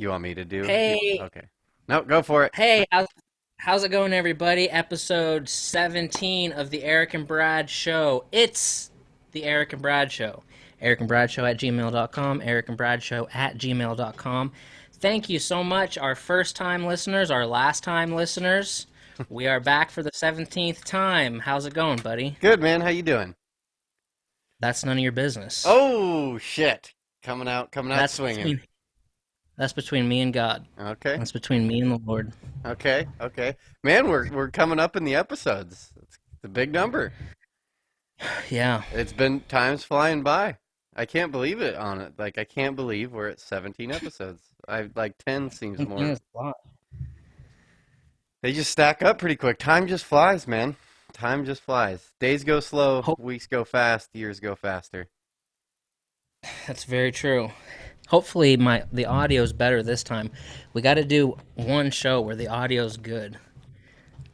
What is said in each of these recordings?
You want me to do? Hey, Okay. No, go for it. hey, how's it going, everybody? Episode 17 of the Eric and Brad Show. It's the Eric and Brad Show. Eric and Brad Show at gmail.com. Eric and Brad Show at gmail.com. Thank you so much, our first time listeners, our last time listeners. We are back for the 17th time. How's it going, buddy? Good, man. How you doing? That's none of your business. Oh, shit. Coming out That's swinging. between that's between me and God. Okay. That's between me and the Lord. Okay. Man, we're coming up in the episodes. It's a big number. Yeah. It's been time's flying by. I can't believe it on it. Like I can't believe we're at 17 episodes. I like 10 seems more. It's a lot. They just stack up pretty quick. Time just flies, man. Time just flies. Days go slow, Hope weeks go fast, years go faster. That's very true. Hopefully the audio's better this time. We got to do one show where the audio's good.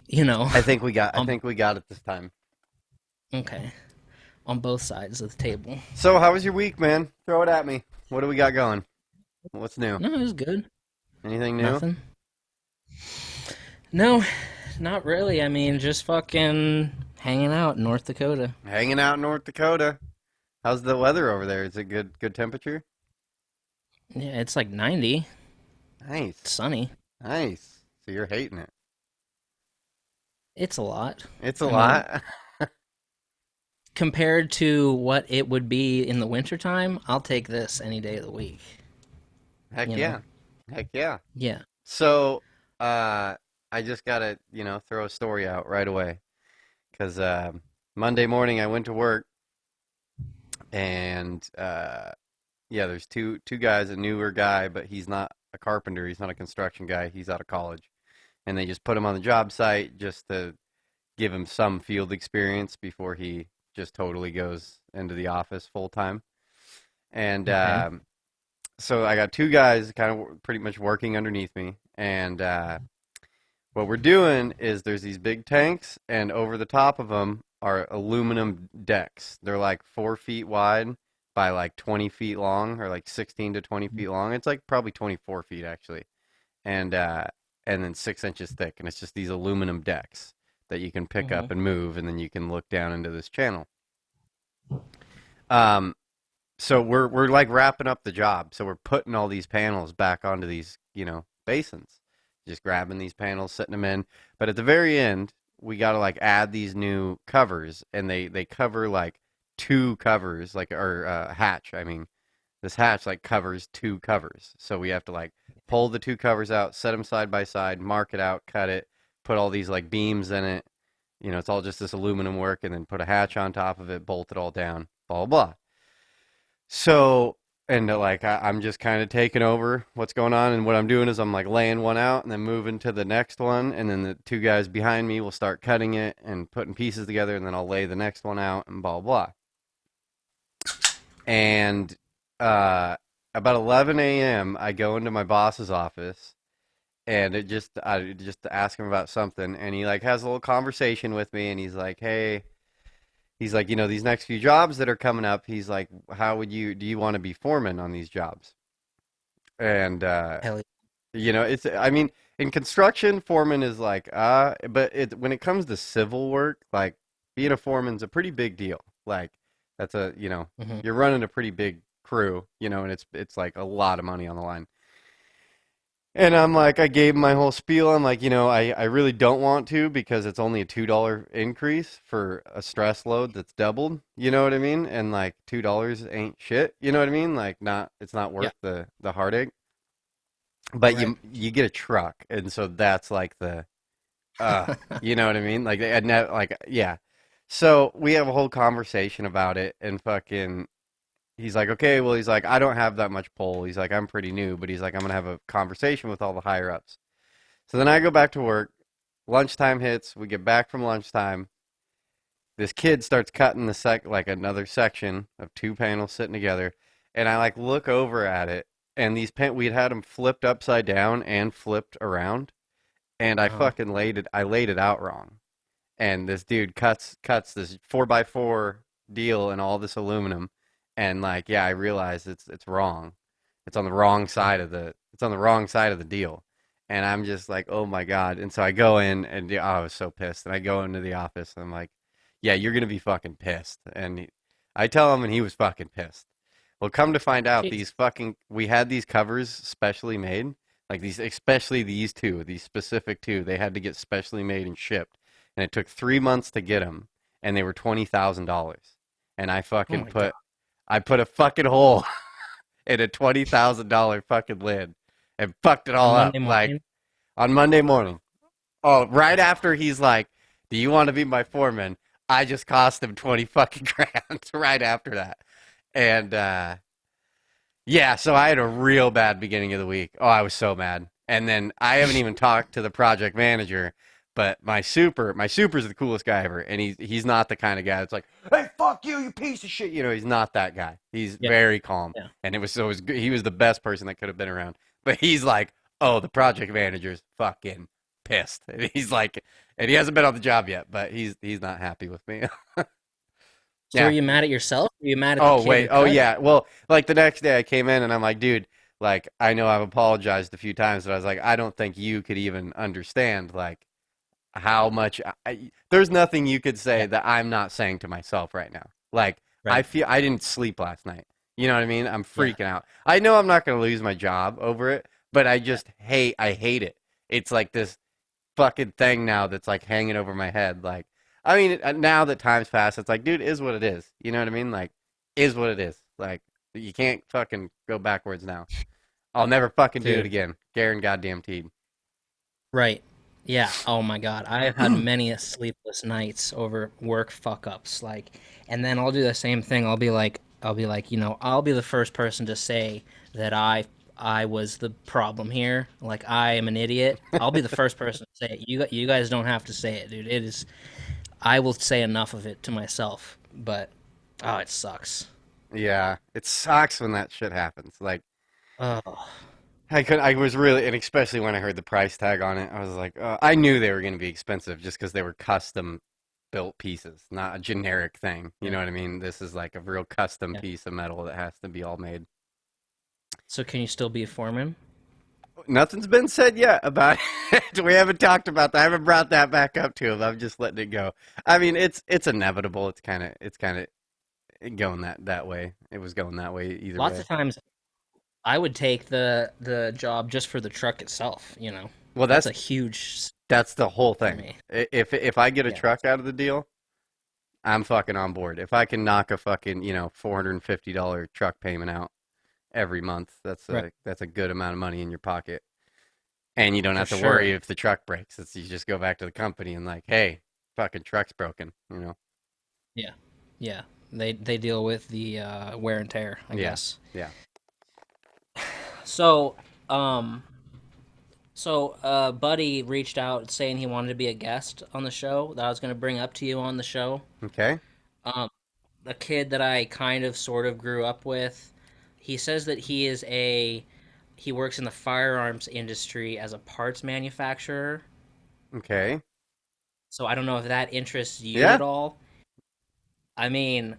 You know, I um, think we got it this time. okay, on both sides of the table. So, how was your week, man? Throw it at me. What do we got going? What's new? No, it was good. Anything new? Nothing. No, not really. I mean, just fucking hanging out in North Dakota. Hanging out in North Dakota. How's the weather over there? Is it good temperature? Yeah, it's like 90. Nice. It's sunny. Nice. So you're hating it. It's a lot. It's a I mean, lot. compared to what it would be in the wintertime, I'll take this any day of the week. Heck You know? yeah. Heck yeah. Yeah. So, I just gotta, throw a story out right away. 'Cause Monday morning I went to work and yeah, there's two guys, a newer guy, but he's not a carpenter, he's not a construction guy, he's out of college. And they just put him on the job site just to give him some field experience before he just totally goes into the office full time. And Okay. so I got two guys kind of pretty much working underneath me, and what we're doing is there's these big tanks, and over the top of them are aluminum decks. They're like 4 feet wide by like 20 feet long, or like 16 to 20 feet long. It's like probably 24 feet actually, and uh, and then 6 inches thick, and it's just these aluminum decks that you can pick Hmm. up and move, and then you can look down into this channel. Um, so we're like wrapping up the job. So we're putting all these panels back onto these, basins. Just grabbing these panels, setting them in. But at the very end, we got to like add these new covers, and they cover like two covers, like or hatch. I mean, this hatch like covers two covers. So we have to like pull the two covers out, set them side by side, mark it out, cut it, put all these like beams in it. It's all just this aluminum work, and then put a hatch on top of it, bolt it all down, blah blah blah. So, and like I'm just kind of taking over what's going on, and what I'm doing is I'm like laying one out and then moving to the next one, and then the two guys behind me will start cutting it and putting pieces together, and then I'll lay the next one out and blah blah. And uh, about 11 a.m., I go into my boss's office, and I just ask him about something, and he like has a little conversation with me, and he's like, "Hey." He's like, these next few jobs that are coming up, he's like, do you want to be foreman on these jobs? And, Hell I mean, in construction, foreman is like, but when it comes to civil work, like being a foreman's a pretty big deal. Like, that's yeah. Hmm. you're running a pretty big crew, and it's like a lot of money on the line. And I'm like, I gave him my whole spiel. I'm like, I really don't want to because it's only a $2 increase for a stress load that's doubled. You know what I mean? And like $2 ain't shit. You know what I mean? Like it's not Yeah. worth the heartache. But Right. you get a truck, and so that's like you know what I mean? Like like yeah. So we have a whole conversation about it, and fucking he's like, okay, well, he's like, I don't have that much pull. He's like, I'm pretty new, but he's like, I'm gonna have a conversation with all the higher ups. So then I go back to work. Lunchtime hits. We get back from lunchtime. This kid starts cutting like another section of two panels sitting together, and I like look over at it, and we'd had them flipped upside down and flipped around, and Uh-huh. I laid it out wrong, and this dude cuts this 4x4 deal and all this aluminum, and like yeah, I realize it's wrong, It's on the wrong Yeah. side of the deal. And I'm just like, oh my God. And so I go in and I was so pissed. And I go into the office and I'm like, yeah, you're gonna be fucking pissed. And I tell him and he was fucking pissed. Well, come to find out, Jeez. we had these covers specially made, like these, especially these specific two, they had to get specially made and shipped, and it took 3 months to get them, and they were $20,000, and Oh my God. I put a fucking hole in a $20,000 fucking lid, and fucked it On all up, Monday like morning. on Monday morning. Oh, right after he's like, "Do you want to be my foreman?" I just cost him 20 fucking grand right after that, and yeah, so I had a real bad beginning of the week. Oh, I was so mad. And then I haven't even talked to the project manager, but my super's the coolest guy ever, and he's not the kind of guy that's like, "Hey, fuck you, you piece of shit." You know, he's not that guy. He's Yeah. very calm, Yeah. and he was the best person that could have been around. But he's like, "Oh, the project manager's fucking pissed." And he's like, and he hasn't been on the job yet, but he's not happy with me. So are Yeah, you mad at yourself? Or are you mad at the oh kid wait. who Oh cut it? yeah. Well, like the next day I came in and I'm like, dude, like I know I've apologized a few times, but I was like, I don't think you could even understand like how much there's nothing you could say Yeah. that I'm not saying to myself right now. Like I Right. feel I didn't sleep last night. You know what I mean? I'm Yeah. freaking out. I know I'm not going to lose my job over it, but I hate it. It's like this fucking thing now that's like hanging over my head. Like, I mean, now that time's passed, it's like, dude, is what it is. You know what I mean? Like, is what it is. Like, you can't fucking go backwards now. I'll never fucking do it Dude. again. Garen goddamn teed. Right. Yeah. Oh my God. I have had many a sleepless nights over work fuck ups. Like, and then I'll do the same thing. I'll be like, I'll be the first person to say that I was the problem here. Like, I am an idiot. I'll be the first person to say it. You guys don't have to say it, dude. It is. I will say enough of it to myself. But oh, it sucks. Yeah, it sucks when that shit happens. Like, Oh, I was really, and especially when I heard the price tag on it, I was like, I knew they were going to be expensive just because they were custom built pieces, not a generic thing. You yeah, know what I mean? This is like a real custom yeah. piece of metal that has to be all made. So can you still be a foreman? Nothing's been said yet about it. We haven't talked about that. I haven't brought that back up to him. I'm just letting it go. I mean, it's inevitable. It's kind of going that way. It was going that way either Lots way. of times I would take the job just for the truck itself, Well, That's a huge that's the whole for thing. me. If I get a Yeah. truck out of the deal, I'm fucking on board. If I can knock a fucking $450 truck payment out every month, Right. that's a good amount of money in your pocket. And you don't For have to worry sure. if the truck breaks. You just go back to the company and like, hey, fucking truck's broken. Yeah. Yeah. They deal with the wear and tear, I Yeah, guess. yeah. So, um Buddy reached out saying he wanted to be a guest on the show that I was going to bring up to you on the show. Okay, Um a kid that I kind of sort of grew up with. He says that he works in the firearms industry as a parts manufacturer. okay. So I don't know if that interests you Yeah, at all. I mean,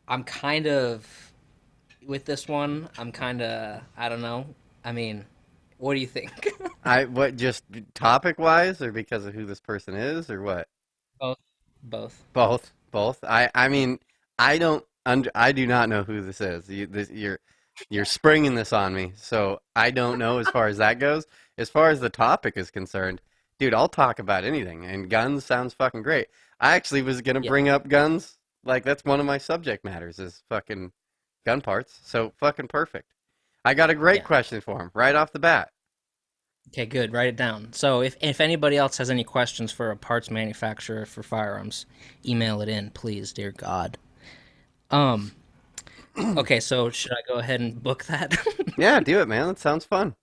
I'm kind of with this one. I'm kind of I don't know. I mean, what do you think? what just topic wise, or because of who this person is, or what? Both. Both. Both, both. I mean, I do not know who this is. You're springing this on me, so I don't know as far as that goes. As far as the topic is concerned, dude, I'll talk about anything, and guns sounds fucking great. I actually was gonna Yeah. bring up guns, like that's one of my subject matters is fucking gun parts. So fucking perfect. I got a great Yeah. question for him right off the bat. Okay, good. Write it down. So if anybody else has any questions for a parts manufacturer for firearms, email it in, please, dear God. Um okay, so should I go ahead and book that? Yeah, do it, man. That sounds fun.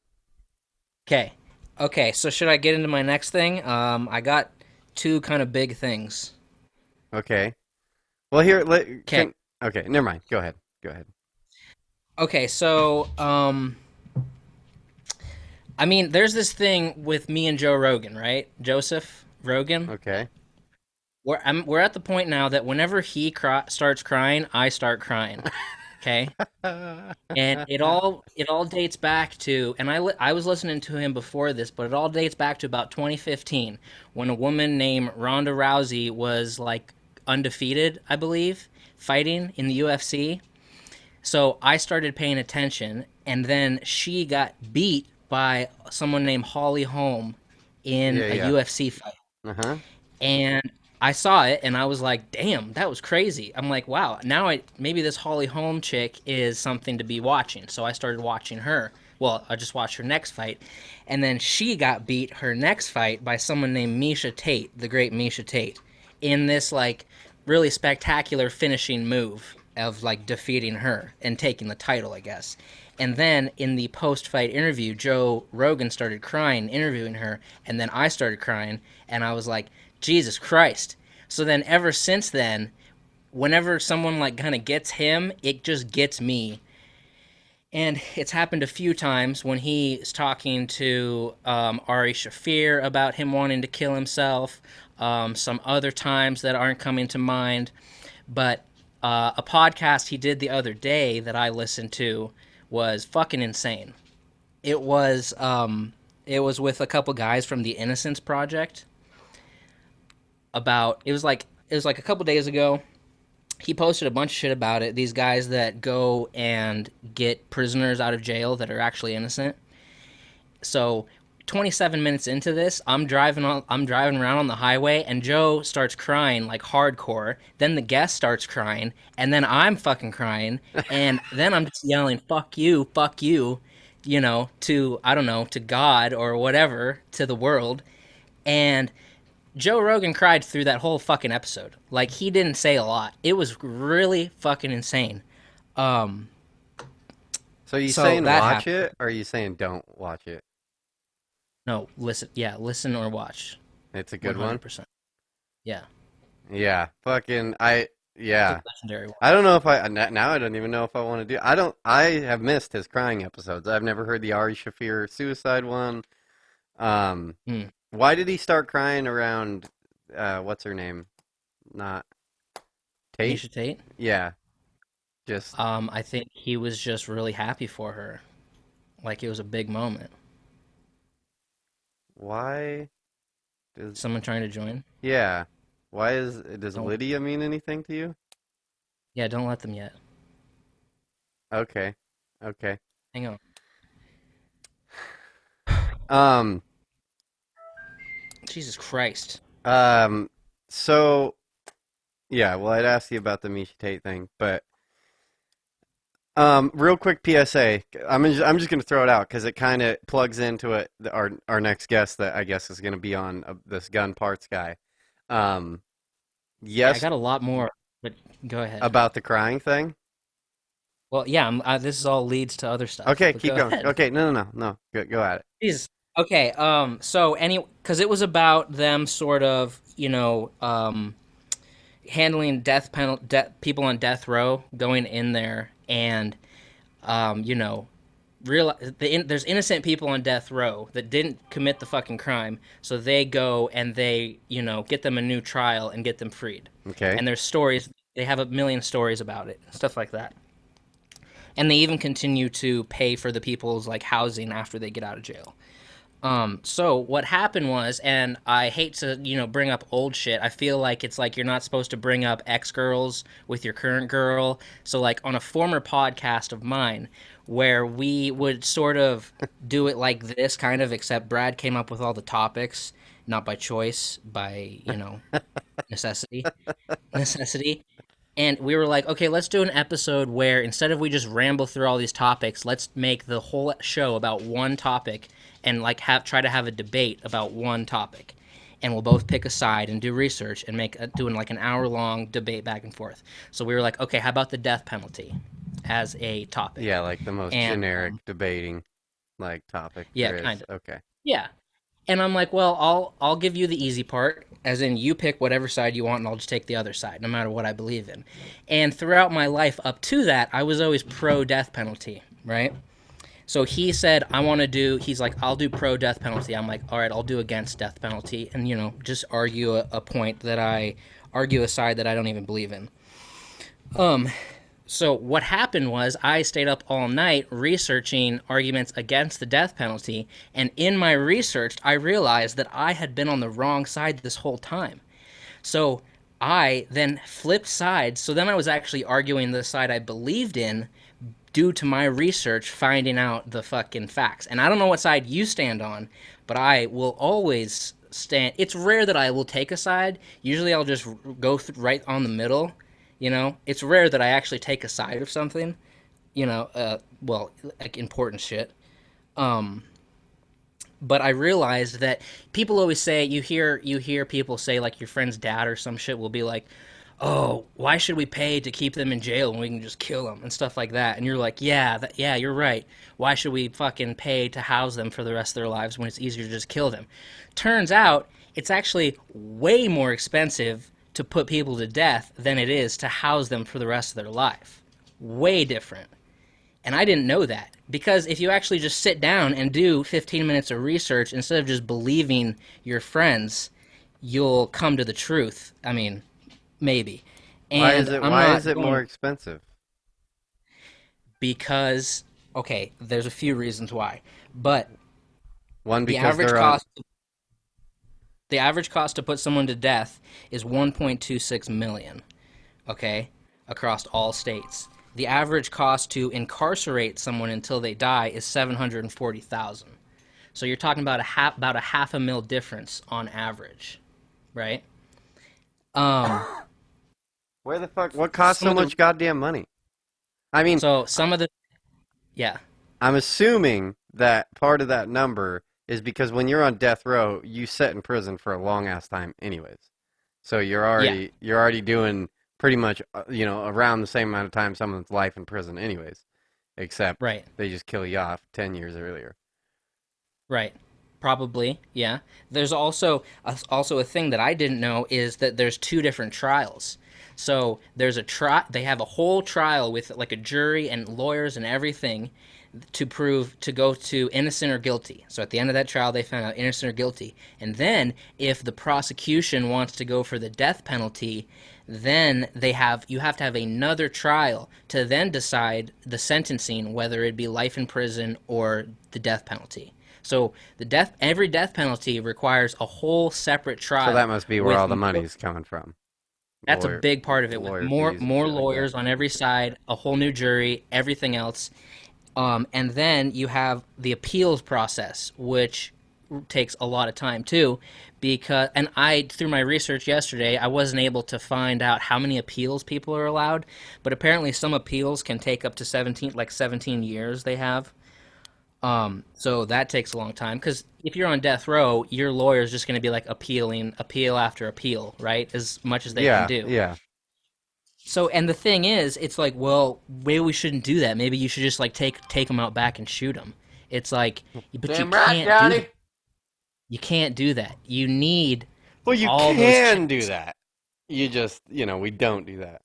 Okay. Okay, so should I get into my next thing? I got two kind of big things. Okay. Well, here, Okay. okay, never mind. Go ahead. Go ahead. Okay, so I mean, there's this thing with me and Joe Rogan, right? Joseph Rogan. Okay. We're at the point now that whenever he starts crying, I start crying. Okay, and it all dates back to, and I was listening to him before this, but it all dates back to about 2015 when a woman named Ronda Rousey was like undefeated, I believe, fighting in the UFC. So I started paying attention, and then she got beat by someone named Holly Holm in Yeah, a yeah. UFC fight. Uh-huh. And I saw it and I was like, damn, that was crazy. I'm like, wow, now I maybe this Holly Holm chick is something to be watching. So I started watching her. Well, I just watched her next fight. And then she got beat her next fight by someone named Misha Tate, the great Misha Tate, in this like really spectacular finishing move of like defeating her and taking the title, I guess. And then in the post fight interview, Joe Rogan started crying, interviewing her, and then I started crying, and I was like, Jesus Christ. So then ever since then, whenever someone like kind of gets him, it just gets me. And it's happened a few times when he's talking to Ari Shafir about him wanting to kill himself. Some other times that aren't coming to mind. But a podcast he did the other day that I listened to was fucking insane. It was with a couple guys from the Innocence Project. It was like a couple days ago. He posted a bunch of shit about it. These guys that go and get prisoners out of jail that are actually innocent. So 27 minutes into this, I'm driving around on the highway and Joe starts crying like hardcore. Then the guest starts crying and then I'm fucking crying and then I'm just yelling fuck you know, to I don't know, to God or whatever, to the world. And Joe Rogan cried through that whole fucking episode. Like he didn't say a lot. It was really fucking insane. Um So you so saying that watch happened. it, or are you saying don't watch it? No, listen. Yeah, listen or watch. It's a good one. 100%. Yeah. Yeah, fucking It's a yeah. legendary one. I don't know if now I don't even know if I want to do. I have missed his crying episodes. I've never heard the Ari Shafir suicide one. Um, Hmm. why did he start crying around? What's her name? Not Tate. Misha Tate. Yeah, just I think he was just really happy for her. Like it was a big moment. why does Someone trying to join? yeah? Why does Don't. Lydia mean anything to you? Yeah, don't let them yet. Okay, okay. Hang on. Um, Jesus Christ. um. So yeah, well, I'd ask you about the Misha Tate thing, but real quick PSA. I'm just gonna throw it out because it kind of plugs into it. Our next guest that I guess is gonna be on this gun parts guy. Um, Yeah, I yes, got a lot more, but go ahead. about the crying thing. Well, yeah, this is all leads to other stuff, Okay, but keep go going. ahead. Okay, no. Go at it. Jesus. Okay. Because it was about them sort of, handling people on death row, going in there and, you know, there's innocent people on death row that didn't commit the fucking crime, so they go and they, get them a new trial and get them freed. Okay. And there's stories. They have a million stories about it, stuff like that. And they even continue to pay for the people's like housing after they get out of jail. So what happened was, and I hate to, bring up old shit. I feel like it's like you're not supposed to bring up ex-girls with your current girl. So like on a former podcast of mine where we would sort of do it like this kind of, except Brad came up with all the topics, not by choice, by, necessity. Necessity. And we were like, okay, let's do an episode where instead of we just ramble through all these topics, let's make the whole show about one topic and like try to have a debate about one topic. And we'll both pick a side and do research and doing like an hour long debate back and forth. So we were like, okay, how about the death penalty as a topic? Yeah, like the most And generic debating like topic yeah, there is. kind of. Okay. Yeah. And I'm like, well, I'll give you the easy part, as in you pick whatever side you want, and I'll just take the other side, no matter what I believe in. And throughout my life up to that, I was always pro death penalty, right? So he said, he's like, I'll do pro death penalty. I'm like, all right, I'll do against death penalty, and just argue a point that I argue a side that I don't even believe in. So what happened was I stayed up all night researching arguments against the death penalty, and in my research, I realized that I had been on the wrong side this whole time. So I then flipped sides. So then I was actually arguing the side I believed in due to my research finding out the fucking facts. And I don't know what side you stand on, but I will always stand. It's rare that I will take a side. Usually I'll just go right on the middle. It's rare that I actually take a side of something. Well, like important shit. Um, but I realized that people always say you hear people say like your friend's dad or some shit will be like, "Oh, why should we pay to keep them in jail when we can just kill them?" and stuff like that. And you're like, "Yeah, yeah, you're right. Why should we fucking pay to house them for the rest of their lives when it's easier to just kill them?" Turns out it's actually way more expensive to put people to death than it is to house them for the rest of their life. Way different. And I didn't know that because if you actually just sit down and do 15 minutes of research instead of just believing your friends, you'll come to the truth. I mean, maybe. Why is And it? I'm Why not is it more going expensive? because okay, there's a few reasons why. But One the because average they're on. cost the average cost to put someone to death is 1.26 million, okay, across all states. The average cost to incarcerate someone until they die is 740,000. So you're talking about a half a mil difference on average, right? Um, Where the fuck? What costs some so of the much goddamn money? I mean, so some of the yeah, I'm assuming that part of that number is because when you're on death row, you sit in prison for a long ass time, anyways. So yeah, you're already doing pretty much around the same amount of time someone's life in prison, anyways. Except right. they just kill you off 10 years earlier. Right. Probably, yeah. There's also a thing that I didn't know is that there's two different trials. So there's a they have a whole trial with like a jury and lawyers and everything to go to innocent or guilty. So at the end of that trial they found out innocent or guilty. And then if the prosecution wants to go for the death penalty, then you have to have another trial to then decide the sentencing whether it be life in prison or the death penalty. So every death penalty requires a whole separate So that trial must be where with all the more, money's coming from. that's a Lawyer big part of it with lawyer more fees and more shit like that. lawyers on every side, a whole new jury, everything else. And then you have the appeals process, which takes a lot of time too, because and I through my research yesterday, I wasn't able to find out how many appeals people are allowed, but apparently some appeals can take up to 17 years they have. So that takes a long time because if you're on death row, your lawyer is just going to be like appeal after appeal, right? As much as they can Yeah, do. yeah. So, and the thing is, it's like, well, maybe we shouldn't do that. Maybe you should just like take them out back and shoot them. It's like, but you Damn right, can't do Johnny. that. You can't do that. You need Well, you all those can do checks. that. You just, we don't do that.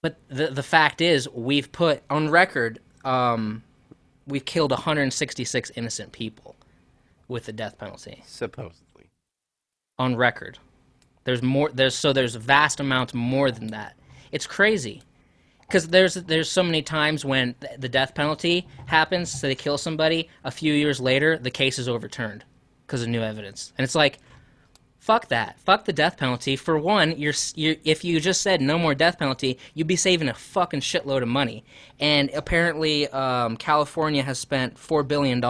But the fact is, we've put on record, we've killed 166 innocent people with the death penalty Supposedly. on record. There's more. There's vast amounts more than that. It's crazy because there's so many times when the death penalty happens, so they kill somebody. A few years later, the case is overturned because of new evidence, and it's like, fuck that. Fuck the death penalty. For one, if you just said no more death penalty, you'd be saving a fucking shitload of money. And apparently, California has spent $4 billion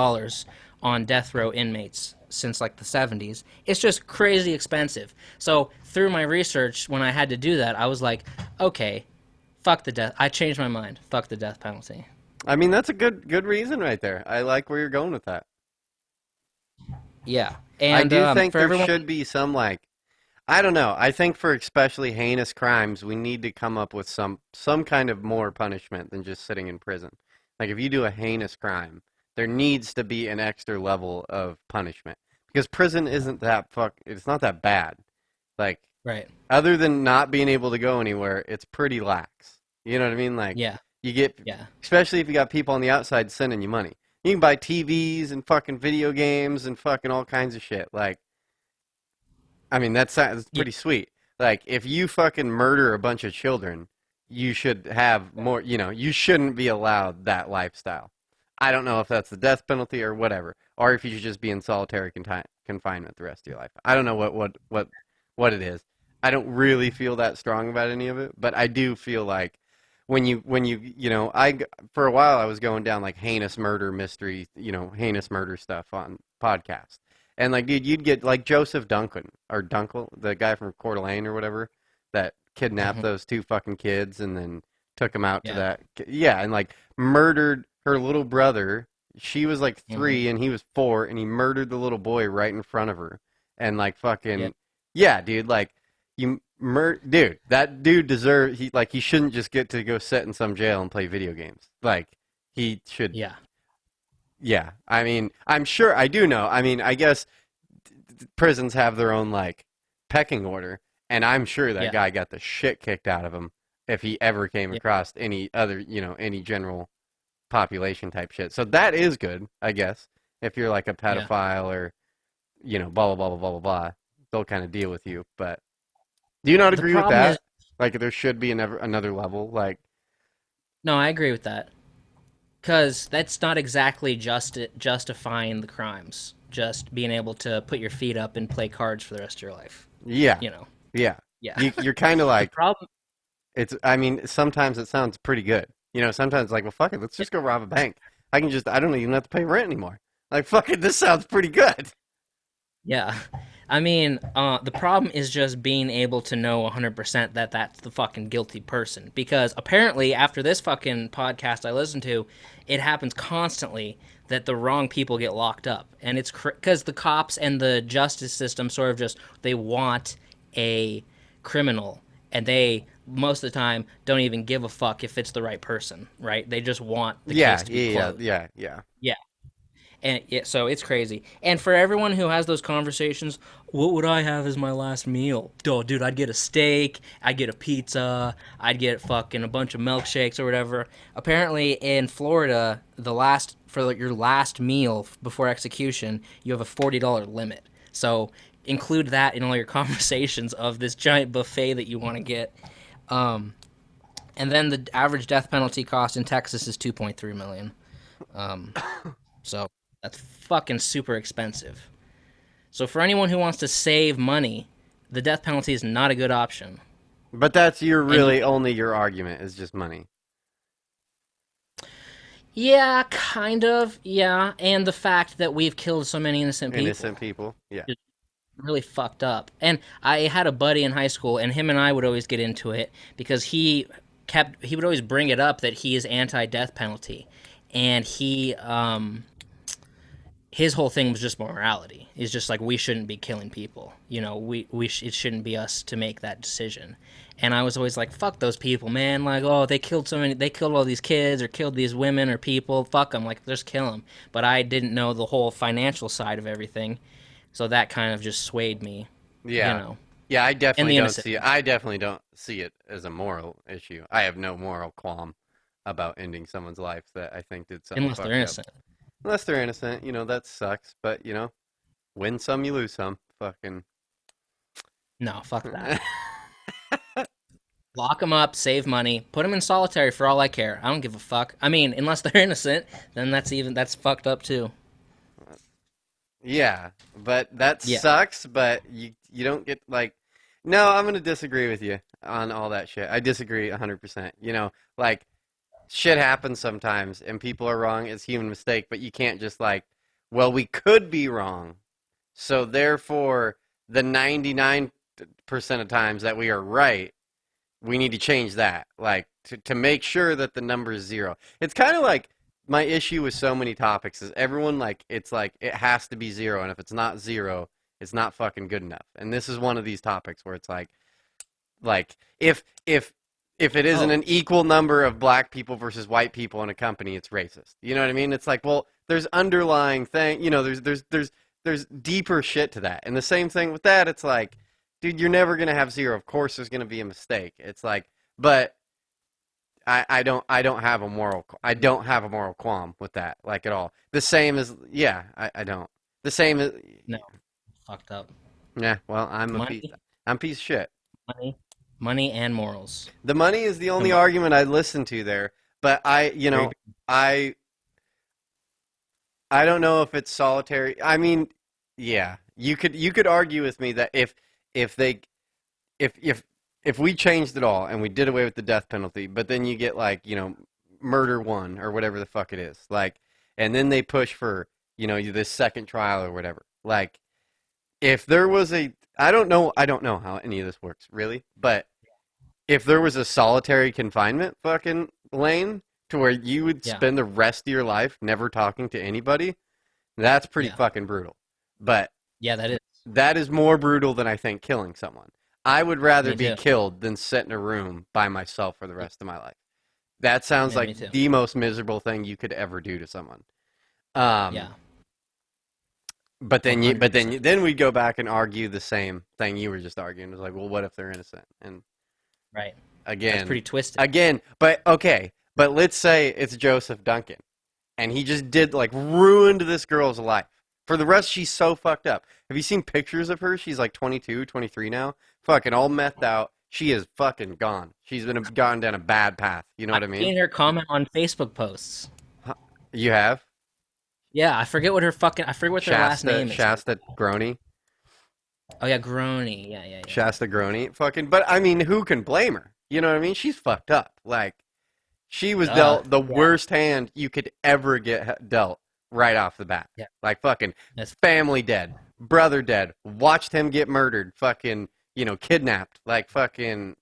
on death row inmates since like the 70s. It's just crazy expensive. So through my research, when I had to do that, I was like, okay, fuck the death. I changed my mind. Fuck the death penalty. I mean, that's a good reason right there. I like where you're going with that. Yeah. I And do think for there everyone, should be some I don't know. I think for especially heinous crimes, we need to come up with some kind of more punishment than just sitting in prison. Like if you do a heinous crime, there needs to be an extra level of punishment because prison isn't it's not that bad. Like right. other than not being able to go anywhere, it's pretty lax. You know what I mean? Like Yeah. you get Yeah. especially if you got people on the outside sending you money. You can buy TVs and fucking video games and fucking all kinds of shit. Like I mean, that's Yeah. pretty sweet. Like, if you fucking murder a bunch of children, you should have more, you shouldn't be allowed that lifestyle. I don't know if that's the death penalty or whatever, or if you should just be in solitary confinement the rest of your life. I don't know what it is. I don't really feel that strong about any of it, but I do feel like for a while I was going down like heinous murder mystery, heinous murder stuff on podcast. And like, dude, you'd get like Joseph Duncan or Dunkel, the guy from Coeur d'Alene or whatever, that kidnapped Hmm. those two fucking kids and then took them out to Yeah. that, yeah, and like murdered her little brother. She was like Hmm. 3 and he was 4, and he murdered the little boy right in front of her. And like Yeah. fucking, yeah, dude, like dude, that dude deserves, he shouldn't just get to go sit in some jail and play video games. Like he should, Yeah. yeah. I mean, I'm sure I do know. I mean, I guess prisons have their own like pecking order, and I'm sure that Yeah. guy got the shit kicked out of him if he ever came Yeah. across any other, any general population type shit. So that is good, I guess. If you're like a Yeah. pedophile or, blah blah blah blah blah blah blah, they'll kind of deal with you. But do you not The agree with problem is, that? Like there should be another level. Like, no, I agree with that. Because that's not exactly justifying the crimes. Just being able to put your feet up and play cards for the rest of your life. yeah, You know. yeah. Yeah. You're kind of The like, problem. it's. I mean, sometimes it sounds pretty good. Sometimes like, well, fuck it, let's just go rob a bank. I don't even have to pay rent anymore. Like, fuck it, this sounds pretty good. Yeah. I mean, the problem is just being able to know 100% that that's the fucking guilty person. Because apparently, after this fucking podcast I listened to, it happens constantly that the wrong people get locked up. And it's because the cops and the justice system sort of just, they want a criminal. And they, most of the time, don't even give a fuck if it's the right person, right? They just want the Yeah, case to be yeah, yeah, closed. yeah, yeah. Yeah. And yeah, so it's crazy. And for everyone who has those conversations, what would I have as my last meal? Oh, dude, I'd get a steak, I'd get a pizza, I'd get fucking a bunch of milkshakes or whatever. Apparently, in Florida, your last meal before execution, you have a $40 limit. So include that in all your conversations of this giant buffet that you want to get. Um, and then the average death penalty cost in Texas is 2.3 million. Um, so that's fucking super expensive. So for anyone who wants to save money, the death penalty is not a good option. But that's And only your argument is just money. yeah, kind of, yeah, and the fact that we've killed so many innocent Innocent people people. Yeah. is really fucked up. And I had a buddy in high school, and him and I would always get into it because he would always bring it up that he is anti-death penalty, and his whole thing was just morality. He's just like, we shouldn't be killing people. It shouldn't be us to make that decision. And I was always like, fuck those people, man. Like, oh, they killed all these kids or killed these women or people. Fuck them. Like, just kill them. But I didn't know the whole financial side of everything. So that kind of just swayed me, you Yeah. know. Yeah, And the innocent. I definitely don't see it as a moral issue. I have no moral qualm about ending someone's life that I think did something Unless they're fucked up. innocent. Unless they're innocent, that sucks, but win some, you lose some. Fucking No, fuck that. Lock them up, save money, put them in solitary for all I care. I don't give a fuck. I mean, unless they're innocent, then that's fucked up too. yeah, but that Yeah. sucks, but you don't get like no, I'm going to disagree with you on all that shit. I disagree 100%. Like shit happens sometimes and people are wrong. It's human mistake, but you can't just like, well, we could be wrong. So therefore, the 99% of times that we are right, we need to change that. Like to make sure that the number is 0. It's kind of like my issue with so many topics is everyone it's like it has to be 0, and if it's not 0, it's not fucking good enough. And this is one of these topics where it's like if it isn't Oh, an equal number of black people versus white people in a company, it's racist. You know what I mean? It's like, well, there's underlying thing, there's deeper shit to that. And the same thing with that, it's like, dude, you're never gonna have 0. Of course there's gonna be a mistake. It's like, but I don't have a moral qualm with that, like at all. The same as yeah, I don't. The same as, no, fucked up. yeah, well, I'm a Money, piece of shit. money. Money and morals. The money is the only Combined. argument I listen to there, but There you go. I I don't know if it's solitary. I mean, yeah, you could argue with me that if they if if we changed it all and we did away with the death penalty, but then you get like, murder one or whatever the fuck it is. Like, and then they push for, this second trial or whatever. Like, if there was a I don't know how any of this works really, but if there was a solitary confinement fucking lane to where you would Yeah. spend the rest of your life never talking to anybody, that's pretty Yeah. fucking brutal. But Yeah, that is. that is more brutal than I think killing someone. I would rather Me be too. killed than sit in a room by myself for the rest of my life. That sounds Yeah, me like too. the most miserable thing you could ever do to someone. Um, Yeah. but 100%. then we'd go back and argue the same thing you were just arguing. It was like, well, what if they're innocent? And Right. That's again, pretty twisted. but okay, but let's say it's Joseph Duncan, and he just did like ruined this girl's life. For the rest, she's so fucked up. Have you seen pictures of her? She's like 22, 23 now, fucking all methed out. She is fucking gone. She's gone down a bad path. You know I've what I mean? seen her comment on Facebook posts. Huh. You have Yeah, I forget what their last name is. Shasta Groney, Oh yeah, Grony. Yeah, yeah, yeah. Shasta Groney, fucking. But I mean, who can blame her? You know what I mean? She's fucked up. Like, she was dealt the Yeah, worst hand you could ever get dealt right off the bat. yeah. Like, fucking That's family dead, brother dead, watched him get murdered, fucking, kidnapped. Like, fucking,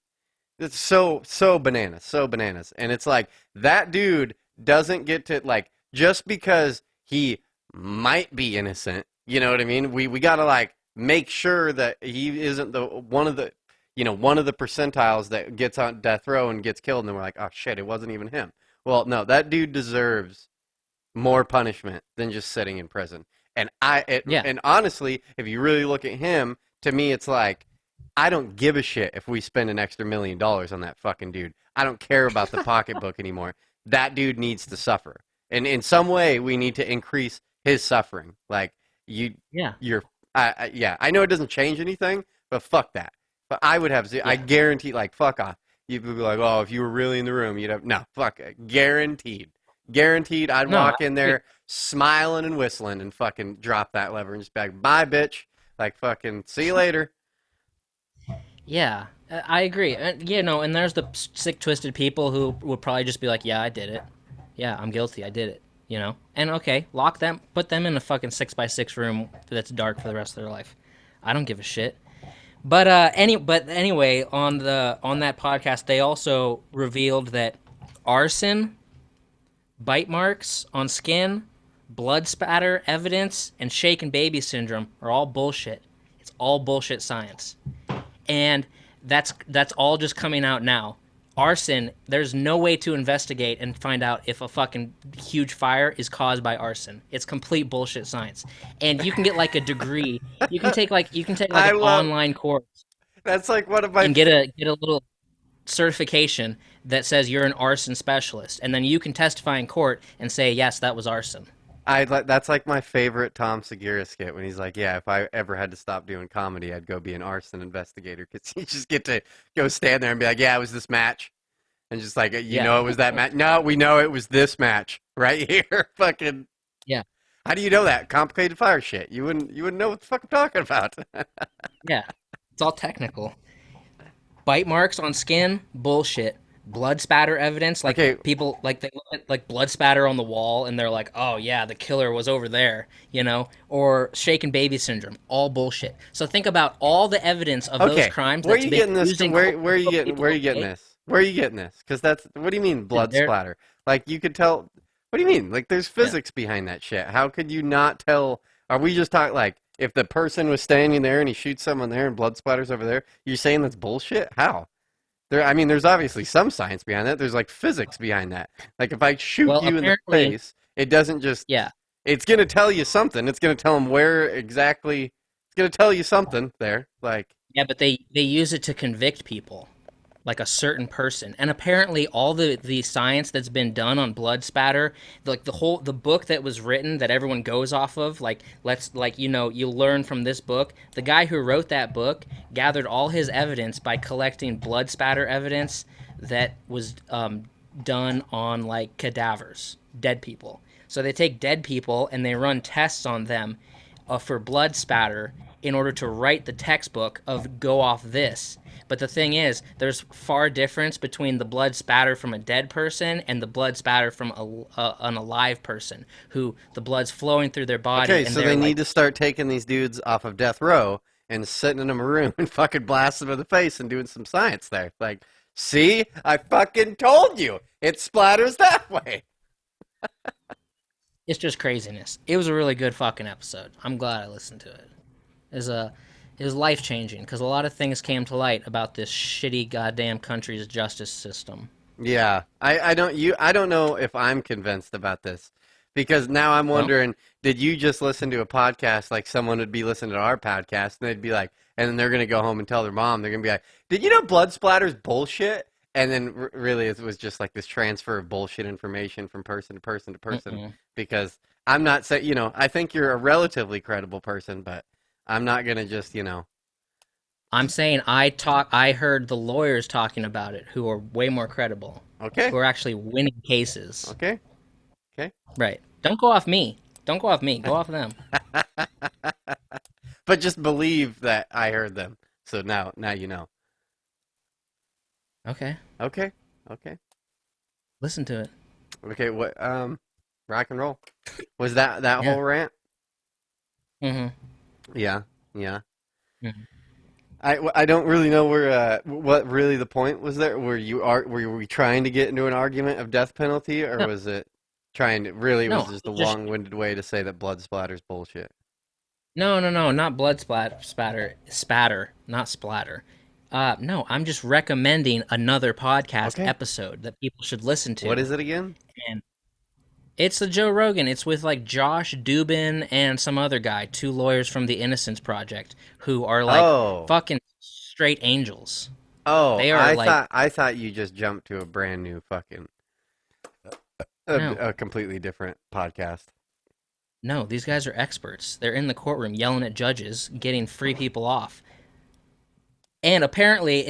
it's so bananas, so bananas. And it's like, that dude doesn't get to, like, just because he might be innocent, you know what I mean? We got to, like, make sure that he isn't one of the percentiles that gets on death row and gets killed, and then we're like, oh shit, it wasn't even him. Well, no, that dude deserves more punishment than just sitting in prison. And yeah. and honestly, if you really look at him, to me, it's like, I don't give a shit if we spend an extra $1 million on that fucking dude. I don't care about the pocketbook anymore. That dude needs to suffer, and in some way, we need to increase his suffering. Like, Yeah. you're, yeah, I know it doesn't change anything, but fuck that. But I would have, I Yeah. guarantee, like, fuck off. You'd be like, oh, if you were really in the room, you'd have, no, fuck it. Guaranteed, I'd No, I walk in agree. there smiling and whistling and fucking drop that lever and just be like, bye, bitch. Like, fucking, see you later. Yeah, I agree. And and there's the sick, twisted people who would probably just be like, "Yeah, I did it. Yeah, I'm guilty. I did it." And okay, lock them, put them in a fucking 6x6 room that's dark for the rest of their life. I don't give a shit. But anyway, on that podcast, they also revealed that arson, bite marks on skin, blood spatter evidence, and shaken baby syndrome are all bullshit. It's all bullshit science. And that's all just coming out now. Arson, there's no way to investigate and find out if a fucking huge fire is caused by arson. It's complete bullshit science. And you can get like a degree. You can take like I an love, online course that's like one of my, and get a little certification that says you're an arson specialist, and then you can testify in court and say yes, that was arson. that's like my favorite Tom Segura skit when he's like, yeah, if I ever had to stop doing comedy, I'd go be an arson investigator because you just get to go stand there and be like, yeah, it was this match. And just like, Yeah, it was that match. No, we know it was this match right here. Fucking, yeah, how do you know that? Complicated fire shit. You wouldn't know what the fuck I'm talking about. yeah. It's all technical. Bite marks on skin, bullshit. Blood spatter evidence, like Okay, people like they look at like blood spatter on the wall and they're like, "Oh yeah, the killer was over there," or shaken baby syndrome, all bullshit. So think about all the evidence of those okay. crimes Where are that's you been getting this? used in court Where are to you put getting? people Where are you getting away. this? Where are you getting this? Because that's, what do you mean blood They're, splatter? Like, you could tell. What do you mean? Like, there's yeah. physics behind that shit. How could you not tell? Are we just talking like, if the person was standing there and he shoots someone there and blood splatters over there? You're saying that's bullshit? How? I mean, there's obviously some science behind that. There's like physics behind that. Like, if I shoot Well, you in the apparently, face, it doesn't just. yeah, It's gonna tell you something. It's gonna tell them where exactly. It's gonna tell you something there. Like, yeah, but they use it to convict people. like a certain person. And apparently all the science that's been done on blood spatter, like the book that was written that everyone goes off of, like let's like you learn from this book. The guy who wrote that book gathered all his evidence by collecting blood spatter evidence that was done on like cadavers, dead people. So they take dead people and they run tests on them for blood spatter in order to write the textbook of go off this. But the thing is, there's far difference between the blood spatter from a dead person and the blood spatter from an alive person who the blood's flowing through their body. Okay, And so they're they like, need to start taking these dudes off of death row and sitting in a room and fucking blasting them in the face and doing some science there. Like, see, I fucking told you, it splatters that way. it's just craziness. It was a really good fucking episode. I'm glad I listened to it. It was life changing because a lot of things came to light about this shitty goddamn country's justice system. Yeah, I don't know if I'm convinced about this because now I'm Well, wondering, did you just listen to a podcast like someone would be listening to our podcast and they'd be like, and then they're gonna go home and tell their mom, they're gonna be like, did you know blood splatters bullshit? And then really it was just like this transfer of bullshit information from person to person to person mm-mm. because I'm not saying, I think you're a relatively credible person, but I'm not gonna just, I'm saying I heard the lawyers talking about it who are way more credible, okay, who are actually winning cases. okay, okay. Right. Don't go off me. Don't go off me. Go off them. But just believe that I heard them. So now you know. Okay. Okay. Okay. Listen to it. Okay, what rock and roll. Was that Yeah. whole rant? Mm-hmm. Yeah. Yeah. Mhm. I don't really know where what really the point was there. Were we trying to get into an argument of death penalty or No, was it trying to really was no, just a just long-winded way to say that blood splatter's bullshit? no, not blood spatter, not splatter. No, I'm just recommending another podcast Okay. episode that people should listen What to. is it again? And it's the Joe Rogan. It's with like Josh Dubin and some other guy, two lawyers from the Innocence Project, who are like Oh. fucking straight angels. Oh, They are like, I thought you just jumped to a brand new fucking no, a completely different podcast. no, these guys are experts. They're in the courtroom yelling at judges, getting free people off. And apparently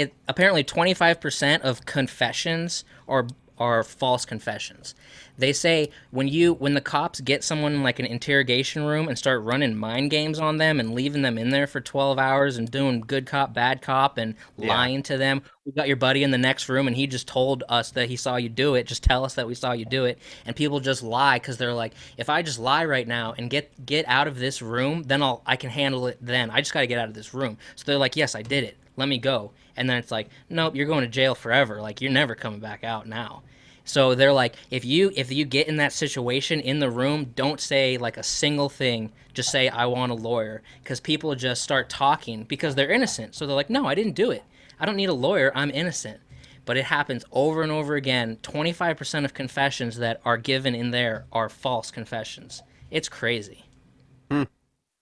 25% of confessions are false confessions. They say when the cops get someone in like an interrogation room and start running mind games on them and leaving them in there for 12 hours and doing good cop bad cop and Yeah. lying to them, we got your buddy in the next room and he just told us that he saw you do it. Just tell us that we saw you do it. And people just lie cuz they're like, if I just lie right now and get out of this room, then I can handle it then. I just got to get out of this room. So they're like, "Yes, I did it. Let me go." And then it's like, "Nope, you're going to jail forever. Like you're never coming back out now." So they're like, if you get in that situation in the room, don't say like a single thing. Just say I want a lawyer, because people just start talking because they're innocent. So they're like, no, I didn't do it. I don't need a lawyer. I'm innocent. But it happens over and over again. 25% of confessions that are given in there are false confessions. It's crazy. Hmm.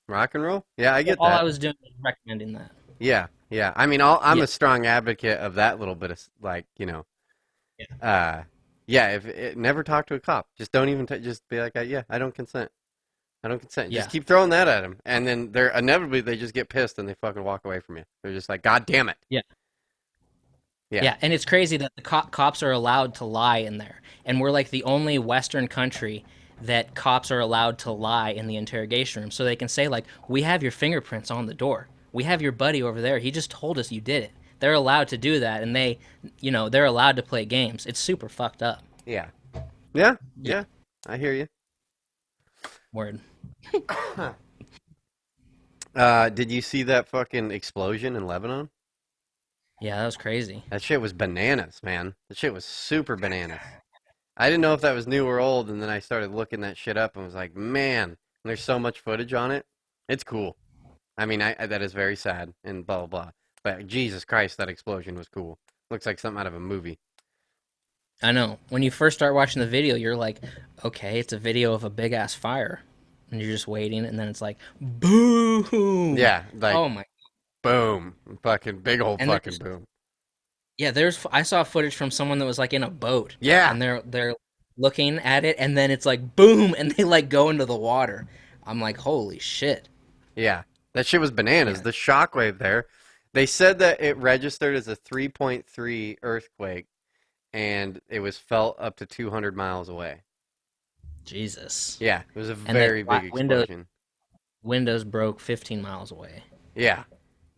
Rock and roll? Yeah, I So get all I that. was doing was recommending that. Yeah, yeah. I mean, I'm Yeah, a strong advocate of that little bit of like, yeah, uh, yeah. If it, never talk to a cop, just don't even just be like, yeah, I don't consent. I don't consent. Just yeah. keep throwing that at them, and then they're inevitably they just get pissed and they fucking walk away from you. They're just like, God damn it. Yeah. Yeah, Yeah, and it's crazy that the cops are allowed to lie in there, and we're like the only Western country that cops are allowed to lie in the interrogation room, so they can say like, "We have your fingerprints on the door. We have your buddy over there. He just told us you did it." They're allowed to do that, and they're allowed to play games. It's super fucked up. yeah, yeah, Yeah, yeah. I hear you. word. Did you see that fucking explosion in Lebanon? Yeah, that was crazy. That shit was bananas, man. That shit was super bananas. I didn't know if that was new or old, and then I started looking that shit up and was like, man, there's so much footage on it. It's cool. I mean, that is very sad and blah blah blah. But Jesus Christ, that explosion was cool. Looks like something out of a movie. I know. When you first start watching the video, you're like, "Okay, it's a video of a big ass fire," and you're just waiting, and then it's like, "Boom!" Yeah, like Oh my! boom, fucking big old And then fucking boom. Yeah, I saw footage from someone that was like in a boat Yeah, and they're looking at it and then it's like boom and they like go into the water. I'm like, holy shit. yeah. That shit was bananas. Yeah. The shockwave there. They said that it registered as a 3.3 earthquake and it was felt up to 200 miles away. Jesus. Yeah, it was a And then very big windows explosion. windows broke 15 miles away. Yeah.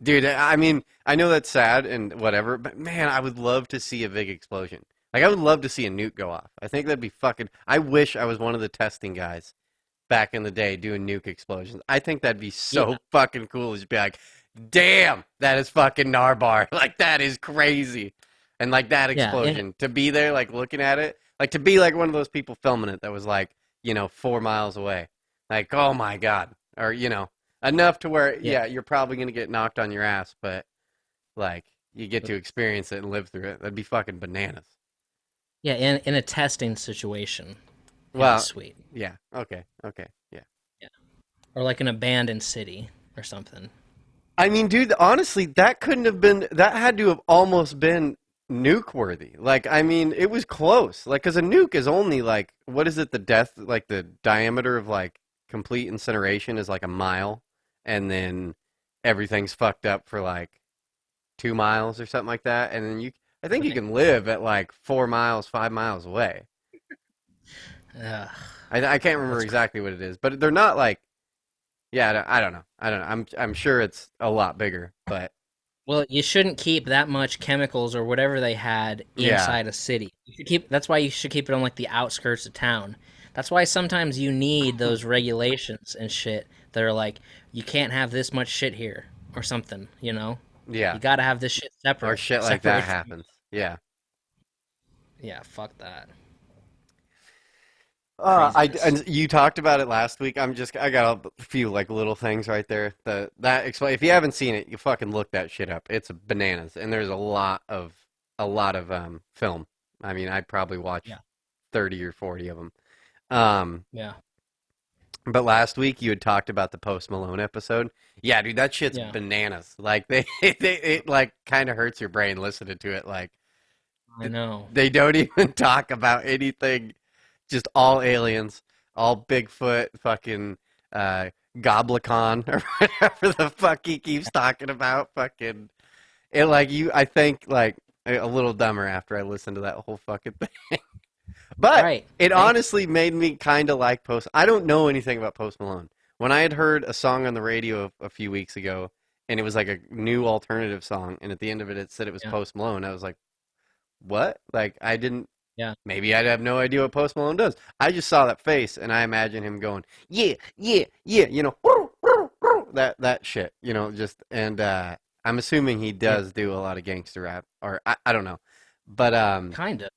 Dude, I mean, I know that's sad and whatever, but man, I would love to see a big explosion. Like, I would love to see a nuke go off. I think that'd be fucking. I wish I was one of the testing guys back in the day doing nuke explosions. I think that'd be Yeah. so fucking cool. Just be like, damn, that is fucking Narbar. Like, that is crazy. And like that Yeah, and explosion, to be there, like looking at it, like to be like one of those people filming it that was like, 4 miles away. Like, oh my God. Or, enough to where, yeah. yeah, you're probably going to get knocked on your ass, but like you get to experience it and live through it. That'd be fucking bananas. Yeah, in a testing situation, it'd be Well, sweet. yeah. Okay. Okay. Yeah. Yeah. Or like an abandoned city or something. I mean, dude, honestly, that couldn't have been, that had to have almost been nuke worthy. Like, I mean, it was close. Like, because a nuke is only like, what is it, like the diameter of like complete incineration is like a mile, and then everything's fucked up for like 2 miles or something like that. And then I think you Right. can live at like 4 miles, 5 miles away. Ugh, I can't remember that's exactly what it is, but they're not like, yeah, I don't know. I don't know. I'm sure it's a lot bigger, but well, you shouldn't keep that much chemicals or whatever they had yeah. inside a city. That's why you should keep it on like the outskirts of town. That's why sometimes you need those regulations and shit that are like you can't have this much shit here or something, you know? Yeah. You got to have this shit Or separate shit like that separated from happens. Yeah. Yeah, fuck that. Craziness. And you talked about it last week. I got a few like little things right there. That explain. If you haven't seen it, you fucking look that shit up. It's bananas, and there's a lot of film. I mean, I probably watched Yeah. 30 or 40 of them. Um, Yeah. but last week you had talked about the Post Malone episode. Yeah, dude, that shit's Yeah. bananas. Like it like kind of hurts your brain listening to it. Like I know. they don't even talk about anything, just all aliens, all Bigfoot, fucking Goblicon, or whatever the fuck he keeps talking about. Fucking it, like I think like a little dumber after I listened to that whole fucking thing. But Right. it Thank honestly made me kind of like Post. I don't know anything about Post Malone. When I had heard a song on the radio a few weeks ago, and it was like a new alternative song, and at the end of it, it said it was Yeah. Post Malone. I was like, what? Like, I didn't. Yeah. Maybe I'd have no idea what Post Malone does. I just saw that face, and I imagine him going, yeah, yeah, yeah, that shit, just and I'm assuming he Yeah. does do a lot of gangster rap, or I don't know, but Kind of.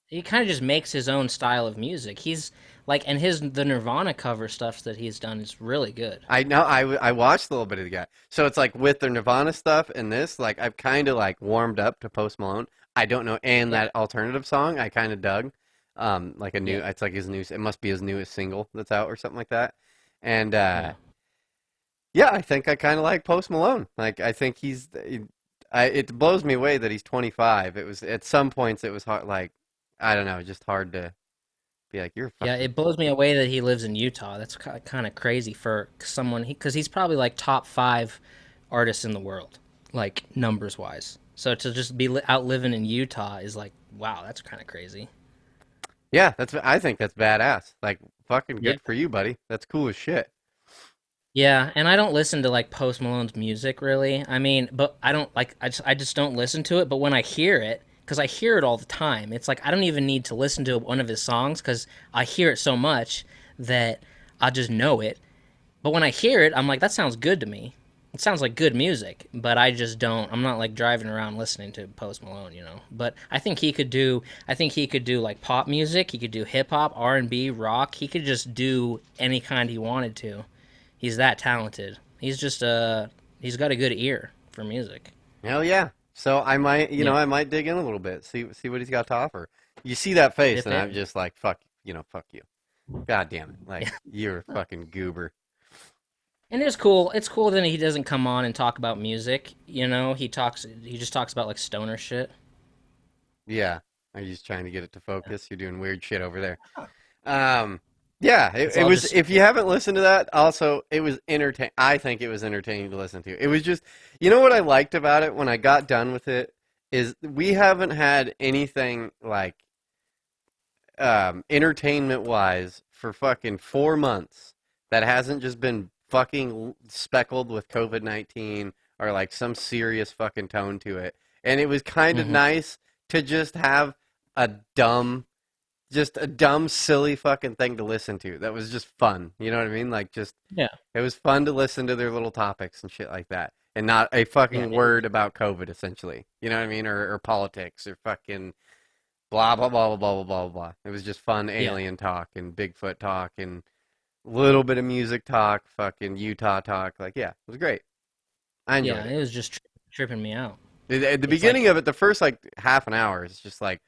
He kind of just makes his own style of music. He's like, and the Nirvana cover stuff that he's done is really good. I know I watched a little bit of the guy, so it's like with the Nirvana stuff and this, like I've kind of like warmed up to Post Malone. I don't know, and Yeah. that alternative song I kind of dug, like a new, Yeah. it's like his new, it must be his newest single that's out or something like that, and Yeah. yeah, I think I kind of like Post Malone. Like I think it blows me away that he's 25. It was at some points it was hard, like I don't know, just hard to be like you're Yeah. fucking It blows me away that he lives in Utah. That's kind of crazy for someone, because he's probably like top five artists in the world, like numbers wise. So to just be out living in Utah is like, wow, that's kind of crazy. yeah. I think that's badass. Like fucking Yeah. good for you, buddy. That's cool as shit. Yeah, and I don't listen to like Post Malone's music really. I mean, but I don't like I just don't listen to it, but when I hear it, cuz I hear it all the time. It's like I don't even need to listen to one of his songs cuz I hear it so much that I just know it. But when I hear it, I'm like that sounds good to me. It sounds like good music, but I just don't. I'm not like driving around listening to Post Malone, you know. But I think he could do like pop music, he could do hip hop, R&B, rock. He could just do any kind he wanted to. He's that talented. He's got a good ear for music. Hell yeah. So I might, Yeah. I might dig in a little bit, see what he's got to offer. You see that face, If and it, I'm just like, fuck, fuck you. God damn it. Like, yeah. you're a fucking goober. And it's cool. It's cool that he doesn't come on and talk about music. You know, he just talks about like stoner shit. Yeah. Are you just trying to get it to Yeah. focus? You're doing weird shit over there. Um, yeah, It's it all was. just If you haven't listened to that, also it was entertain. I think it was entertaining to listen to. It was just, you know what I liked about it when I got done with it is we haven't had anything like entertainment wise for fucking 4 months that hasn't just been fucking speckled with COVID-19 or like some serious fucking tone to it. And it was kind of hmm nice to just have a dumb just a dumb, silly fucking thing to listen to. That was just fun. You know what I mean? Like, just yeah, it was fun to listen to their little topics and shit like that, and not a yeah, fucking word about COVID. Essentially, you know what I mean? Or politics or fucking blah blah blah blah blah blah blah blah. It was just fun yeah, alien talk and Bigfoot talk and a little bit of music talk, fucking Utah talk. Like, yeah, it was great. I yeah. enjoyed it. It was just tripping me out. At the It's beginning like, of it, the first like half an hour is just like,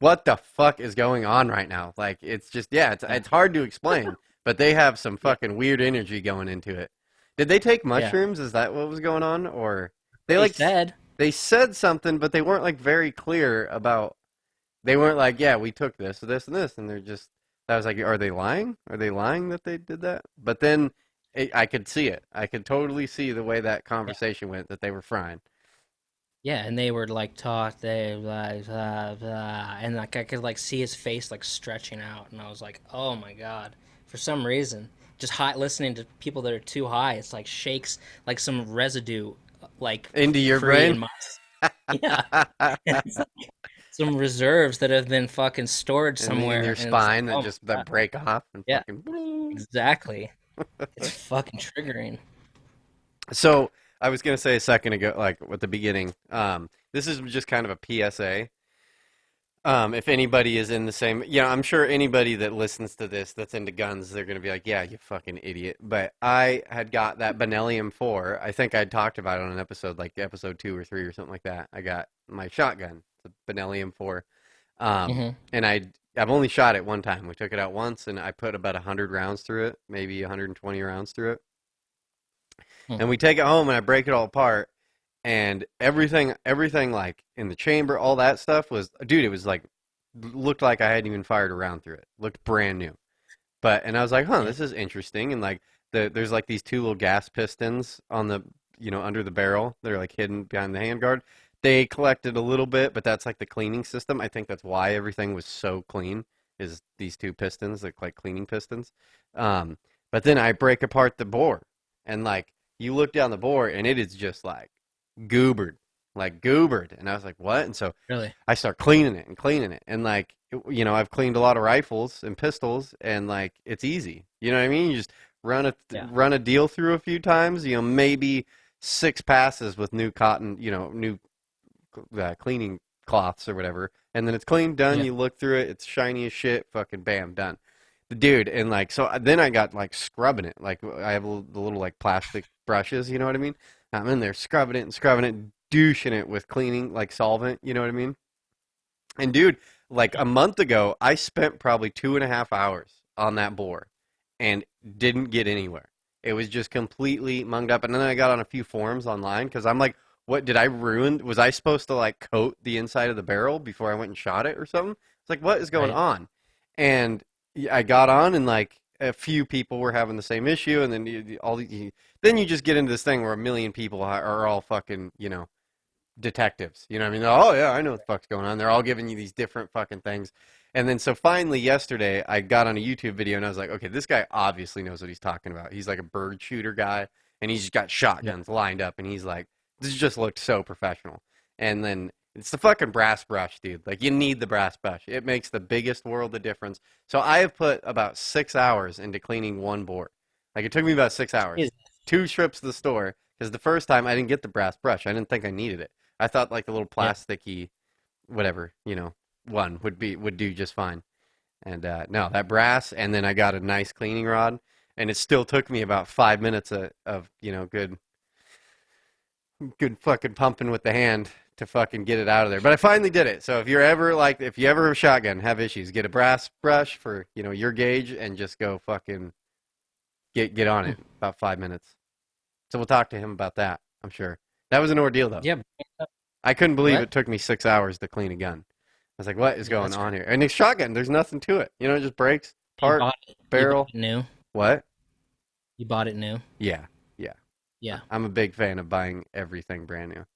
what the fuck is going on right now? Like, it's just, yeah, yeah, it's hard to explain, but they have some yeah, fucking weird energy going into it. Did they take yeah. mushrooms? Is that what was going on? Or they They like, said, they said something, but they weren't like very clear about, they weren't like, yeah, we took this, and this, and they're just, I was like, are they lying? Are they lying that they did that? But then I could see it. I could totally see the way that yeah, conversation went, that they were frying. yeah, and they were like talk, they blah, blah, blah, and like I could like see his face like stretching out, and I was like, oh my god. For some reason, just high listening to people that are too high, it's like shakes like some residue, like Into your free brain? in my yeah, and it's like some reserves that have been fucking stored In somewhere, your and it's like, spine that oh my just that god, break off and yeah, fucking. exactly. It's fucking triggering. So I was gonna say a second ago, like at the beginning, this is just kind of a PSA. If anybody is in the same, I'm sure anybody that listens to this that's into guns, they're gonna be like, "Yeah, you fucking idiot." But I had got that Benellium 4. I think I'd talked about it on an episode, like episode 2 or 3 or something like that. I got my shotgun, the Benellium 4, hmm and I've only shot it one time. We took it out once, and I put about 100 rounds through it, maybe 120 rounds through it. And we take it home, and I break it all apart, and everything like in the chamber, all that stuff was, dude, it was like looked like I hadn't even fired a round through it. Looked brand new. And I was like, huh, Yeah, this is interesting. And like there's like these two little gas pistons on the under the barrel. They're like hidden behind the handguard. They collected a little bit, but that's like the cleaning system. I think that's why everything was so clean. Is these two pistons, like cleaning pistons. Um, but then I break apart the bore, and like you look down the bore, and it is just goobered, like goobered. And I was like, what? And so really. I start cleaning it. And like, I've cleaned a lot of rifles and pistols, and like, it's easy. You know what I mean? You just Yeah, run a deal through a few times, maybe 6 passes with new cotton, new cleaning cloths or whatever. And then it's clean, done. yeah, You look through it, it's shiny as shit, fucking bam, done. Dude, and like, so then I got like scrubbing it. Like, I have the little like plastic brushes, you know what I mean? I'm in there scrubbing it, douching it with cleaning like solvent, you know what I mean? And dude, like a month ago, I spent probably 2.5 hours on that bore and didn't get anywhere. It was just completely munged up. And then I got on a few forums online because I'm like, what did I ruin? Was I supposed to like coat the inside of the barrel before I went and shot it or something? It's like, what is going right. on? And I got on, and like a few people were having the same issue. And then then you just get into this thing where a million people are all fucking, detectives. You know what I mean? Oh yeah, I know what the fuck's going on. They're all giving you these different fucking things. And then so finally yesterday I got on a YouTube video, and I was like, okay, this guy obviously knows what he's talking about. He's like a bird shooter guy, and he's just got Yeah, shotguns lined up, and he's like, this just looked so professional. And then it's the fucking brass brush, dude. Like, you need the brass brush. It makes the biggest world of difference. So I have put about 6 hours into cleaning one bore. Like, it took me about 6 hours. Jesus. 2 trips to the store, because the first time I didn't get the brass brush. I didn't think I needed it. I thought like the little Yeah, plasticky, whatever, one would do just fine. And no, that brass, and then I got a nice cleaning rod, and it still took me about 5 minutes of good fucking pumping with the hand to fucking get it out of there. But I finally did it. So if you ever have a shotgun, have issues, get a brass brush for your gauge, and just go fucking get on Hmm. it about 5 minutes. So we'll talk to him about that. I'm sure that was an ordeal though. Yeah. I couldn't believe What? it took me 6 hours to clean a gun. was like, what is Yeah, going that's on crazy. here? And it's shotgun. There's nothing to it. It just breaks, You part, bought it. You bought barrel. it new. What? You bought it new. Yeah, yeah. Yeah. I'm a big fan of buying everything brand new.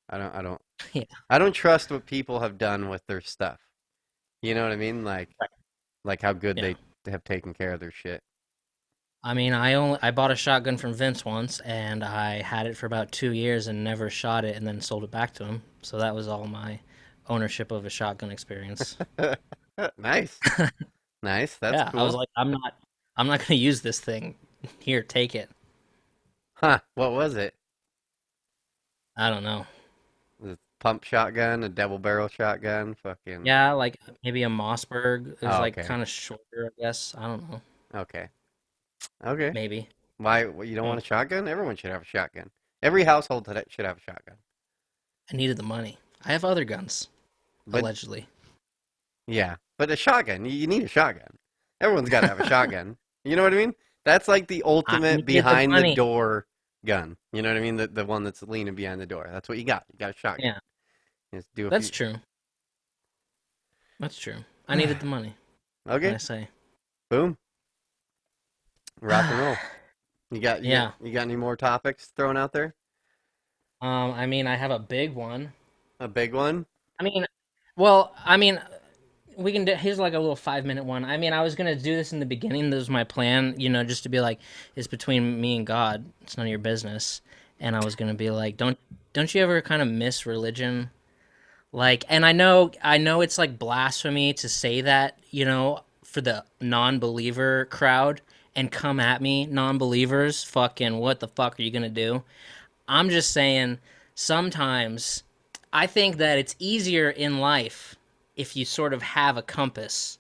Yeah. I don't trust what people have done with their stuff. You know what I mean? Right. Like how good Yeah. they have taken care of their shit. I mean, I bought a shotgun from Vince once, and I had it for about 2 years and never shot it, and then sold it back to him. So that was all my ownership of a shotgun experience. Nice, nice. That's Yeah, I was cool. like, I'm not gonna use this thing. Here, take it. Huh? What was it? I don't know. The pump shotgun, a double barrel shotgun, fucking. Yeah, like maybe a Mossberg. It was Oh, like okay, kind of shorter, I guess. I don't know. okay, okay. Maybe. Why you don't Uh, want a shotgun? Everyone should have a shotgun. Every household today should have a shotgun. I needed the money. I have other guns, But allegedly. yeah, but a shotgun, you need a shotgun. Everyone's got to have a shotgun. You know what I mean? That's like the I ultimate needed the behind the money. door gun. You know what I mean? The one that's leaning behind the door. That's what you got. You got a shotgun. Yeah, Just do a that's few. true. That's true. I needed the money. What can I Okay, say? boom, rock and roll. You got you got Yeah. you got any more topics thrown out there? I mean, I have a big one. A big one? I mean, well, I mean, we can do, here's like a little 5 minute one. I mean, I was gonna do this in the beginning. This was my plan, just to be like, it's between me and God. It's none of your business. And I was gonna be like, don't you ever kind of miss religion? Like, and I know it's like blasphemy to say that, for the non-believer crowd, and come at me, non-believers. Fucking, what the fuck are you gonna do? I'm just saying, sometimes I think that it's easier in life if you sort of have a compass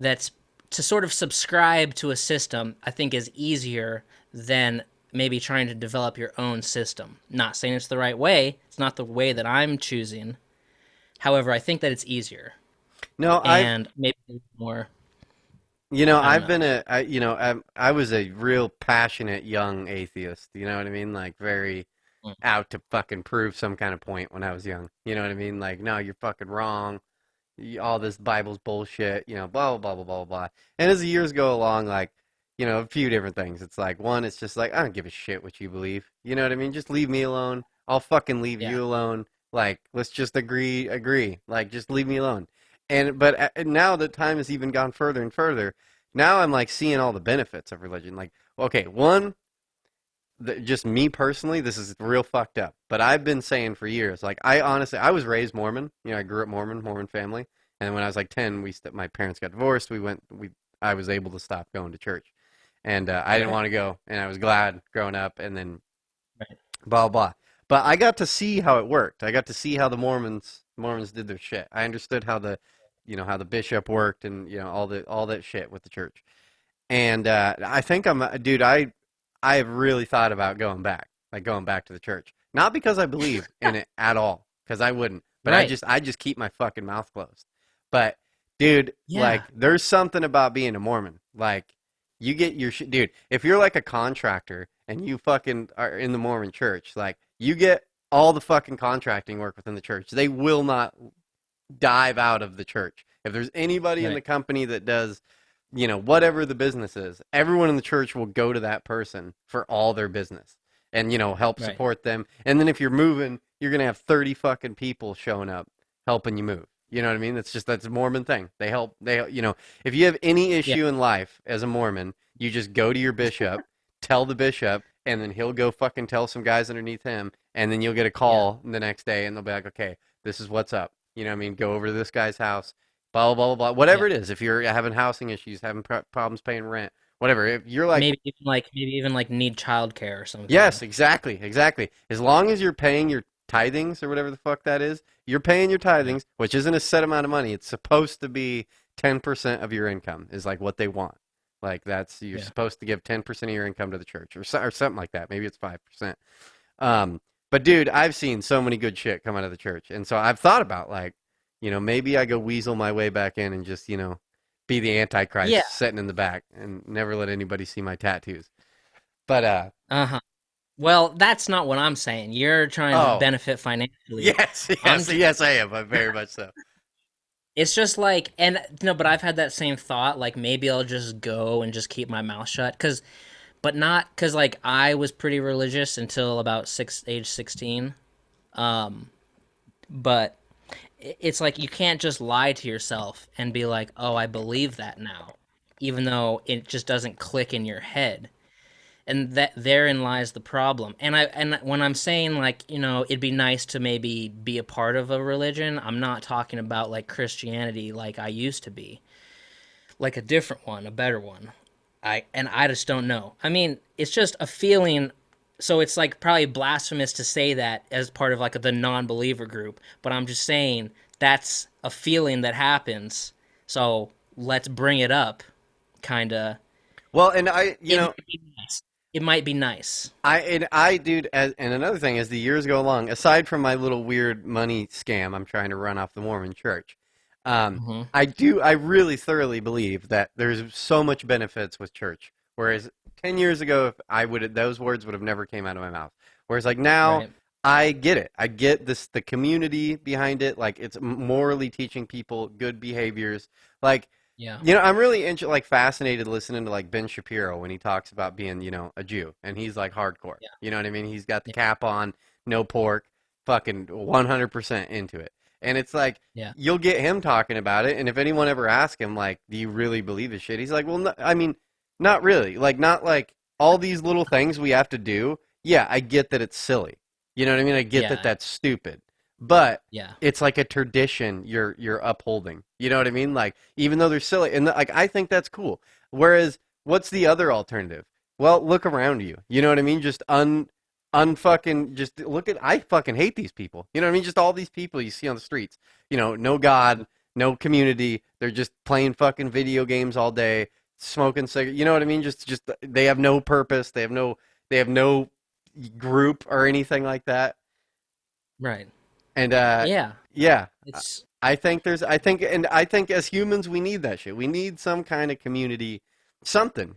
that's to sort of subscribe to a system, I think is easier than maybe trying to develop your own system. Not saying it's the right way, it's not the way that I'm choosing. However, I think that it's easier No, and maybe more, I don't I've know. been I was a real passionate young atheist. You know what I mean? Like very Mm. out to fucking prove some kind of point when I was young. You know what I mean? Like, no, you're fucking wrong. All this Bible's bullshit. Blah blah blah blah blah blah. And as the years go along, like, a few different things. It's like one, it's just like I don't give a shit what you believe. You know what I mean? Just leave me alone. I'll fucking leave Yeah, you alone. Like, let's just agree. Like, just leave me alone. But now that time has even gone further and further. Now I'm like seeing all the benefits of religion. Like, okay, one, just me personally, this is real fucked up. But I've been saying for years, like I honestly, I was raised Mormon. I grew up Mormon family. And when I was like 10, my parents got divorced. I was able to stop going to church, and I didn't right, want to go, and I was glad growing up, and then right. blah blah. But I got to see how it worked. I got to see how the Mormons did their shit. I understood how the bishop worked, and all that shit with the church. And I think dude. I have really thought about going back to the church. Not because I believe in it at all, because I wouldn't. But Right. I just keep my fucking mouth closed. But dude, like, Yeah. there's something about being a Mormon. Like, you get your shit, dude. If you're like a contractor and you fucking are in the Mormon church, like, you get all the fucking contracting work within the church. They will not dive out of the church. If there's anybody in the Right. company that does, whatever the business is, everyone in the church will go to that person for all their business and, help Right. support them. And then if you're moving, you're going to have 30 fucking people showing up helping you move. You know what I mean? That's a Mormon thing. If you have any Yeah. issue in life as a Mormon, you just go to your bishop, tell the bishop, and then he'll go fucking tell some guys underneath him. And then you'll get a Yeah. call the next day and they'll be like, okay, this is what's up. You know what I mean? Go over to this guy's house, blah, blah, blah, blah, Yeah. whatever it is. If you're having housing issues, having problems paying rent, whatever. If you're like, Maybe even like need childcare or yes, something. exactly, exactly. As long as you're paying your tithings or whatever the fuck that is, you're paying your Yeah. tithings, which isn't a set amount of money. It's supposed to be 10% of your income is like what they want. Like you're Yeah. supposed to give 10% of your income to the church or something like that. Maybe it's 5%. Um, but dude, I've seen so many good shit come out of the church. And so I've thought about like, maybe I go weasel my way back in and just, be the Yeah. Antichrist sitting in the back and never let anybody see my tattoos. But Uh-huh. Well, that's not what I'm saying. You're trying to oh, benefit financially. yes, I'm yes, just yes, I am. Very much so. It's just like, and no, but I've had that same thought. Like maybe I'll just go and just keep my mouth shut, but not because like I was pretty religious until about age 16. Um, but it's like you can't just lie to yourself and be like, oh, I believe that now, even though it just doesn't click in your head. And that therein lies the problem. And when I'm saying like, it'd be nice to maybe be a part of a religion, I'm not talking about like Christianity like I used to be, like a different one, a better one. I just don't know. I mean, it's just a feeling. So it's like probably blasphemous to say that as part of like the non-believer group, but I'm just saying that's a feeling that happens. So let's bring it up, kind of. Well, and I, you It know, might be nice. It might be nice. dude, and another thing, as the years go along, aside from my little weird money scam I'm trying to run off the Mormon Church, Hmm. I really thoroughly believe that there's so much benefits with church. Whereas 10 years ago, if I would, those words would have never came out of my mouth. Whereas like now, Right. I get it. I get this, the community behind it. Like it's morally teaching people good behaviors. Like, Yeah. I'm really like fascinated listening to like Ben Shapiro when he talks about being, a Jew, and he's like hardcore. Yeah. You know what I mean? He's got the Yeah. cap on, no pork, fucking 100% into it. And it's like Yeah. you'll get him talking about it, and if anyone ever asks him like, "Do you really believe this shit?" He's like, "Well, no, I mean, not really. Like, not like all these little things we have to do. Yeah, I get that it's silly. You know what I mean? I get that Yeah. that's stupid, but Yeah. it's like a tradition you're upholding. You know what I mean? Like even though they're silly, and like I think that's cool. Whereas, what's the other alternative? Well, look around you. You know what I mean? Just unfucking just look at. I fucking hate these people. You know what I mean? Just all these people you see on the streets. No God, no community. They're just playing fucking video games all day, smoking cigarettes. You know what I mean? Just they have no purpose. They have no group or anything like that. Right. And Yeah. yeah, It's I think as humans we need that shit. We need some kind of community, something.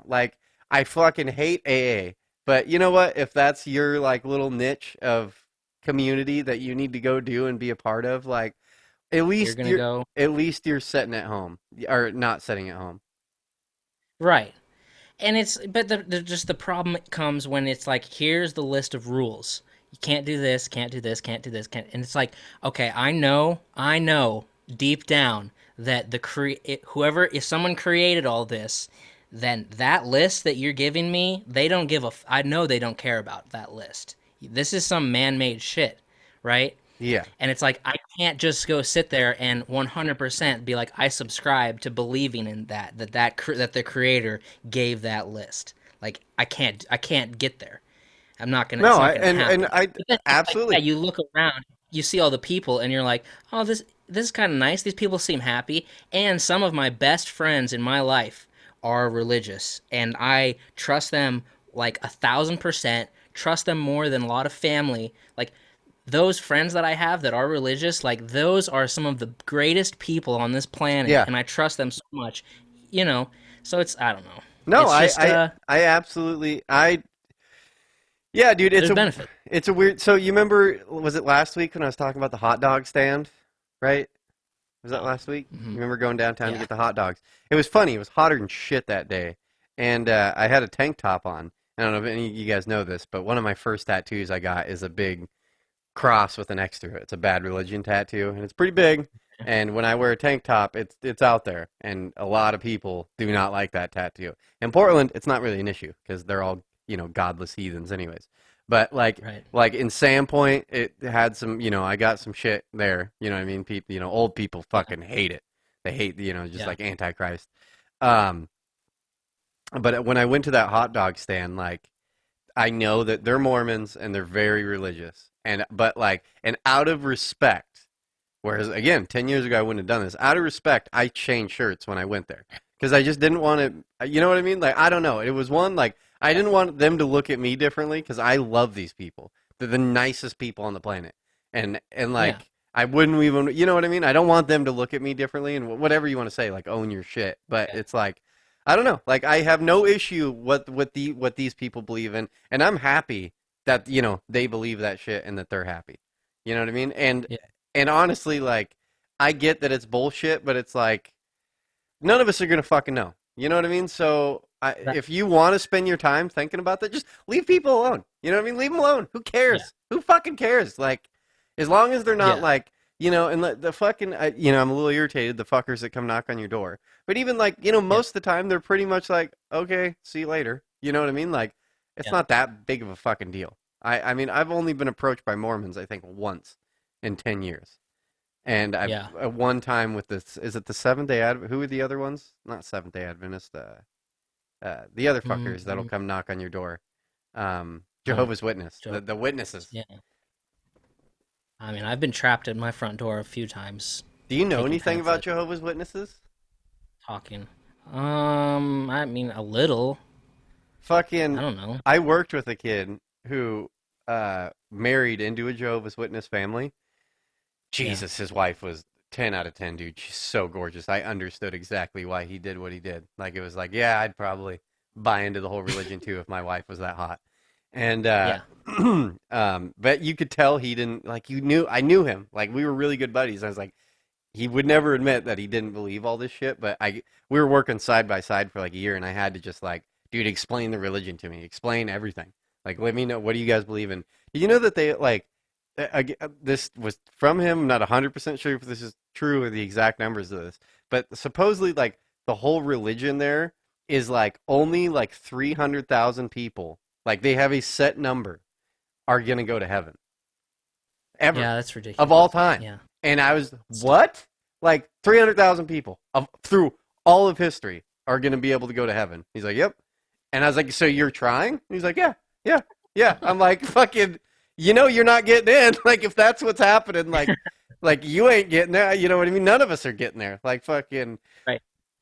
Like I fucking hate AA, but you know what? If that's your like little niche of community that you need to go do and be a part of, like at you're least gonna you're go at least you're sitting at home or not sitting at home. right. And but just the problem comes when it's like, here's the list of rules. You can't do this, can't do this, can't do this, can't. And it's like, okay, I know deep down that whoever, if someone created all this, then that list that you're giving me, they don't give a. I know they don't care about that list. This is some man-made shit, right? Yeah. And it's like I can't just go sit there and 100% be like I subscribe to believing in that the creator gave that list. Like I can't get there. I'm not gonna. No, It's I not gonna and happen. I But then it's like, yeah, absolutely. you look around, you see all the people, and you're like, oh, this is kind of nice. These people seem happy, and some of my best friends in my life are religious, and I trust them like 1,000%. Trust them more than a lot of family. Like those friends that I have that are religious, like those are some of the greatest people on this planet, Yeah. and I trust them so much. You know, so I don't know. No, It's I just I I absolutely yeah, dude, there's benefit. it's a weird. So you remember, was it last week when I was talking about the hot dog stand, right? Was that Oh, last week? You hmm, remember going downtown to yeah. get the hot dogs? It was funny. It was hotter than shit that day, and I had a tank top on. I don't know if any of you guys know this, but one of my first tattoos I got is a big cross with an X through it. It's a bad religion tattoo, and it's pretty big. And when I wear a tank top, it's out there, and a lot of people do not like that tattoo. In Portland, it's not really an issue because they're all godless heathens, anyways. But Right. like in Sandpoint, it had some I got some shit there. You know what I mean? People, old people Yeah. fucking hate it. They hate just Yeah. like Antichrist. Um, but when I went to that hot dog stand, like I know that they're Mormons and they're very religious. But like and out of respect, whereas again, 10 years ago I wouldn't have done this. Out of respect, I changed shirts when I went there because I just didn't want to, you know what I mean? Like I don't know. It was one like I didn't want them to look at me differently cuz I love these people. They're the nicest people on the planet. And Yeah. like I wouldn't even, you know what I mean? I don't want them to look at me differently and whatever you want to say, like own your shit. But Yeah. it's like I don't know. Like I have no issue what these people believe in, and I'm happy that they believe that shit and that they're happy. You know what I mean? And Yeah. and honestly, like I get that it's bullshit, but it's like none of us are gonna fucking know. You know what I mean? So That, if you want to spend your time thinking about that, just leave people alone. You know what I mean? Leave them alone. Who yeah, cares? Who fucking cares? Like, as long as they're not yeah, like, and the fucking, I'm a little irritated, the fuckers that come knock on your door. But even like, yeah, most of the time, they're pretty much like, okay, see you later. You know what I mean? Like, it's yeah, not that big of a fucking deal. I mean, I've only been approached by Mormons, I think, once in 10 years. And I've yeah. at one time with this, is it the Seventh Day Advent? Who are the other ones? Not Seventh Day Adventist. The other fuckers that'll Mm, come knock on your door. um, Jehovah's Witness. Joe. The witnesses. Yeah. I mean, I've been trapped at my front door a few times, Do you know taking anything about pamphlets, Jehovah's Witnesses? talking. I mean, a little. I Fucking, don't know. I worked with a kid who married into a Jehovah's Witness family. Yeah, Jesus, his wife was 10 out of 10, dude. She's so gorgeous. I understood exactly why he did what he did. Like, it was like, yeah, I'd probably buy into the whole religion too if my wife was that hot. And, yeah, but you could tell he didn't, like, I knew him. Like, we were really good buddies. I was like, he would never admit that he didn't believe all this shit, but we were working side by side for like a year, and I had to just like, dude, explain the religion to me, explain everything. Like, let me know, what do you guys believe in? Did you know that they like this was from him? I'm not 100% sure if this is true or the exact numbers of this, but supposedly like the whole religion there is like only like 300,000 people. Like they have a set number are gonna go to heaven ever yeah. That's of all ridiculous. time. Yeah. And I was, what? Like 300,000 people through all of history are going to be able to go to heaven. He's like, yep. And I was like, so you're trying? And he's like, yeah, yeah, yeah. I'm like, fucking, you're not getting in. Like, if that's what's happening, like you ain't getting there. You know what I mean? None of us are getting there. Like, fucking. Right.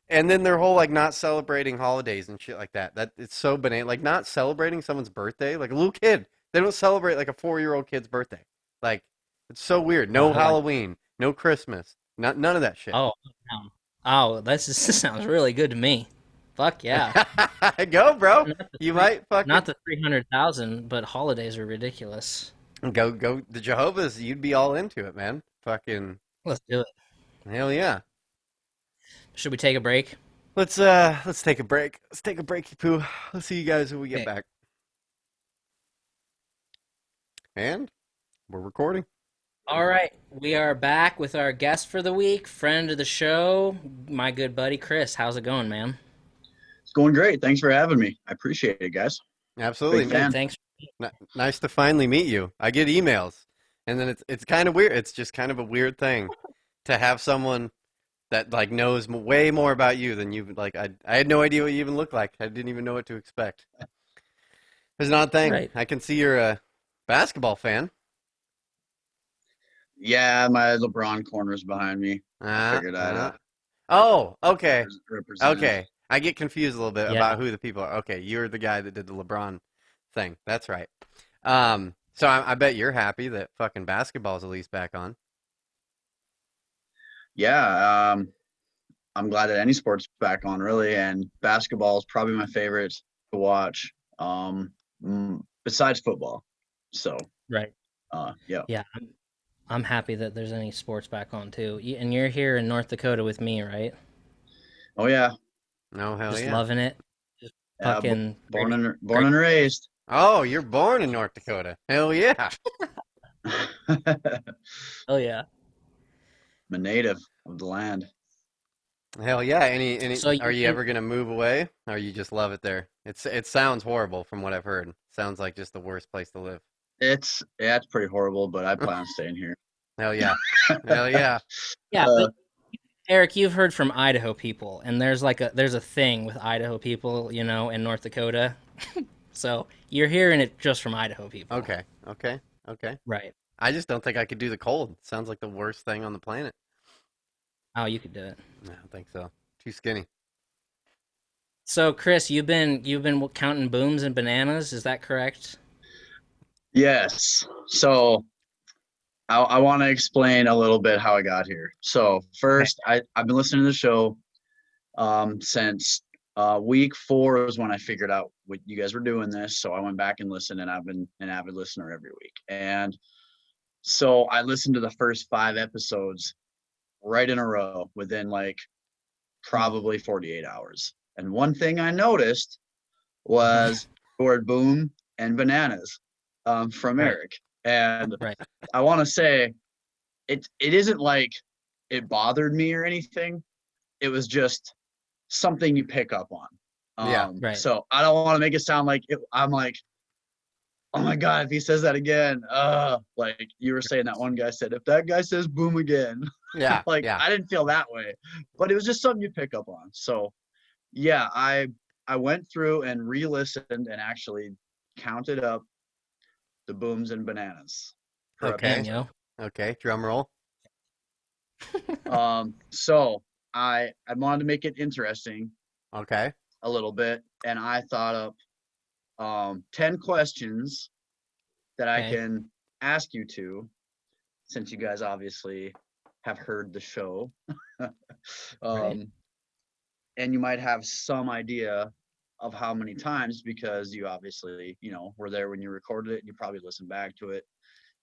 And then their whole like not celebrating holidays and shit like that. That it's so banana. Like not celebrating someone's birthday. Like a little kid, they don't celebrate like a 4-year-old kid's birthday. Like it's so weird. No Like, Halloween, no Christmas, none of that shit. oh, no. Oh, this sounds really good to me. Fuck yeah. Go, bro. Not the You three, might fucking not the 300,000, but holidays are ridiculous. go. The Jehovah's, you'd be all into it, man. Fucking Let's do it. hell yeah. Should we take a break? Let's take a break. Let's take a breaky poo. Let's see you guys when we get Okay. back. And we're recording. All right, we are back with our guest for the week, friend of the show, my good buddy Chris. How's it going, man? It's going great. Thanks for having me. I appreciate it, guys. Big Absolutely. Dude, fan. thanks. Nice to finally meet you. I get emails, and then it's kind of weird. It's just kind of a weird thing to have someone that like knows way more about you than you. Like I had no idea what you even looked like. I didn't even know what to expect. It's not a thing. Right. I can see you're a basketball fan. Yeah, my LeBron corner's behind me. I Uh, figured I'd uh. Oh, okay, represent him. okay. I get confused a little bit Yeah. about who the people are. Okay, you're the guy that did the LeBron thing. That's right. So I bet you're happy that fucking basketball's at least back on. Yeah, I'm glad that any sport's back on, really, and basketball is probably my favorite to watch, besides football. So, Right. yeah. Yeah, I'm happy that there's any sports back on too. And you're here in North Dakota with me, right? Oh yeah, No, hell Just yeah. loving it. Just yeah. fucking Born and raised. Oh, you're born in North Dakota. Hell yeah. I'm Oh yeah. a native of the land. Hell yeah. Any So are you've you been ever gonna move away? Or you just love it there? It sounds horrible from what I've heard. Sounds like just the worst place to live. It's pretty horrible, but I plan on staying here. Hell yeah. Hell yeah. Yeah, Uh, but Eric, you've heard from Idaho people, and there's a thing with Idaho people, in North Dakota. So you're hearing it just from Idaho people. Okay. Okay. Okay. Right. I just don't think I could do the cold. Sounds like the worst thing on the planet. Oh, you could do it. I don't think so. Too skinny. So Chris, you've been counting booms and bananas, is that correct? Yes. So I want to explain a little bit how I got here. So Okay. first, I've been listening to the show since week 4 was when I figured out what you guys were doing this. So I went back and listened, and I've been an avid listener every week. And so I listened to the first 5 episodes right in a row within like probably 48 hours. And one thing I noticed was the word boom and bananas from Right. Erick. And Right. I want to say it isn't like it bothered me or anything. It was just something you pick up on. Yeah. Right. So I don't want to make it sound like I'm like, oh my God, if he says that again, like you were saying that one guy said, if that guy says boom again, Yeah. like Yeah. I didn't feel that way, but it was just something you pick up on. So yeah, I went through and re-listened and actually counted up the booms and bananas per Okay. Damn, yo. Okay. Drum roll. So I wanted to make it interesting Okay. a little bit, and I thought up 10 questions that I Okay. can ask you to, since you guys obviously have heard the show. Right. And you might have some idea of how many times, because you obviously, were there when you recorded it, and you probably listened back to it.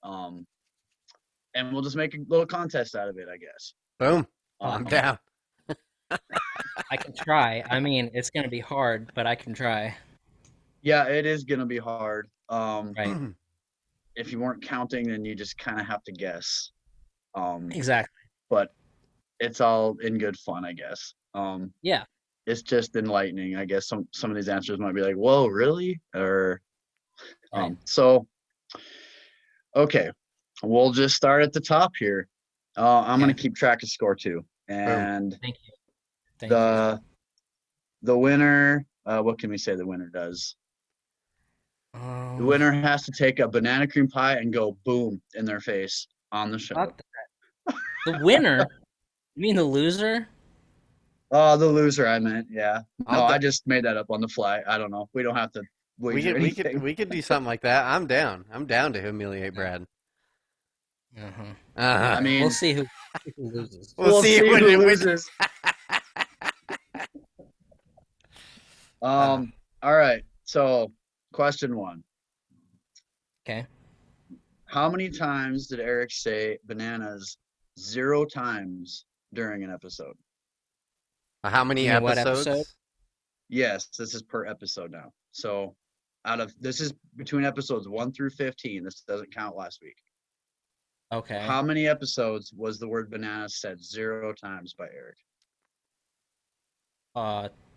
And we'll just make a little contest out of it, I guess. Boom. I'm down. I can try. I mean, it's gonna be hard, but I can try. Yeah, it is gonna be hard. Right. If you weren't counting, then you just kind of have to guess. Exactly. But it's all in good fun, I guess. Yeah. It's just enlightening, I guess. Some of these answers might be like, "Whoa, really?" Or Right. so. Okay, we'll just start at the top here. I'm gonna keep track of score too, and Thank you. Thank you. the winner. What can we say the winner does? The winner has to take a banana cream pie and go boom in their face on the show. Fuck that. The winner? You mean the loser? Oh, the loser, I meant. Yeah. No, I'll I do- just made that up on the fly. I don't know. We don't have to wager anything. we could do something like that. I'm down. I'm down to humiliate Brad. Uh-huh. Uh-huh. I mean, We'll see who loses. we'll see when who it loses. All right. So, question 1. Okay. How many times did Erick say bananas 0 times during an episode? How many You mean what episodes? episode? Yes, this is per episode now. So, this is between episodes 1 through 15. This doesn't count last week. Okay. How many episodes was the word banana said 0 times by Erick?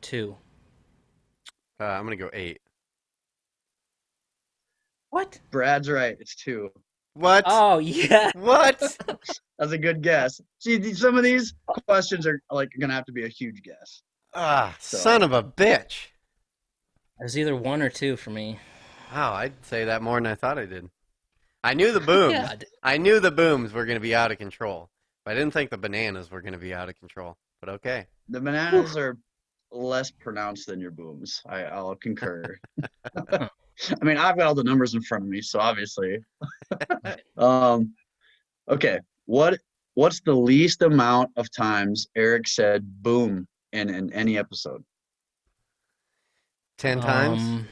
2. I'm gonna go 8. What? Brad's right. It's 2. What? Oh yeah. What? That's a good guess. See, some of these questions are like gonna have to be a huge guess. Son of a bitch. It was either 1 or 2 for me. Wow, I'd say that more than I thought I did. I knew the booms. Yeah. I knew the booms were going to be out of control. But I didn't think the bananas were going to be out of control. But okay. The bananas are less pronounced than your booms. I'll concur. I mean, I've got all the numbers in front of me, so obviously. Okay. What's the least amount of times Erick said boom in any episode? 10 times?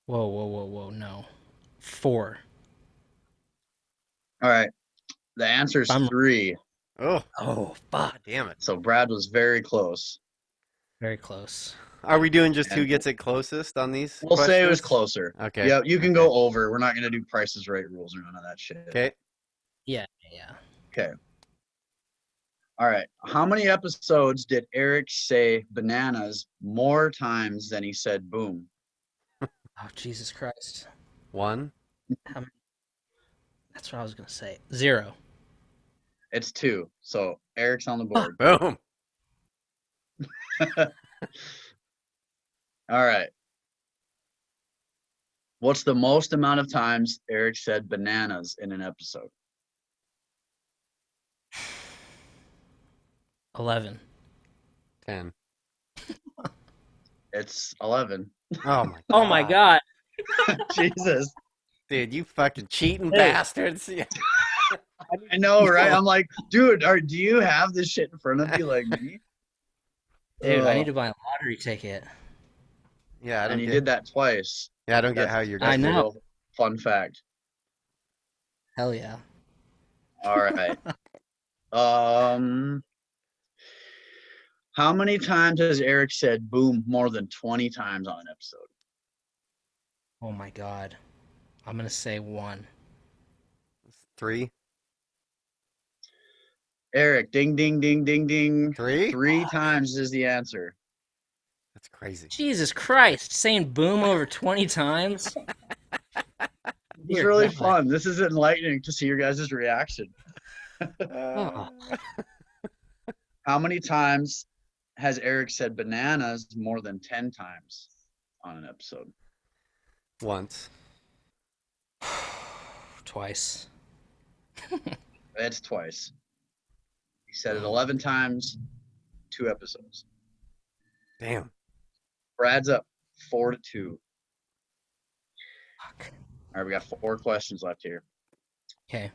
Whoa, no. 4. All right. The answer is 3. Oh, fuck. damn it. So Brad was very close. Very close. Are we doing just who gets it closest on these We'll say it was questions? closer. Okay. Yeah, you can go over. We're not going to do Price is Right rules or none of that shit. Okay. Yeah. Okay. All right. How many episodes did Erick say bananas more times than he said boom? Oh, Jesus Christ. 1. That's what I was going to say. 0. It's 2. So Erick's on the board. Boom. All right. What's the most amount of times Erick said bananas in an episode? 11. 10. It's 11. Oh, my God. Oh, my God. Jesus. Dude, you fucking cheating bastards. I know, right? I'm like, dude, do you have this shit in front of you like me? Dude, I need to buy a lottery ticket. Yeah, I don't And he get, did that twice. Yeah, I don't get how you're I That's a know. little fun fact. Hell yeah. All right. Um, how many times has Eric said boom more than 20 times on an episode? Oh my god. I'm gonna say 1. 3. Eric, ding, ding, ding, ding, ding. 3. 3 times is the answer. That's crazy. Jesus Christ, saying boom over 20 times? It's Dear really God. fun. This is enlightening to see your guys' reaction. Oh. How many times has Eric said bananas more than 10 times on an episode? Once. Twice. It's twice. He said it Oh. 11 times, 2 episodes. Damn. Brad's up 4-2. Fuck. All right, we got 4 questions left here. Okay.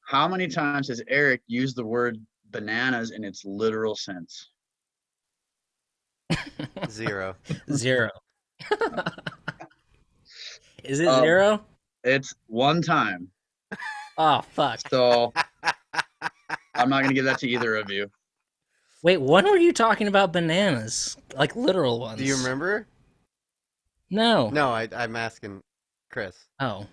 How many times has Eric used the word bananas in its literal sense? 0. 0. Is it Um, 0? It's 1 time. Oh, fuck. So I'm not going to give that to either of you. Wait, when were you talking about bananas? Like literal ones? Do you remember? No. No, I'm asking Chris. Oh.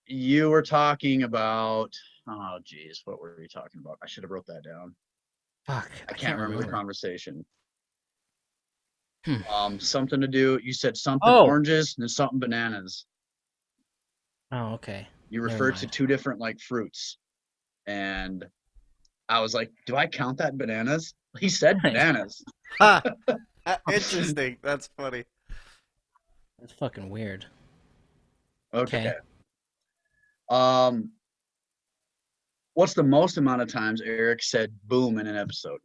You were talking about, oh geez, what were we talking about? I should have wrote that down. Fuck. I can't remember the conversation. Hmm. Something to do. You said something Oh. oranges and something bananas. Oh, okay. You Never referred to mind. 2 different like fruits, and I was like, "Do I count that bananas?" He said bananas. Ha! Interesting. That's funny. That's fucking weird. Okay. What's the most amount of times Eric said boom in an episode?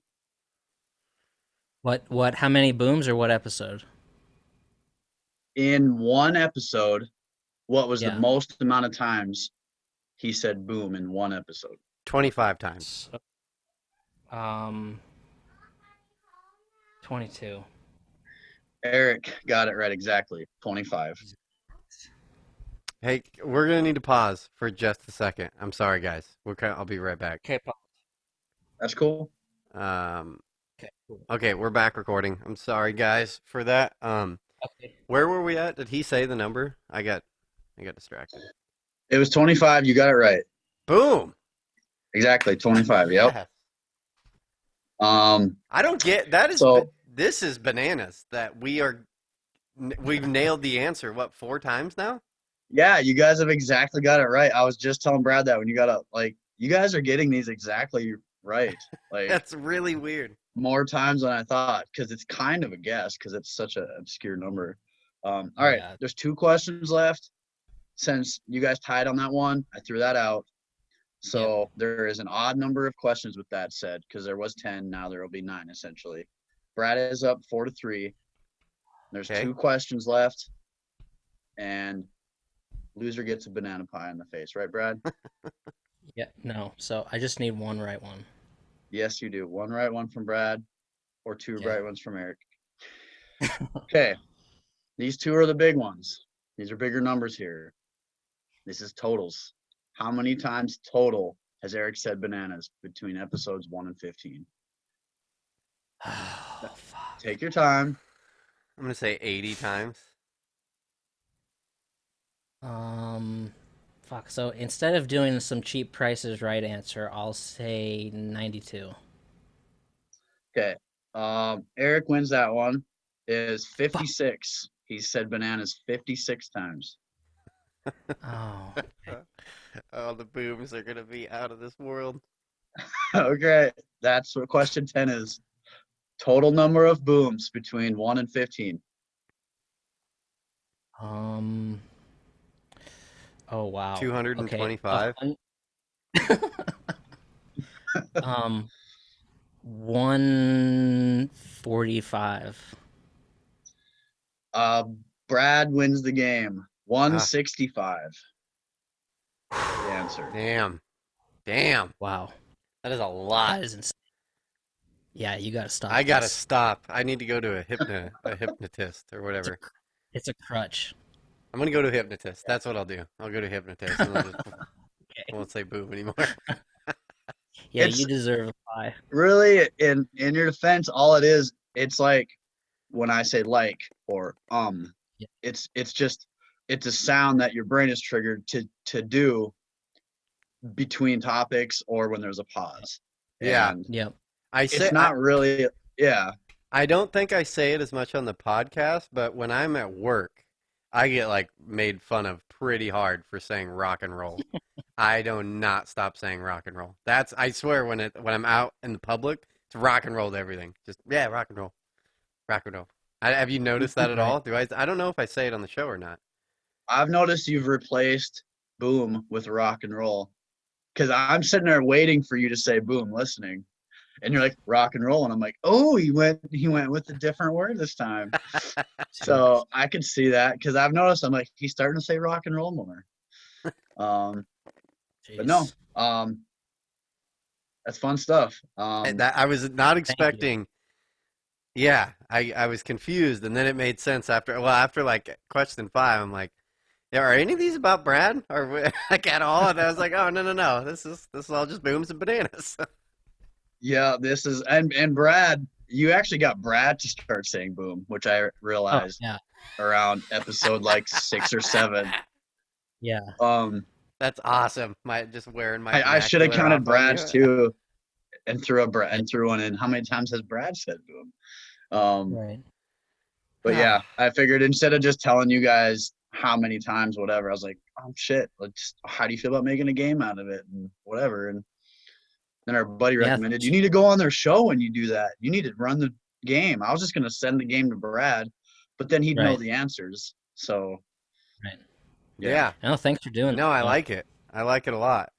What, how many booms or what episode? In one episode, what was the Yeah. most amount of times he said boom in one episode? 25 times. 22. Eric got it right exactly. 25. Hey, we're gonna need to pause for just a second. I'm sorry, guys. I'll be right back. Okay, That's cool. okay, cool. Okay, we're back recording. I'm sorry, guys, for that. Okay. Where were we at? Did he say the number? I got distracted. It was 25. You got it right. Boom. Exactly. 25. Yep. Yes. I don't get that. This is bananas. That we've nailed the answer. What, 4 times now? Yeah, you guys have exactly got it right. I was just telling Brad that when you got up, like, you guys are getting these exactly right. Like, that's really weird. More times than I thought, because it's kind of a guess because it's such an obscure number. All right, Yeah. There's 2 questions left. Since you guys tied on that one, I threw that out. So there is an odd number of questions with that said, because there was 10. Now there will be 9 essentially. Brad is up 4-3. There's 2 questions left, and loser gets a banana pie in the face, right, Brad? Yeah, no. So I just need 1 right one. Yes, you do. 1 right one from Brad, or 2 right ones from Eric. Okay. These 2 are the big ones. These are bigger numbers here. This is totals. How many times total has Eric said bananas between episodes 1 and 15? Oh, fuck. Take your time. I'm gonna say 80 times. Fuck. So instead of doing some cheap Prices Right answer, I'll say 92. Okay. Eric wins that one. Is 56. He said bananas 56 times. Oh. Oh, the booms are gonna be out of this world. Okay. That's what question 10 is. Total number of booms between 1 and 15. Oh wow. 225. Okay. 145. Brad wins the game. 165. The answer. Damn. Wow. That is a lot. That is insane. Yeah, you gotta stop. I gotta stop. I need to go to a hypnotist or whatever. It's a crutch. I'm gonna go to a hypnotist. That's what I'll do. I'll go to a hypnotist. And I'll just... Okay. won't say boom anymore. Yeah, It's you deserve a pie. really in your defense, all it is, it's like when I say like or Yeah. it's just it's a sound that your brain is triggered to do between topics or when there's a pause. Yeah. And Yep. it's not really, yeah. I don't think I say it as much on the podcast, but when I'm at work, I get like made fun of pretty hard for saying rock and roll. I do not stop saying rock and roll. That's I swear when I'm out in the public, it's rock and roll to everything. Just yeah, rock and roll, rock and roll. Have you noticed that at Right. all? Do I don't know if I say it on the show or not. I've noticed you've replaced boom with rock and roll because I'm sitting there waiting for you to say boom, listening, and you're like rock and roll, and I'm like, oh, he went with a different word this time. So I could see that because I've noticed I'm like he's starting to say rock and roll more. But no, Jeez. that's fun stuff. That I was not you. expecting. Yeah, I was confused, and then it made sense after like question 5. I'm like, yeah, are any of these about Brad or like at all? And I was like, oh no, this is all just booms and bananas. Yeah, this is and Brad, you actually got Brad to start saying boom, which I Oh, realized yeah. around episode like 6 or 7. Yeah. That's awesome. Just wearing my I should have vernacular counted off on Brad's you. too and threw one in. How many times has Brad said boom? Right. But yeah, I figured instead of just telling you guys how many times, whatever, I was like, oh shit, how do you feel about making a game out of it and whatever? And then our buddy Yeah. recommended, you need to go on their show when you do that. You need to run the game. I was just going to send the game to Brad, but then he'd know Right. the answers. So, Right. Yeah. No, thanks for doing No, it. I like it. I like it a lot.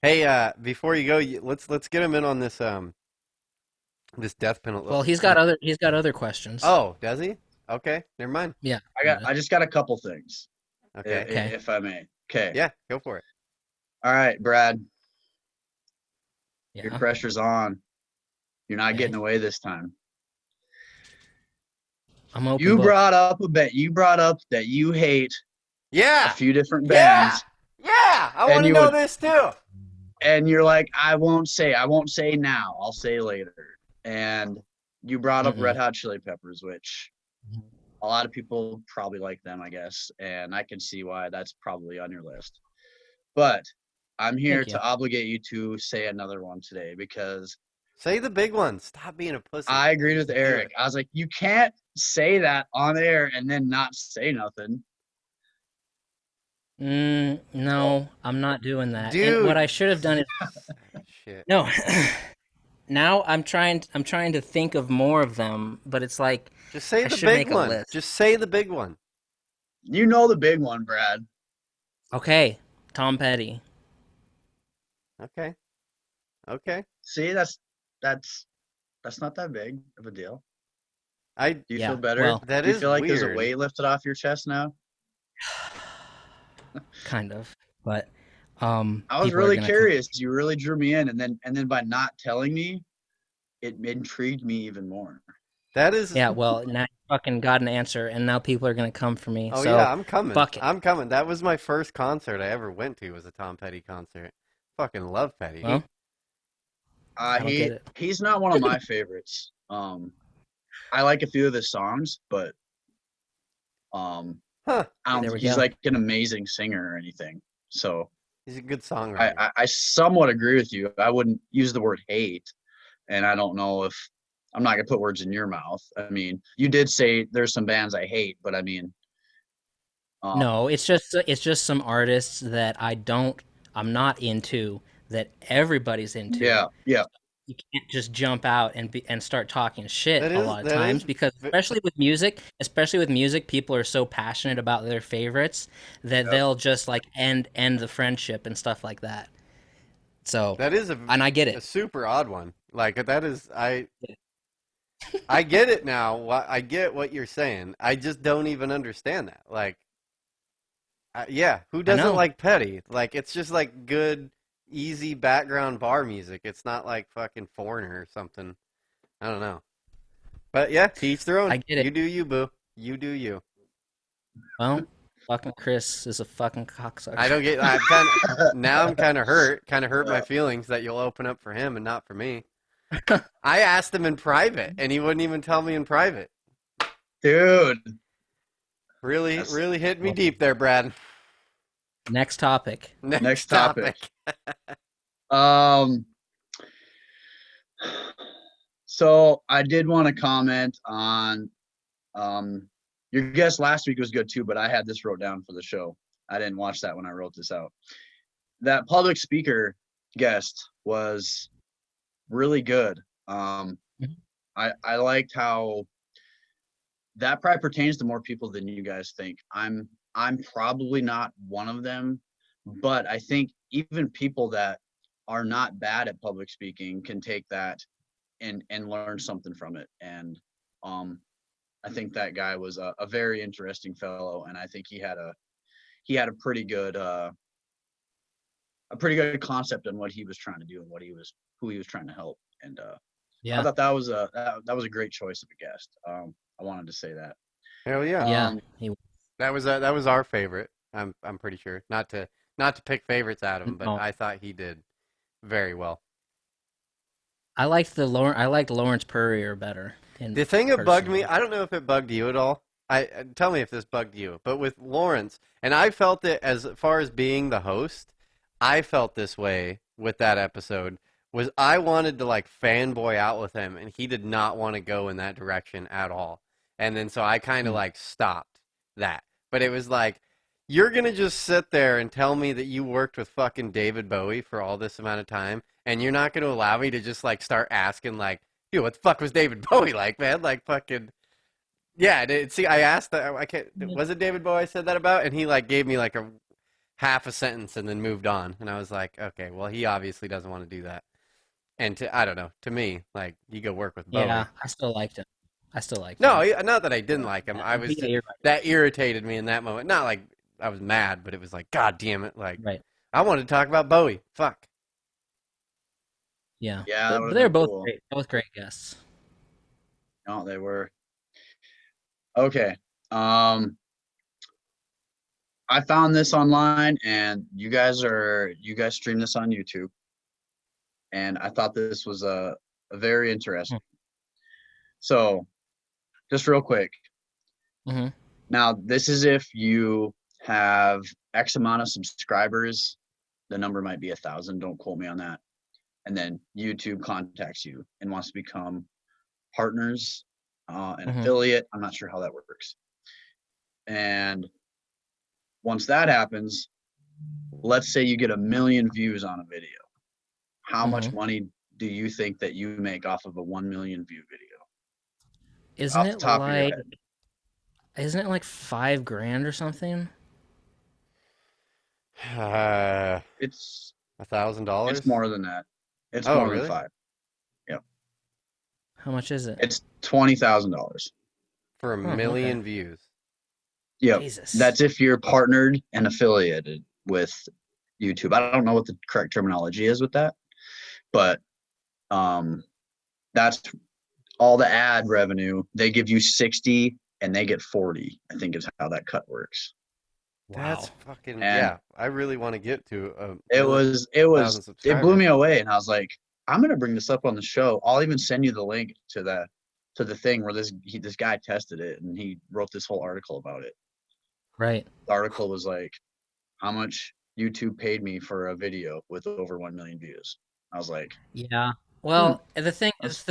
Hey, before you go, let's get him in on this this death penalty. Well, he's got other questions. Oh, does he? Okay, never mind. Yeah. I just got a couple things, Okay. Okay. if I may. Okay. Yeah, go for it. All right, Brad, your Yeah. pressure's on. You're not Okay. getting away this time. I'm open You book. brought up that you hate a Yeah. few different Yeah. bands, Yeah. I And want to you know would- this too. and you're like, I won't say now. I'll say later. And you brought up Mm-mm. Red Hot Chili Peppers, which Mhm. a lot of people probably like them, I guess, and I can see why that's probably on your list. But I'm here Thank you. to obligate you to say another one today because Say the big one. Stop being a pussy. I agreed with Just do Eric. it. I was like, you can't say that on air and then not say nothing. No, I'm not doing that. Dude. And what I should have done is Shit. no. Now I'm trying to think of more of them, but it's like Just say I the should big make a one. list. Just say the big one. You know the big one, Brad. okay, Tom Petty. Okay. Okay. See, that's not that big of a deal. I Do you Yeah, feel better? well- That Do you is feel like there's a weird. weight lifted off your chest now? Kind of, but I was people are really gonna curious. You really drew me in, and then by not telling me, it intrigued me even more. That is. Yeah, well, now you fucking got an answer, and now people are gonna come for me. Oh so yeah, I'm coming. fuck it. I'm coming. That was my first concert I ever went to. Was a Tom Petty concert. Fucking love Petty. Well, I don't get it. He's not one of my favorites. I like a few of his songs, but Huh. I don't There think we he's go. like an amazing singer or anything. So He's a good songwriter. I somewhat agree with you. I wouldn't use the word hate, and I don't know if I'm not gonna put words in your mouth. I mean, you did say there's some bands I hate, but I mean, No, it's just some artists that I'm not into that everybody's into. yeah. You can't just jump out and start talking shit That a is- lot of that times is because ve- especially with music, people are so passionate about their favorites that Yep. they'll just like end the friendship and stuff like that. So That is and I get a it. super odd one. Like that is I get it now. I get what you're saying. I just don't even understand that. Like, yeah, who doesn't know. like Petty? Like, it's just like good, easy background bar music. It's not like fucking Foreigner or something. I don't know. But yeah, to each their own. I get it. You do you, boo. You do you. Well, fucking Chris is a fucking cocksucker. I don't get. I'm kind of hurt. Kind of hurt my feelings that you'll open up for him and not for me. I asked him in private, and he wouldn't even tell me in private. Dude. Really hit me deep there, Brad. Next topic. Next topic. So I did want to comment on your guest last week was good too, but I had this wrote down for the show. I didn't watch that when I wrote this out. That public speaker guest was really good. I liked how that probably pertains to more people than you guys think. I'm probably not one of them, but I think even people that are not bad at public speaking can take that and learn something from it. And I think that guy was a very interesting fellow, and I think he had a pretty good concept on what he was trying to do and who he was trying to help. And I thought that was a great choice of a guest. I wanted to say that. Hell yeah. Yeah. That was our favorite. I'm pretty sure. Not to pick favorites out of him, but I thought he did very well. I liked Lawrence Purrier better. The thing that bugged me, I don't know if it bugged you at all. Tell me if this bugged you, but with Lawrence, and I felt it as far as being the host, I felt this way with that episode. Was I wanted to like fanboy out with him, and he did not want to go in that direction at all. And then so I kind of like stopped that. But it was like, you're going to just sit there and tell me that you worked with fucking David Bowie for all this amount of time, and you're not going to allow me to just like start asking like, dude, what the fuck was David Bowie like, man? Like fucking, yeah. See, I asked that. I can't. Was it David Bowie I said that about? And he like gave me like a half a sentence and then moved on. And I was like, okay, well, he obviously doesn't want to do that. And I don't know. To me, like, you go work with Bowie. Yeah, I still liked him. No, not that I didn't like him. I was that irritated me in that moment. Not like I was mad, but it was like, God damn it! Like, I wanted to talk about Bowie. Fuck. Yeah. Yeah. But they were both great. Both great guests. No, they were. Okay. I found this online, and you guys stream this on YouTube, and I thought this was a very interesting. So, just real quick. Mm-hmm. Now, this is if you have X amount of subscribers. The number might be 1,000. Don't quote me on that. And then YouTube contacts you and wants to become partners, an affiliate. I'm not sure how that works. And once that happens, let's say you get 1 million views on a video. How much money do you think that you make off of a 1 million view video? Isn't it like $5,000 or something? It's $1,000. It's more than that. It's Oh, more really? than 5. Yep. How much is it? It's $20,000 For 1 million views. Yep. Jesus. That's if you're partnered and affiliated with YouTube. I don't know what the correct terminology is with that, but that's all the ad revenue. They give you 60 and they get 40, I think is how that cut works. That's fucking yeah. I really want to get to it blew me away, and I was like, I'm gonna bring this up on the show. I'll even send you the link to the thing where this guy tested it, and he wrote this whole article about it. Right. The article was like, how much YouTube paid me for a video with over 1 million views. I was like, yeah. Well, the thing is,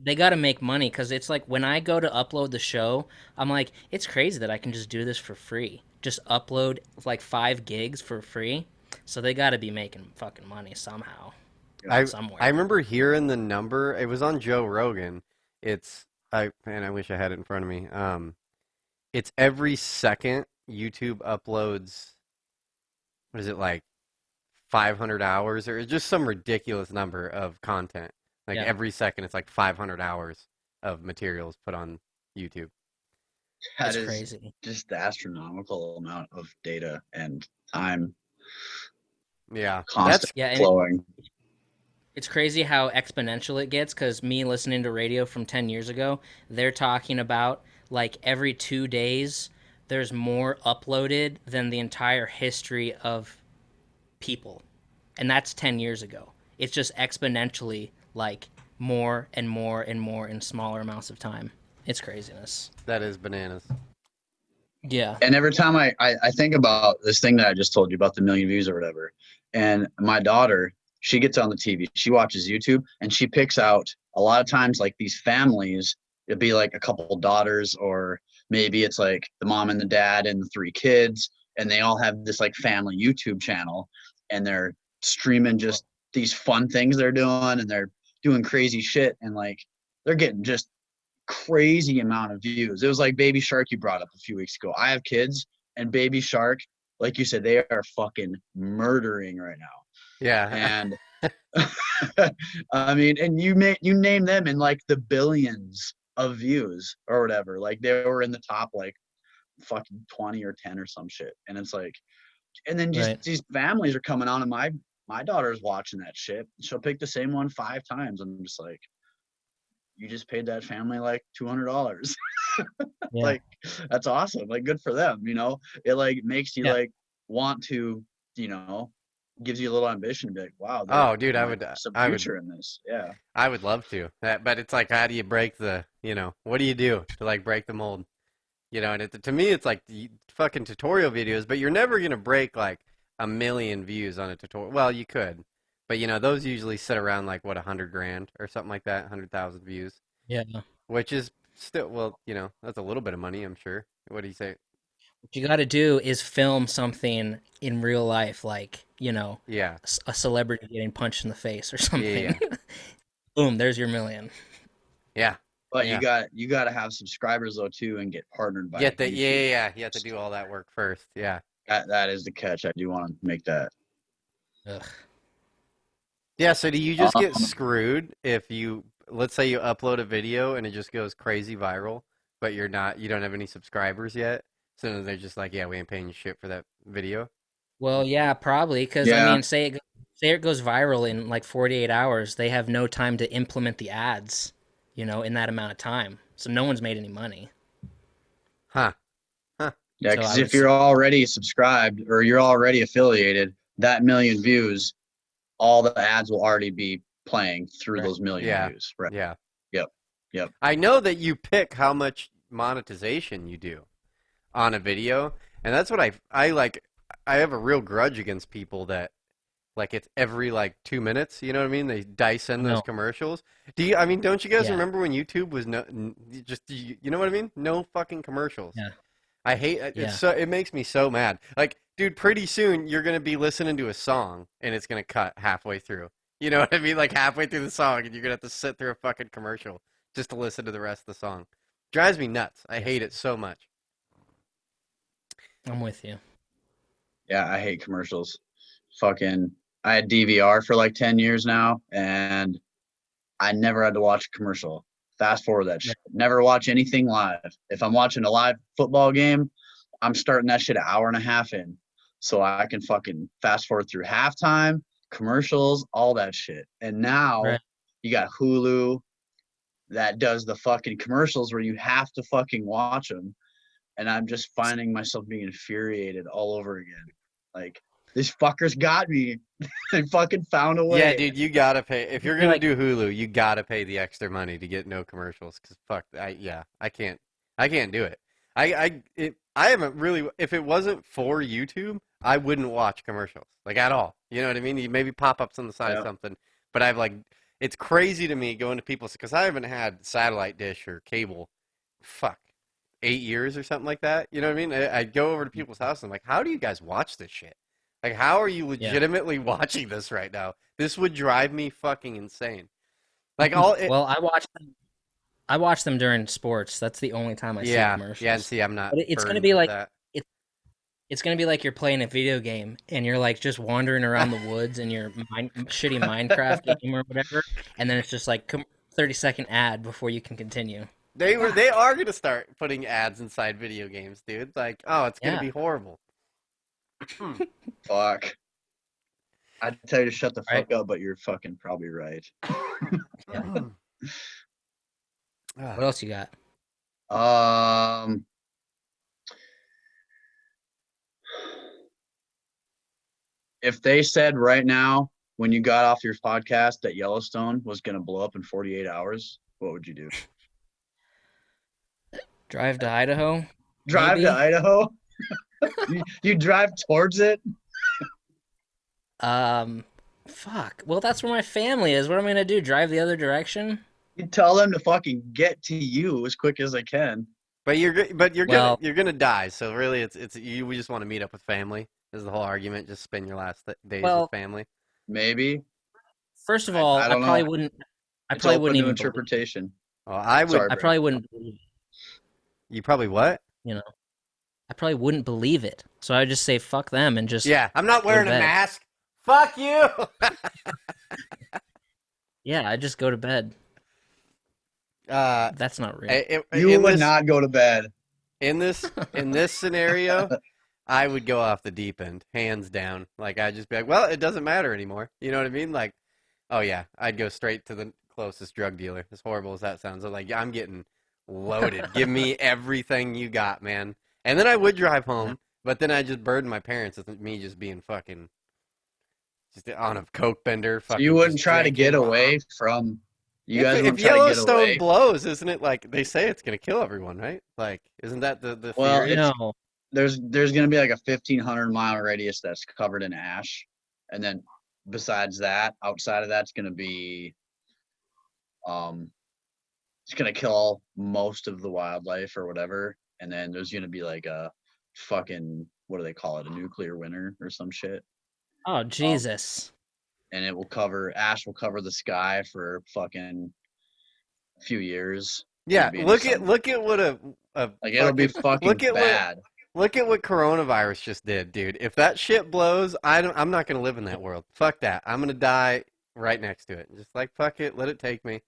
they gotta make money, because it's like when I go to upload the show, I'm like, it's crazy that I can just do this for free. Just upload like 5 gigs for free. So they gotta be making fucking money somehow. Somewhere. I remember hearing the number. It was on Joe Rogan. I wish I had it in front of me. It's every second YouTube uploads, what is it, like 500 hours or just some ridiculous number of content. Like every second, it's like 500 hours of materials put on YouTube. That is crazy. Just the astronomical amount of data and time. Yeah, constant flowing. It's crazy how exponential it gets, because me listening to radio from 10 years ago, they're talking about like every 2 days, there's more uploaded than the entire history of people. And that's 10 years ago. It's just exponentially like more and more and more in smaller amounts of time. It's craziness. That is bananas. Yeah. And every time I think about this thing that I just told you about the million views or whatever, and my daughter, she gets on the TV, she watches YouTube, and she picks out a lot of times like these families. It'd be like a couple daughters, or maybe it's like the mom and the dad and the 3 kids, and they all have this like family YouTube channel, and they're streaming just these fun things they're doing, and they're doing crazy shit, and like they're getting just crazy amount of views. It was like Baby Shark you brought up a few weeks ago. I have kids, and Baby Shark, like you said, they are fucking murdering right now. Yeah. And I mean, and you name them in like the billions of views or whatever. Like they were in the top like fucking 20 or 10 or some shit. And it's like, and then just Right. these families are coming on, and my daughter's watching that shit. She'll pick the same one 5 times. I'm just like, you just paid that family like $200. Yeah. Like, that's awesome. Like, good for them. It like makes you Yeah. like want to, gives you a little ambition to be like, wow, Oh, dude, there might be some future in this. Yeah. I would love to. But it's like, how do you break what do you do to like break the mold? And to me, it's like the fucking tutorial videos, but you're never going to break like a million views on a tutorial. Well, you could, but those usually sit around like what, 100,000 or something like that, 100,000 views, Yeah. which is still, well, that's a little bit of money, I'm sure. What do you say? What you got to do is film something in real life, like, Yeah. a celebrity getting punched in the face or Yeah. something. Yeah. Boom, there's your million. Yeah. But Yeah. you got to have subscribers though too, and get partnered by Get YouTube. yeah. You have to do all that work first. Yeah. That is the catch. I do want to make that. Ugh. Yeah, so do you just get Um, screwed if let's say you upload a video and it just goes crazy viral, but you don't have any subscribers yet? So then they're just like, yeah, we ain't paying you shit for that video. Well, yeah, probably, because I yeah. mean, say it goes viral in like 48 hours, they have no time to implement the ads, in that amount of time. So no one's made any money. Huh. Huh. Yeah, So because I would if you're already subscribed or you're already affiliated, that million views, all the ads will already be playing through Right. those million Yeah. views. Right. Yeah. Yep. Yep. I know that you pick how much monetization you do on a video, and that's what I like. I have a real grudge against people that like it's every like 2 minutes. You know what I mean? They dice in those No. commercials. I mean, don't you guys Yeah. remember when YouTube was just you know what I mean? No fucking commercials. Yeah. I hate it. Yeah. It makes me so mad. Like, dude, pretty soon you're gonna be listening to a song and it's gonna cut halfway through. You know what I mean? Like halfway through the song, and you're gonna have to sit through a fucking commercial just to listen to the rest of the song. Drives me nuts. I hate it so much. I'm with you. Yeah, I hate commercials. Fucking, I had DVR for like 10 years now, and I never had to watch a commercial. Fast forward that shit. Never watch anything live. If I'm watching a live football game, I'm starting that shit an hour and a half in, so I can fucking fast forward through halftime, commercials, all that shit. And now Right. you got Hulu that does the fucking commercials where you have to fucking watch them. And I'm just finding myself being infuriated all over again. Like, these fuckers got me. They fucking found a way. Yeah, dude, you gotta pay if you're You're gonna like, do Hulu. You gotta pay the extra money to get no commercials. Cause fuck, I can't do it. I haven't really. If it wasn't for YouTube, I wouldn't watch commercials like at all. You know what I mean? You maybe pop ups on the side of something, but it's crazy to me going to people's because I haven't had satellite dish or cable. Fuck, 8 years or something like that. You know what I mean? I'd go over to people's house and I'm like, how do you guys watch this shit? Like, how are you legitimately watching this right now? This would drive me fucking insane. Like well, I watch them during sports. That's the only time I see commercials. Yeah, and see, I'm not. But it's gonna burned be with like that. it's gonna be like you're playing a video game and you're like just wandering around the woods in your shitty Minecraft game or whatever, and then it's just like 30-second ad before you can continue. They are gonna start putting ads inside video games, dude. Like, oh, it's gonna be horrible. Fuck. I'd tell you to shut the fuck up, but you're fucking probably right. What else you got? if they said right now when you got off your podcast that Yellowstone was going to blow up in 48 hours, what would you do? Drive to Idaho, Drive to maybe. Idaho? You drive towards it? Fuck. Well, that's where my family is. What am I gonna do? Drive the other direction? You tell them to fucking get to you as quick as they can. But you're Well, gonna die. So really, it's you. We just want to meet up with family. Is the whole argument? Just spend your last days with well, family. Maybe. first of I, all, I I don't probably know. wouldn't. I It's probably open wouldn't to even believe. interpretation. Oh, I would. Sorry, I Brad. probably wouldn't believe it. You probably what? You know, I probably wouldn't believe it. So I would just say fuck them and just Yeah, I'm not go to wearing a bed. mask. Fuck you. Yeah, I just go to bed. That's not real. You would not go to bed. in this scenario. I would go off the deep end, hands down. Like I'd just be like, well, it doesn't matter anymore. You know what I mean? Like, oh yeah, I'd go straight to the closest drug dealer. As horrible as that sounds, I'm like, yeah, I'm getting loaded. Give me everything you got, man. And then I would drive home, but then I just burden my parents with me just being fucking just on a coke bender. So Fucking you wouldn't just try to get drinking. away from. You guys If wouldn't try to get Yellowstone away. blows, isn't it like they say it's gonna kill everyone, right? Like, isn't that the Well, theory? No. there's going to be like a 1,500-mile radius that's covered in ash, and then besides that, outside of that, it's going to be it's going to kill most of the wildlife or whatever, and then there's going to be like a fucking, what do they call it, a nuclear winter or some shit, Oh Jesus. and ash will cover the sky for fucking a few years. Yeah, It'll be look just at what a like it'll be fucking look at bad. look at what coronavirus just did, dude. If that shit blows, I'm not gonna live in that world. Fuck that. I'm gonna die right next to it. Just like fuck it, let it take me.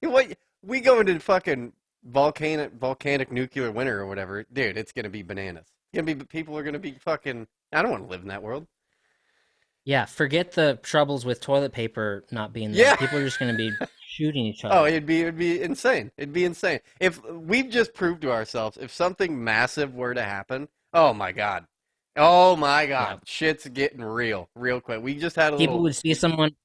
You know what? We go into fucking volcanic nuclear winter or whatever, dude. It's gonna be bananas. It's gonna be people are gonna be fucking. I don't want to live in that world. Yeah, forget the troubles with toilet paper not being there. Yeah. People are just going to be shooting each other. Oh, it'd be insane. It'd be insane. If we've just proved to ourselves, if something massive were to happen, oh my god, Yeah. shit's getting real quick. We just had a People little. would see someone.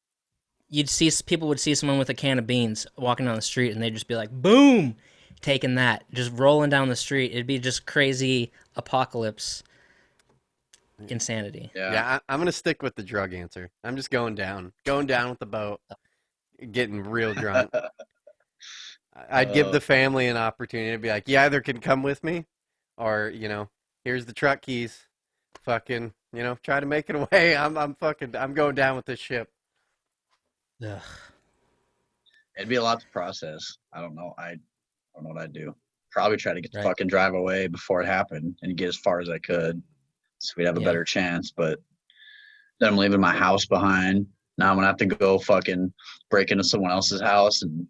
People would see someone with a can of beans walking down the street, and they'd just be like, "Boom!" Taking that, just rolling down the street. It'd be just crazy apocalypse, insanity. Yeah, I'm gonna stick with the drug answer. I'm just going down with the boat, getting real drunk. I'd give the family an opportunity to be like, you either can come with me, or here's the truck keys. Fucking, try to make it away. I'm going down with this ship. Ugh. It'd be a lot to process. I don't know. I don't know what I'd do. Probably try to get the Right. fucking drive away before it happened and get as far as I could, so we'd have a Yeah. better chance. But then I'm leaving my house behind. Now I'm gonna have to go fucking break into someone else's house and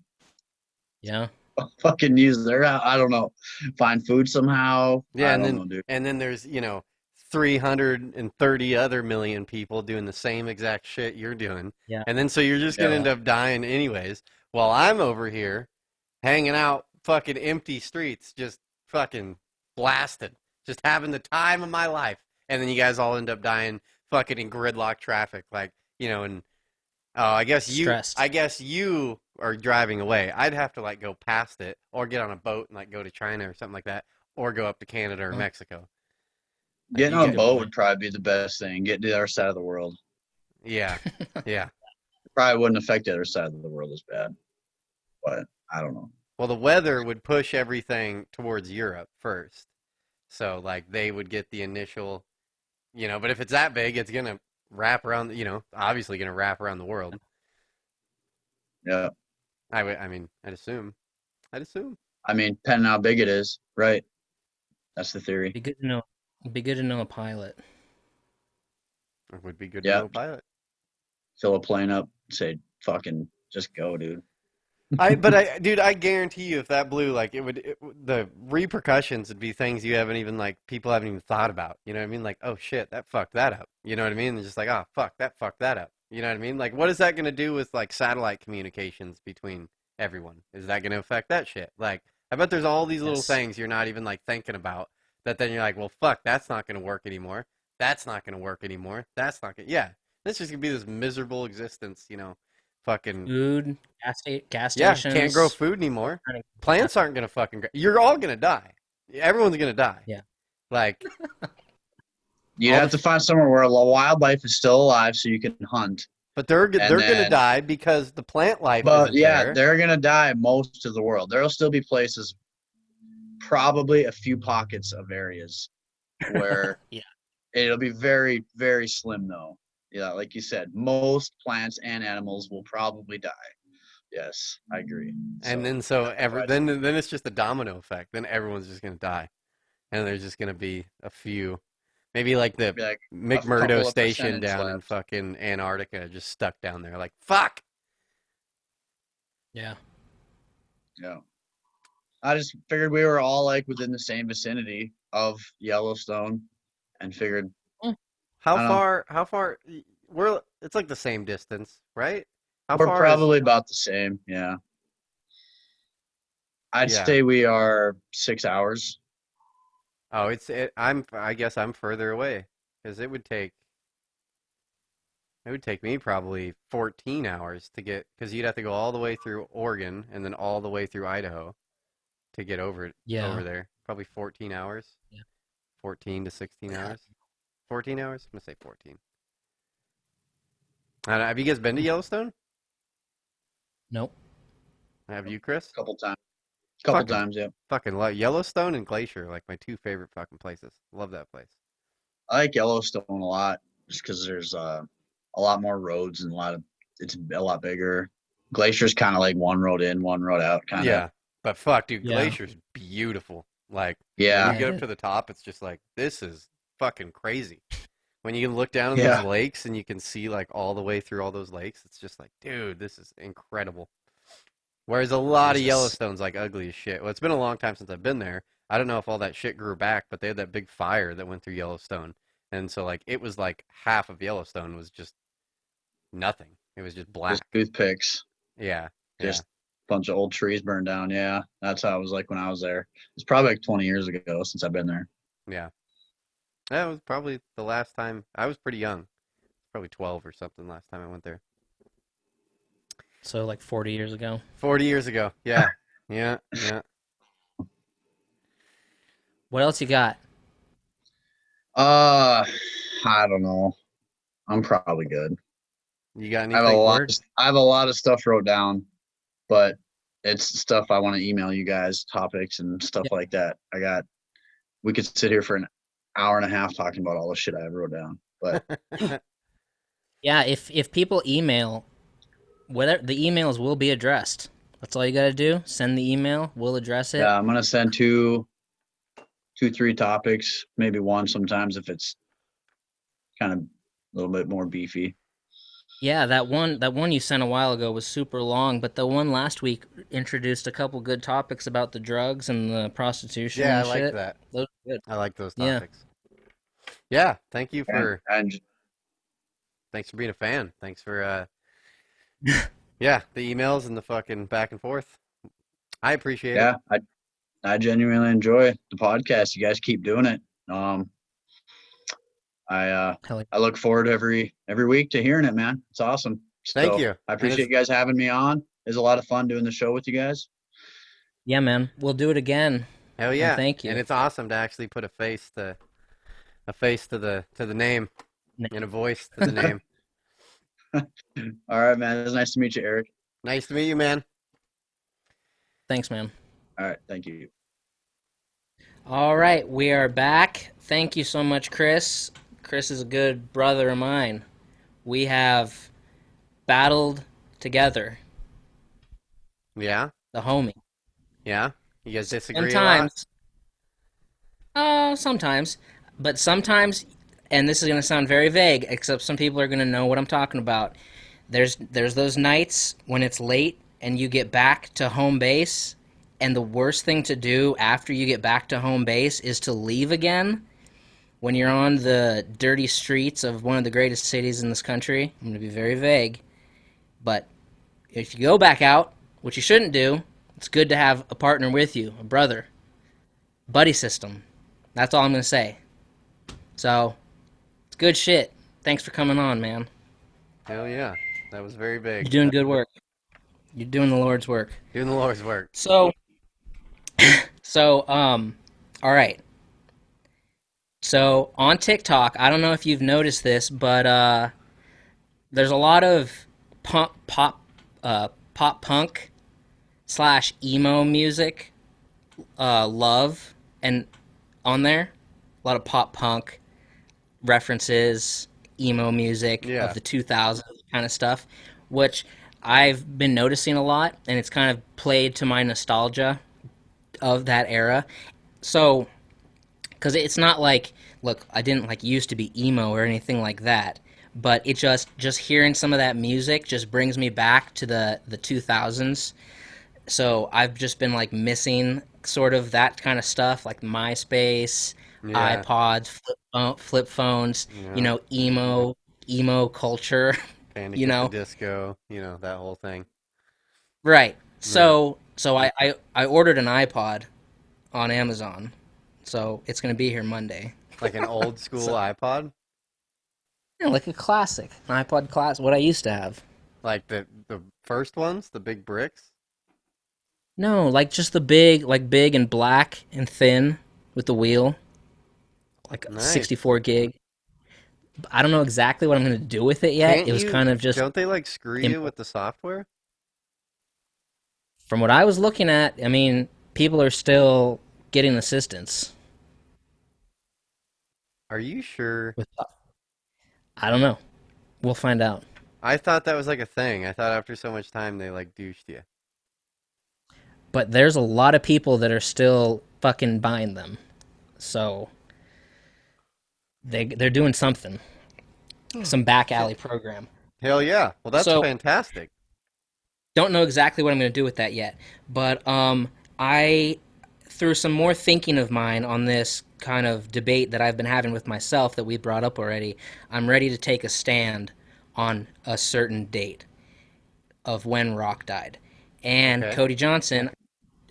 Yeah. fucking use their. I don't know. Find food somehow. Yeah, I and don't then know, dude. and then there's 330 other million people doing the same exact shit you're doing. Yeah. And then so you're just gonna Yeah. end up dying anyways, while I'm over here hanging out, fucking empty streets, just fucking blasted, just having the time of my life. And then you guys all end up dying fucking in gridlock traffic, like and I guess Stressed. you are driving away. I'd have to like go past it or get on a boat and like go to China or something like that, or go up to Canada or Oh. Mexico. Getting you on a get- boat would probably be the best thing. Get to the other side of the world. Yeah, yeah. Probably wouldn't affect the other side of the world as bad. But I don't know. Well, the weather would push everything towards Europe first. So, like, they would get the initial, but if it's that big, it's going to wrap around, obviously going to wrap around the world. Yeah. I'd assume. I mean, depending on how big it is, right? That's the theory. Be good to know. Be good to know a pilot. It would be good Yeah. to know a pilot. Fill a plane up, say, fucking just go, dude. Dude, I guarantee you, if that blew, like, the repercussions would be things you haven't even, like, people haven't even thought about. You know what I mean? Like, oh shit, that fucked that up. You know what I mean? And just like, oh fuck, that fucked that up. You know what I mean? Like, what is that going to do with like satellite communications between everyone? Is that going to affect that shit? Like, I bet there's all these little Yes. things you're not even like thinking about that. Then you're like, well, fuck, that's not going to work anymore. That's not going to work anymore. That's not going to, yeah. It's just going to be this miserable existence, fucking, Food, gas yeah, can't grow stations. food anymore. Plants aren't going to fucking, you're all going to die. Everyone's going to die. Yeah. Like, You'd have to find somewhere where the wildlife is still alive so you can hunt. but they're going to die because the plant life But isn't yeah, there. they're going to die most of the world. There'll still be places, probably a few pockets of areas where Yeah. it'll be very, very slim though. Yeah, like you said, most plants and animals will probably die. Yes, I agree. And then then it's just a domino effect. Then everyone's just gonna die, and there's just gonna be a few, maybe like the be like McMurdo station percentage down in left. fucking Antarctica, just stuck down there. Like fuck. Yeah. Yeah. I just figured we were all like within the same vicinity of Yellowstone, and figured How I don't know. far? How far? It's like the same distance, right? How we're far probably about the same. Yeah. I'd Yeah. say we are 6 hours. Oh, I guess I'm further away because it would take me probably 14 hours to get, because you'd have to go all the way through Oregon and then all the way through Idaho to get over there. Probably 14 hours. Yeah. 14 to 16 hours. 14 hours? I'm going to say 14. Have you guys been to Yellowstone? Nope. Have you, Chris? Couple times. Yeah. Fucking love Yellowstone and Glacier, like my two favorite fucking places. Love that place. I like Yellowstone a lot just because there's a lot more roads and it's a lot bigger. Glacier's kind of like one road in, one road out, kind of. Yeah, but fuck, dude, Yeah. Glacier's beautiful. Like, Yeah. when you get up to the top, it's just like, this is fucking crazy. When you look down at Yeah. those lakes and you can see like all the way through all those lakes, it's just like, dude, this is incredible. Whereas a lot of Yellowstone's like ugly as shit. Well, it's been a long time since I've been there. I don't know if all that shit grew back, but they had that big fire that went through Yellowstone. And so like it was like half of Yellowstone was just nothing. It was just black. Just toothpicks. Yeah. Just a bunch of old trees burned down. Yeah. That's how it was like when I was there. It's probably like 20 years ago since I've been there. Yeah. That was probably the last time. I was pretty young. Probably 12 or something last time I went there. So like 40 years ago. 40 years ago. Yeah. Yeah. What else you got? I don't know. I'm probably good. You got I have anything? I have a lot of stuff wrote down, but it's stuff I want to email you guys, topics and stuff like that. We could sit here for an hour and a half talking about all the shit I have wrote down. But Yeah, if people email, whatever the emails will be addressed. That's all you got to do. Send the email. We'll address it. yeah, I'm gonna send two, 3 topics, maybe one sometimes if it's kind of a little bit more beefy. Yeah, that one you sent a while ago was super long, but the one last week introduced a couple good topics about the drugs and the prostitution. Yeah, and I like shit. that. Those are good. I like those Yeah. topics. Yeah, thank you for And thanks for being a fan. Thanks for yeah, the emails and the fucking back and forth. I appreciate it. yeah, I genuinely enjoy the podcast. You guys keep doing it. I look forward every week to hearing it, man. It's awesome. Thank So, you. I appreciate you guys having me on. It's a lot of fun doing the show with you guys. Yeah, man. We'll do it again. Hell yeah. Thank you. And it's awesome to actually put a face to the name and a voice to the name. All right, man. It was nice to meet you, Eric. Nice to meet you, man. Thanks, man. All right, thank you. All right, we are back. Thank you so much, Chris. Chris is a good brother of mine. We have battled together. Yeah? The homie. Yeah? You guys disagree a lot? Sometimes. But sometimes, and this is going to sound very vague, except some people are going to know what I'm talking about. There's those nights when it's late and you get back to home base, and the worst thing to do after you get back to home base is to leave again. When you're on the dirty streets of one of the greatest cities in this country, I'm going to be very vague, but if you go back out, which you shouldn't do, it's good to have a partner with you, a brother. Buddy system. That's all I'm going to say. So, Good shit. Thanks for coming on, man. Hell yeah, that was very You're big. doing good work. You're doing the Lord's work. Doing the Lord's work. So, all right. So on TikTok, I don't know if you've noticed this, but there's a lot of pop punk slash emo music, love, and on there, a lot of pop punk references, emo music Yeah. of the 2000s kind of stuff, which I've been noticing a lot, and it's kind of played to my nostalgia of that era. So, because it's not like, look, I didn't like used to be emo or anything like that, but it just hearing some of that music just brings me back to the 2000s. So I've just been like missing sort of that kind of stuff, like MySpace, Yeah. iPods, flip phones, Yeah. emo culture, Panic you at the know. Disco. That whole thing. Right. Yeah. So I ordered an iPod on Amazon. So it's going to be here Monday. Like an old So, school iPod. like a classic, an iPod classic, what I used to have. Like the first ones, the big bricks. No, like just the big, like big and black and thin with the wheel, like Nice. 64 gig. I don't know exactly what I'm going to do with it yet. Can't It was you? kind of just Don't they like screw you with the software? from what I was looking at. I mean, people are still getting assistance Are you sure? with. I don't know. We'll find out. I thought that was like a thing. I thought after so much time they like douched you. But there's a lot of people that are still fucking buying them. So they're doing something, some back alley program. Hell yeah. Well, that's So fantastic. don't know exactly what I'm going to do with that yet, but I through some more thinking of mine on this kind of debate that I've been having with myself that we brought up already. I'm ready to take a stand on a certain date of when Rock died. And Okay. Cody Johnson,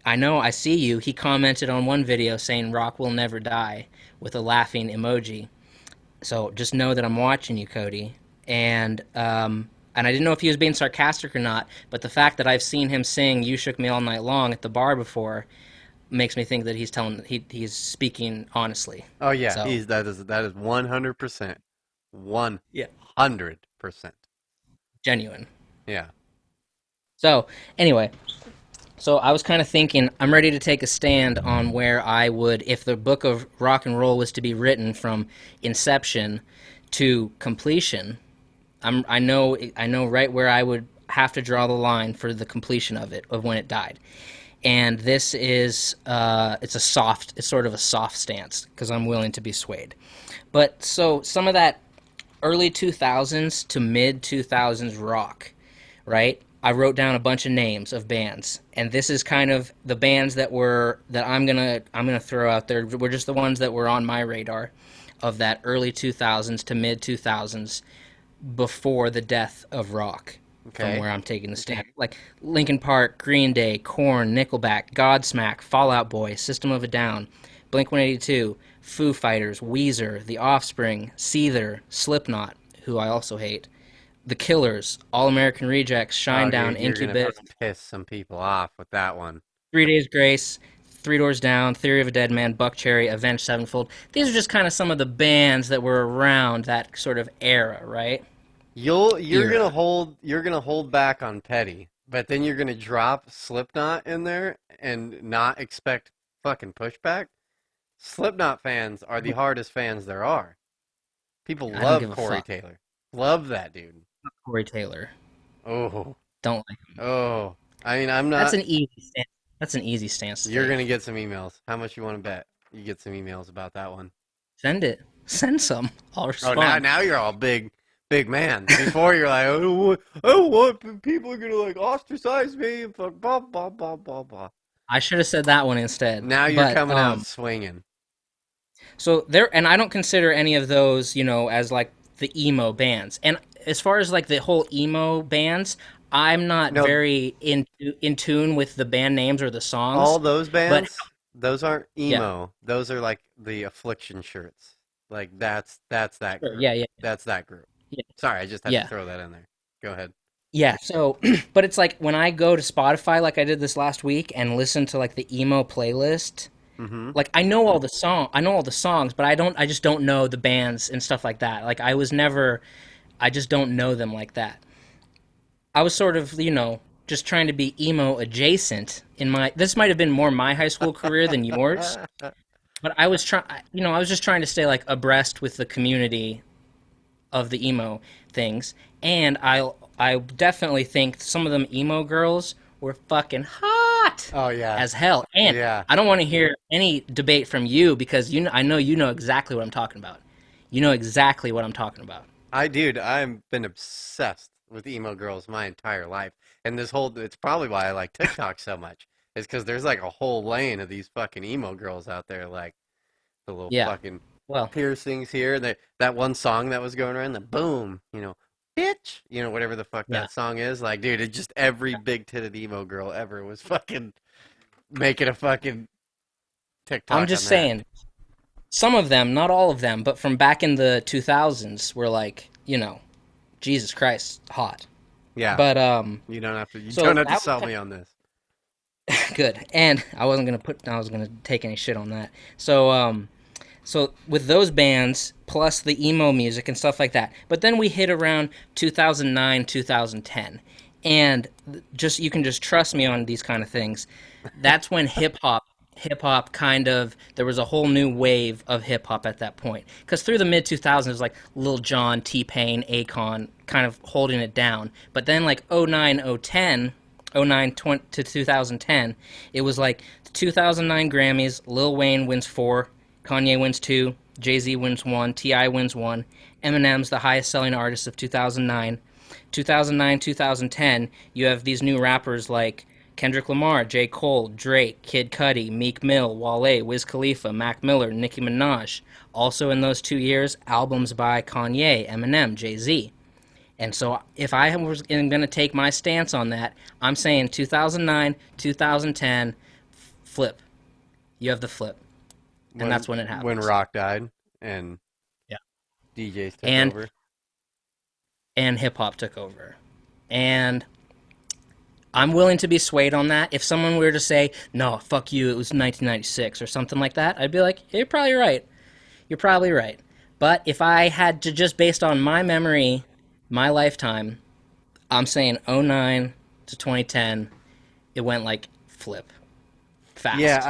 I know I see you. He commented on one video saying Rock will never die with a laughing emoji. So just know that I'm watching you, Cody. And I didn't know if he was being sarcastic or not, but the fact that I've seen him sing "You Shook Me All Night Long" at the bar before makes me think that he's speaking honestly. Oh yeah, So that is 100%. yeah, 100%. genuine. Yeah. So anyway, so I was kind of thinking I'm ready to take a stand on where I would, if the book of rock and roll was to be written from inception to completion. I know right where I would have to draw the line for the completion of it, of when it died. And this is it's sort of a soft stance because I'm willing to be swayed. But so some of that early 2000s to mid 2000s rock, right? I wrote down a bunch of names of bands, and this is kind of the bands that I'm gonna throw out there. Were just the ones that were on my radar of that early 2000s to mid 2000s before the death of rock, from Okay. where I'm taking the stand. Like Linkin Park, Green Day, Korn, Nickelback, Godsmack, Fall Out Boy, System of a Down, Blink 182, Foo Fighters, Weezer, The Offspring, Seether, Slipknot, who I also hate, The Killers, All American Rejects, Oh, Shinedown, dude, you're gonna Incubus, piss some people off with that one. 3 Days Grace, Three Doors Down, Theory of a Dead Man, Buckcherry, Avenged Sevenfold. These are just kind of some of the bands that were around that sort of era, right? You're gonna Era. hold back on Petty, but then you're gonna drop Slipknot in there and not expect fucking pushback. Slipknot fans are the hardest fans there are. People I don't love give a Corey fuck. Taylor. Love that dude. Corey Taylor. Oh, Don't like him. oh. I mean, I'm That's not. an easy stance. That's an easy stance to You're take. gonna get some emails. How much you want to bet? You get some emails about that one. Send it. Send some. I'll Oh, now respond. now you're all big man. Before you're like, I don't want people are gonna like ostracize me. Blah blah blah blah blah blah. I should have said that one instead. Now you're But coming out swinging. so there, and I don't consider any of those, as like the emo bands. And as far as like the whole emo bands, I'm not No, very in tune with the band names or the all songs. those But bands, those aren't yeah, emo. Those are like the Affliction shirts. Like that's that Sure. group. Yeah, yeah, That's that group. yeah, Sorry, I just had to yeah, throw that in there. Go ahead. yeah. So, but it's like when I go to Spotify, like I did this last week, and listen to like the emo playlist. Mm-hmm. Like I know all the songs, but I just don't know the bands and stuff like that. Like I just don't know them like that. I was sort of, just trying to be emo adjacent in this might have been more my high school career than yours, but I was just trying to stay like abreast with the community of the emo things. And I definitely think some of them emo girls were fucking hot Oh yeah. as hell. And Yeah. I don't want to hear any debate from you because I know you know exactly what I'm talking about. You know exactly what I'm talking about. Dude, I've been obsessed with emo girls my entire life. And it's probably why I like TikTok so much. Is because there's like a whole lane of these fucking emo girls out there, like the little Yeah. fucking Well, piercings here. That one song that was going around, the boom, bitch, whatever the fuck yeah. that song is. Like, dude, it just every big titted emo girl ever was fucking making a fucking I'm TikTok on just that. saying some of them, not all of them, but from back in the 2000s were like, Jesus Christ, hot. Yeah, But you so don't have to that was sell me on this. good. And I was gonna take any shit on that. So with those bands plus the emo music and stuff like that. But then we hit around 2009, 2010. And just you can just trust me on these kind of things. That's when hip hop kind of there was a whole new wave of hip hop at that point. Cuz through the mid 2000s like Lil Jon, T-Pain, Akon kind of holding it down. But then like 09, 010 '09 to 2010, it was like the 2009 Grammys. Lil Wayne wins 4, Kanye wins 2, Jay Z wins 1, T.I. wins 1. Eminem's the highest selling artist of 2009. 2009, 2010, you have these new rappers like Kendrick Lamar, J. Cole, Drake, Kid Cudi, Meek Mill, Wale, Wiz Khalifa, Mac Miller, Nicki Minaj. Also in those 2 years, albums by Kanye, Eminem, Jay Z. And so if I was going to take my stance on that, I'm saying 2009, 2010, flip. You have the flip. And When that's when it when happens. rock died and Yeah. DJs took And over. and hip hop took over. And I'm willing to be swayed on that. If someone were to say, "No, fuck you, it was 1996" or something like that, I'd be like, "You're probably right. You're probably right." But if I had to just based on my memory, my lifetime, I'm saying '09 to 2010, it went like flip Yeah, fast.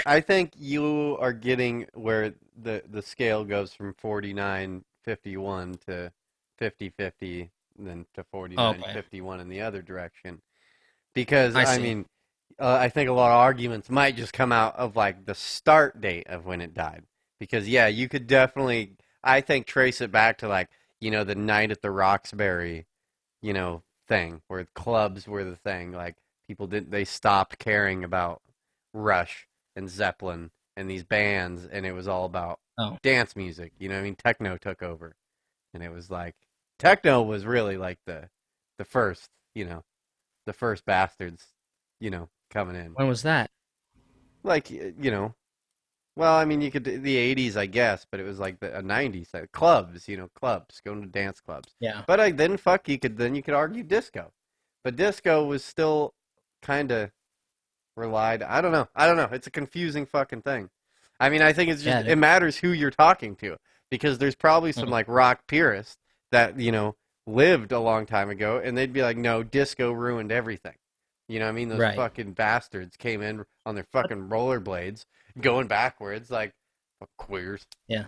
I think you are getting where the scale goes from 49-51 to 50-50, then to Okay, 49-51 in the other direction. Because I I see. mean, I think a lot of arguments might just come out of like the start date of when it died. Because yeah, you could definitely, I think, trace it back to like the night at the Roxbury, thing where clubs were the thing. Like people didn't, they stopped caring about Rush and Zeppelin and these bands, and it was all about Oh, dance music. You know what I mean? Techno took over, and it was like techno was really like the first, the first bastards, coming in. when was that? Like well, I mean, you could the '80s, I guess, but it was like the '90s clubs, clubs, going to dance clubs. Yeah. But I then fuck you could argue disco, but disco was still kind of relied. I don't know. I don't know. It's a confusing fucking thing. I mean, I think it's just Yeah. it matters who you're talking to because there's probably some Mhm. like rock purists that lived a long time ago, and they'd be like, no, disco ruined everything. You know what I mean? Those Right. fucking bastards came in on their fucking rollerblades, going backwards like fuck queers. Yeah.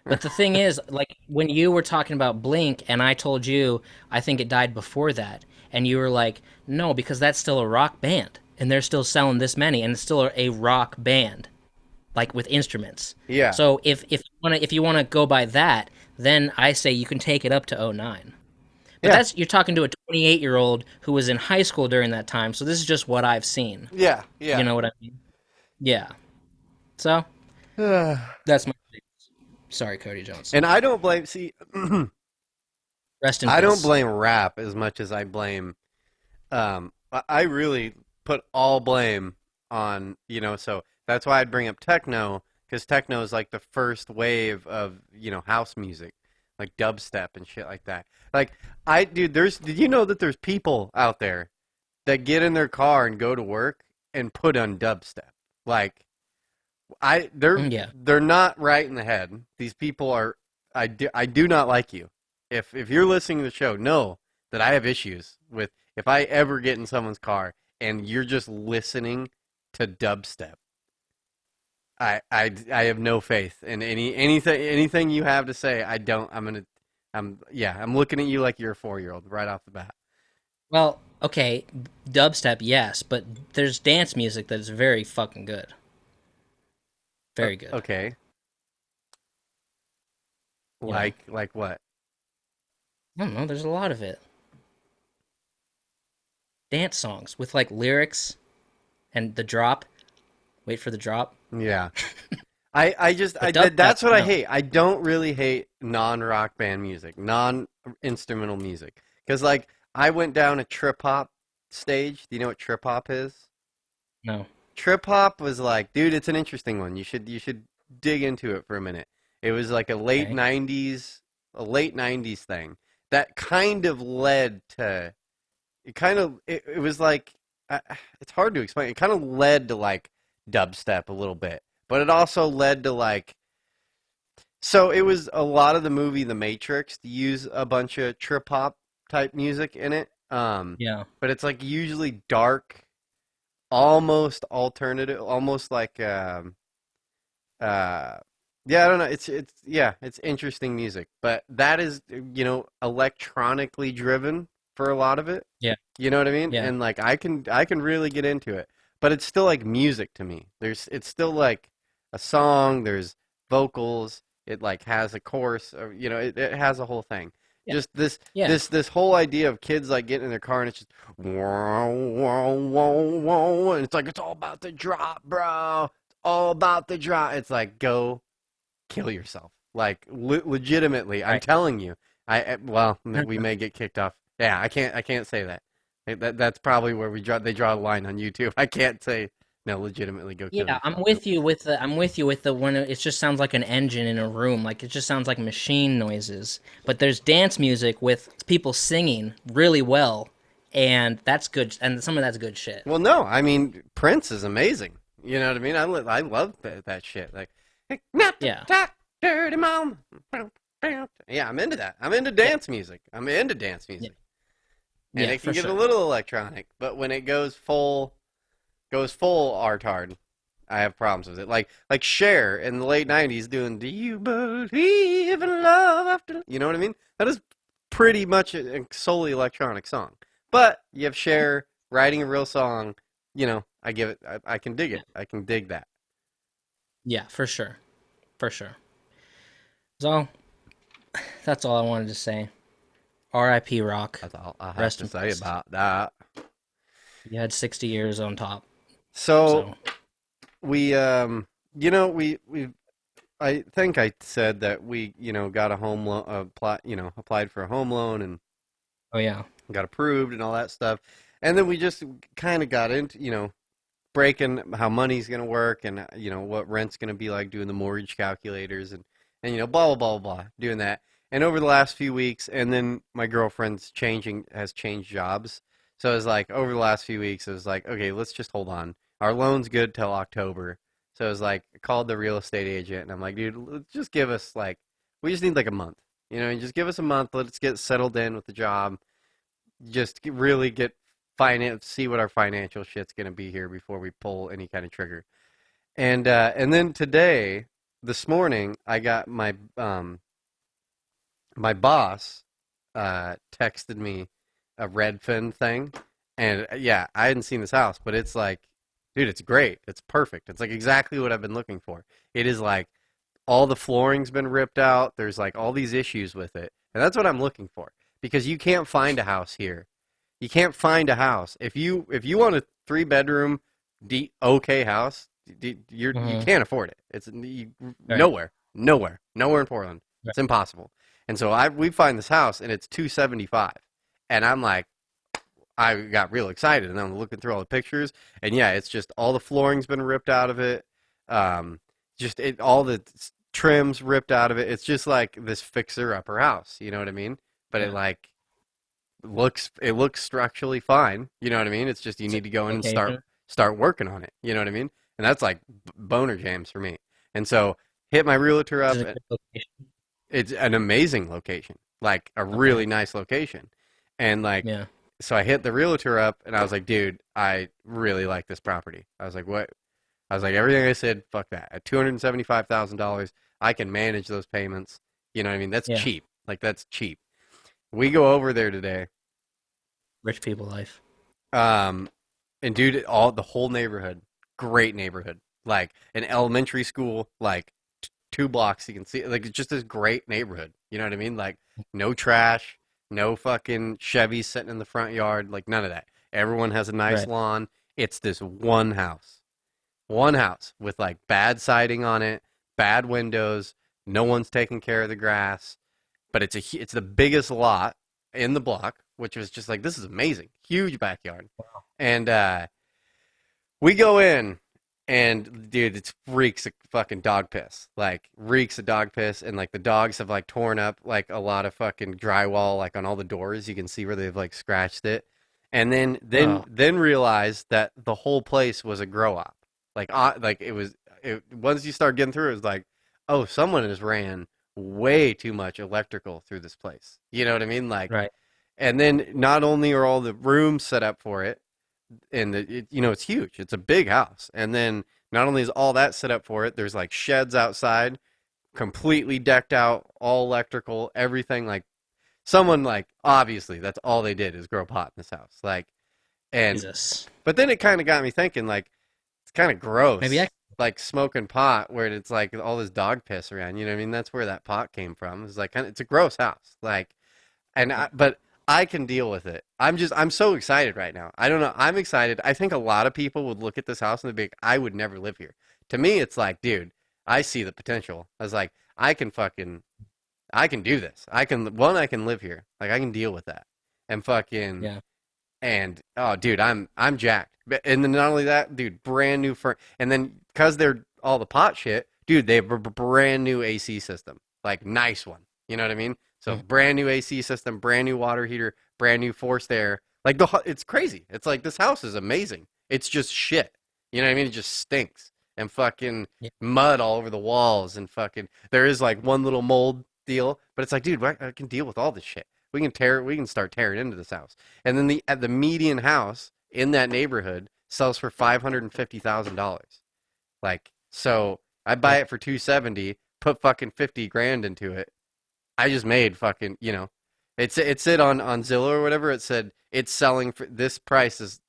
But the thing is, like when you were talking about Blink and I told you I think it died before that, and you were like, "No, because that's still a rock band and they're still selling this many and it's still a rock band like with instruments." Yeah, So if you want to go by that, then I say you can take it up to '09. But yeah, that's you're talking to a 28-year-old who was in high school during that time. So this is just what I've seen. yeah, You yeah. know what I mean? Yeah. So that's my sorry, Cody Jones. And I don't blame. See, Rest in I don't peace. blame rap as much as I blame. I really put all blame on. So that's why I'd bring up techno because techno is like the first wave of house music, like dubstep and shit like that. Like dude, did you know that there's people out there that get in their car and go to work and put on dubstep? Like Yeah. they're not right in the head. These people are. I do not like you. If you're listening to the show, know that I have issues with if I ever get in someone's car and you're just listening to dubstep. I have no faith in anything you have to say. I don't. I'm looking at you like you're a 4-year-old right off the bat. Well, okay, dubstep, yes, but there's dance music that is very fucking good. Very good. Okay. Like what? I don't know. There's a lot of it. Dance songs with like lyrics and the drop. Wait for the drop. Yeah. I just But dubstep, that's what I no. hate. I don't really hate non-rock band music, non-instrumental music, because like I went down a trip hop stage. Do you know what trip hop is? No. Trip hop was like, dude, it's an interesting one. You should dig into it for a minute. It was like Okay. a late '90s thing that kind of led to it was like it's hard to explain. It kind of led to like dubstep a little bit, but it also led to like so it was a lot of the movie The Matrix to use a bunch of trip hop type music in it. Yeah. But it's like usually dark, almost alternative, almost like uh yeah, I don't know. It's interesting music, but that is electronically driven for a lot of it. Yeah. You know what I mean? Yeah. And like I can really get into it, but it's still like music to me. It's still like a song. There's vocals. It like has a chorus, or it has a whole thing. Yeah. Just this Yeah. this whole idea of kids like getting in their car and it's just whoa, whoa, whoa, whoa, and it's like it's all about the drop, bro. It's all about the drop. It's like go kill yourself. Like legitimately, I'm Right. telling you. Well, we may get kicked off. Yeah, I can't say that. That's probably where they draw the line on YouTube. I can't say no. Legitimately, go kill Yeah, I'm yourself. with you with the when it just sounds like an engine in a room, like it just sounds like machine noises. But there's dance music with people singing really well, and that's good, and some of that's good shit. Well, no, I mean Prince is amazing. You know what I mean? I love that shit. Like, not to Yeah. talk dirty mom. Yeah, I'm into that. I'm into Yeah. dance music. I'm into dance Yeah. music, and Yeah, it can for get a sure. little electronic. But when it goes full artard, I have problems with it. Like Cher in the late '90s doing "Do You Believe in Love After?" You know what I mean? That is pretty much a solely electronic song. But you have Cher writing a real song. I give it. I can dig it. I can dig that. Yeah, for sure. For sure. So that's all I wanted to say. R.I.P. Rock. That's all I have Rest to in say peace. about that. You had 60 years on top. So So we, we I think I said that we, got a home loan, applied for a home loan and oh yeah. got approved and all that stuff. And then we just kind of got into, breaking how money's going to work and, what rent's going to be like, doing the mortgage calculators and, blah, blah, blah, blah, blah, doing that. And over the last few weeks, and then my girlfriend's has changed jobs. So it was like, over the last few weeks, it was like, okay, let's just hold on. Our loan's good till October. So it was like, I called the real estate agent and I'm like, dude, just give us like, we just need like a month. Just give us a month. Let's get settled in with the job. Just really get finance, see what our financial shit's gonna be here before we pull any kind of trigger. And then today, this morning, I got my boss texted me a Redfin thing, and yeah, I hadn't seen this house, but it's like, dude, it's great, it's perfect, it's like exactly what I've been looking for. It is like all the flooring's been ripped out. There's like all these issues with it, and that's what I'm looking for because you can't find a house here. You can't find a house if you want a 3-bedroom, okay house. You Mm-hmm. can't afford it. It's Right. nowhere in Portland. Right. It's impossible. And so we find this house and it's 275, and I'm like, I got real excited, and I'm looking through all the pictures, and yeah, it's just all the flooring's been ripped out of it. Um, Just all the trims ripped out of it. It's just like this fixer upper house. You know what I mean? But it Yeah. like looks structurally fine. You know what I mean? It's just you It's a need to go in and location. start working on it. You know what I mean? And that's like boner jams for me. And so hit my realtor This is up. a good location. It's an amazing location, like a Okay. really nice location. And like, Yeah. so I hit the realtor up and I was like, dude, I really like this property. I was like, what? I was like, everything I said, fuck that. At $275,000, I can manage those payments. You know what I mean? That's Yeah. cheap. Like, that's cheap. We go over there today. Rich people life. Um, and dude, the whole neighborhood, great neighborhood. Like an elementary school, like 2 blocks you can see. Like it's just this great neighborhood. You know what I mean? Like no trash, no fucking Chevys sitting in the front yard. Like none of that. Everyone has a nice Right. lawn. It's this one house with like bad siding on it, bad windows. No one's taking care of the grass, but it's the biggest lot in the block, which was just like this is amazing, huge backyard, and we go in, and dude, it reeks of fucking dog piss, like reeks of dog piss, and like the dogs have like torn up like a lot of fucking drywall, like on all the doors. You can see where they've like scratched it, and then Oh, realized that the whole place was a grow op, like it was. Once you start getting through, it was like, oh, someone has ran way too much electrical through this place. You know what I mean? Like, right. and then not only are all the rooms set up for it, and it's huge. It's a big house. And then not only is all that set up for it, there's like sheds outside, completely decked out, all electrical, everything. Like someone like obviously that's all they did is grow pot in this house. Like and Jesus. but then it kind of got me thinking like it's kind of Maybe gross. I. Like smoking pot where it's like all this dog piss around, you know what I mean? That's where that pot came from. It's like it's a gross house. Like but I can deal with it. I'm so excited right now. I don't know. I'm excited. I think a lot of people would look at this house and they'd be like, I would never live here. To me, it's like, dude, I see the potential. I was like, I can do this. I can live here. Like I can deal with that. And fucking, Yeah. and oh, dude, I'm jacked. And then not only that, dude, brand new and then because they're all the pot shit, dude, they have a brand new AC system, like nice one. You know what I mean? So Mhm. brand new AC system, brand new water heater, brand new forced air. Like it's crazy. It's like this house is amazing. It's just shit. You know what I mean? It just stinks and fucking Yeah. mud all over the walls and fucking. There is like one little mold deal, but it's like, dude, I can deal with all this shit. We can start tearing into this house. And then the median house in that neighborhood sells for $550,000. Like so, I buy Yeah. it for 270, put fucking 50 grand into it. I just made fucking it said on Zillow or whatever. It said it's selling for this price is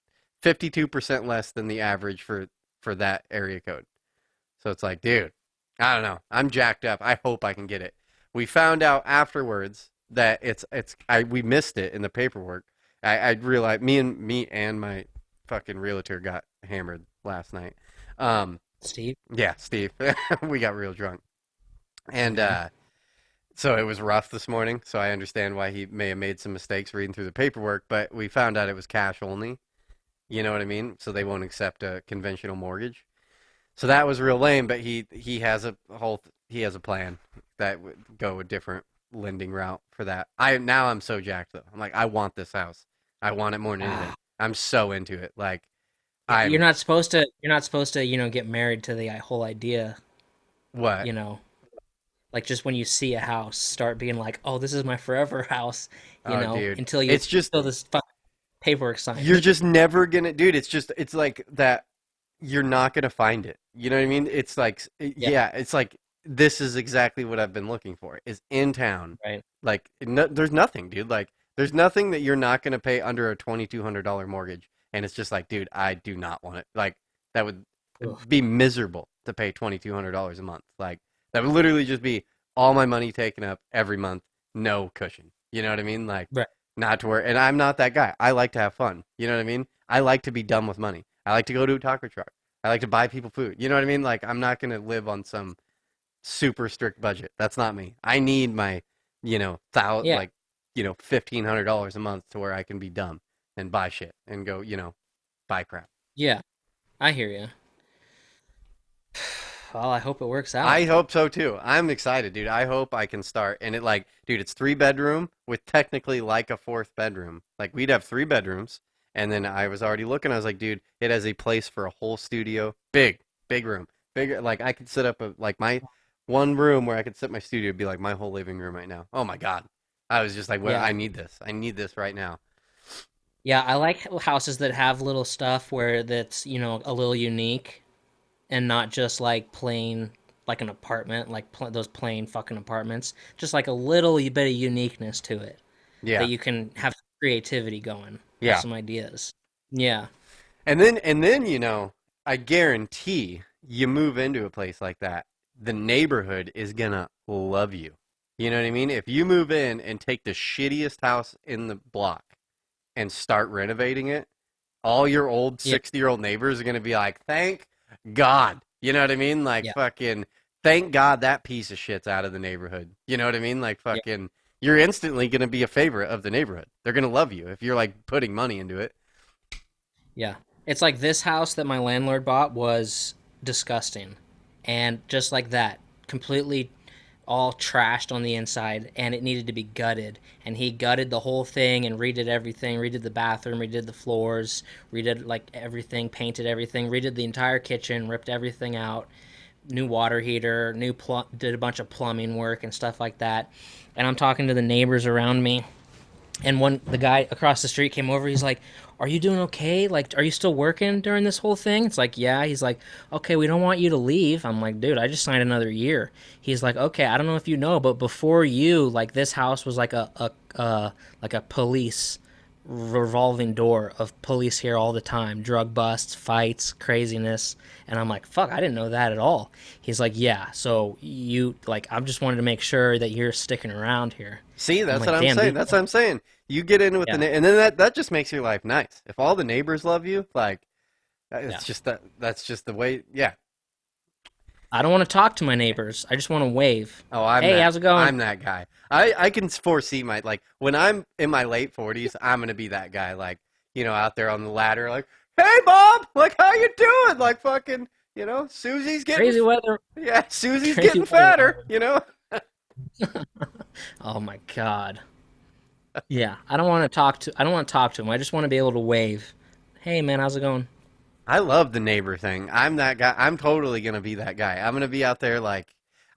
52% less than the average for that area code. So it's like, dude, I don't know. I'm jacked up. I hope I can get it. We found out afterwards that we missed it in the paperwork. I realized me and my fucking realtor got hammered last night. Um, Steve. yeah, Steve, we got real drunk, and Okay. so it was rough this morning. So I understand why he may have made some mistakes reading through the paperwork. But we found out it was cash only. You know what I mean? So they won't accept a conventional mortgage. So that was real lame, but he has he has a plan that would go a different lending route for that. I'm so jacked though. I'm like I want this house. I want it more than anything. Ah. I'm so into it. Like Yeah, you're I'm not supposed to. You're not supposed to. Get married to the whole idea. what? You know, like just when you see a house, start being like, "Oh, this is my forever house." Oh dude. It's just Until this paperwork you're signed. just never gonna dude, it's like that you're not gonna find it. You know what I mean? It's like Yeah. yeah, it's like this is exactly what I've been looking for. Is in town. Right. Like no, there's nothing, dude. Like there's nothing that you're not gonna pay under a $2,200 mortgage. And it's just like, dude, I do not want it. Like that would Ugh. be miserable to pay $2,200 a month. Like that would literally just be all my money taken up every month, no cushion. You know what I mean? Like Right. not to worry. And I'm not that guy. I like to have fun. You know what I mean? I like to be done with money. I like to go to a taco truck. I like to buy people food. You know what I mean? Like I'm not gonna live on some super strict budget. That's not me. I need my, Yeah. $1,500 a month to where I can be dumb and buy shit and go, buy crap. Yeah. I hear you. Well, I hope it works out. I hope so too. I'm excited, dude. I hope I can start. And it like, dude, it's 3-bedroom with technically like a 4th bedroom. Like we'd have 3 bedrooms. And then I was already looking. I was like, dude, it has a place for a whole studio. Big room. Bigger. Like I could set up like my one room where I could set my studio would be like my whole living room right now. Oh my God. I was just like, well, Yeah. I need this. I need this right now. Yeah, I like houses that have little stuff where that's, you know, a little unique and not just like plain, like an apartment, like those plain fucking apartments. Just like a little bit of uniqueness to it that Yeah. you can have creativity going, have Yeah. some ideas. Yeah. And then, you know, I guarantee you move into a place like that, the neighborhood is gonna love you. You know what I mean? If you move in and take the shittiest house in the block and start renovating it, all your old Yeah. 60-year-old neighbors are gonna be like, thank God. You know what I mean? Like Yeah. fucking thank God that piece of shit's out of the neighborhood. You know what I mean? Like Yeah. fucking you're instantly gonna be a favorite of the neighborhood. They're gonna love you if you're like putting money into it. Yeah. It's like this house that my landlord bought was disgusting. And just like that, completely all trashed on the inside and it needed to be gutted. And he gutted the whole thing and redid everything, redid the bathroom, redid the floors, redid like everything, painted everything, redid the entire kitchen, ripped everything out, new water heater, did a bunch of plumbing work and stuff like that. And I'm talking to the neighbors around me, and the guy across the street came over. He's like, "Are you doing okay? Like, are you still working during this whole thing?" It's like, "Yeah." He's like, "Okay, we don't want you to leave." I'm like, "Dude, I just signed another year." He's like, "Okay, I don't know if you know, but before you, like, this house was like a police revolving door of police here all the time, drug busts, fights, craziness." And I'm like, "Fuck, I didn't know that at all." He's like, "Yeah, so you like, I just wanted to make sure that you're sticking around here." See, that's like, what I'm "Damn, saying. dude." That's what I'm saying. You get in with Yeah. and then that just makes your life nice. If all the neighbors love you, like it's Yeah. just that's just the way. Yeah. I don't want to talk to my neighbors. I just want to wave. Oh, I'm Hey, that. how's it going? I'm that guy. I can foresee my like when I'm in my late 40s, I'm gonna be that guy. Like you know, out there on the ladder, like, hey, Bob, like how you doing? Like fucking, you know, Susie's getting Crazy weather. yeah, Susie's Crazy getting weather. fatter. You know. Oh my god. Yeah, I don't want to talk to. I don't want to talk to him. I just want to be able to wave. Hey, man, how's it going? I love the neighbor thing. I'm that guy. I'm totally gonna be that guy. I'm gonna be out there like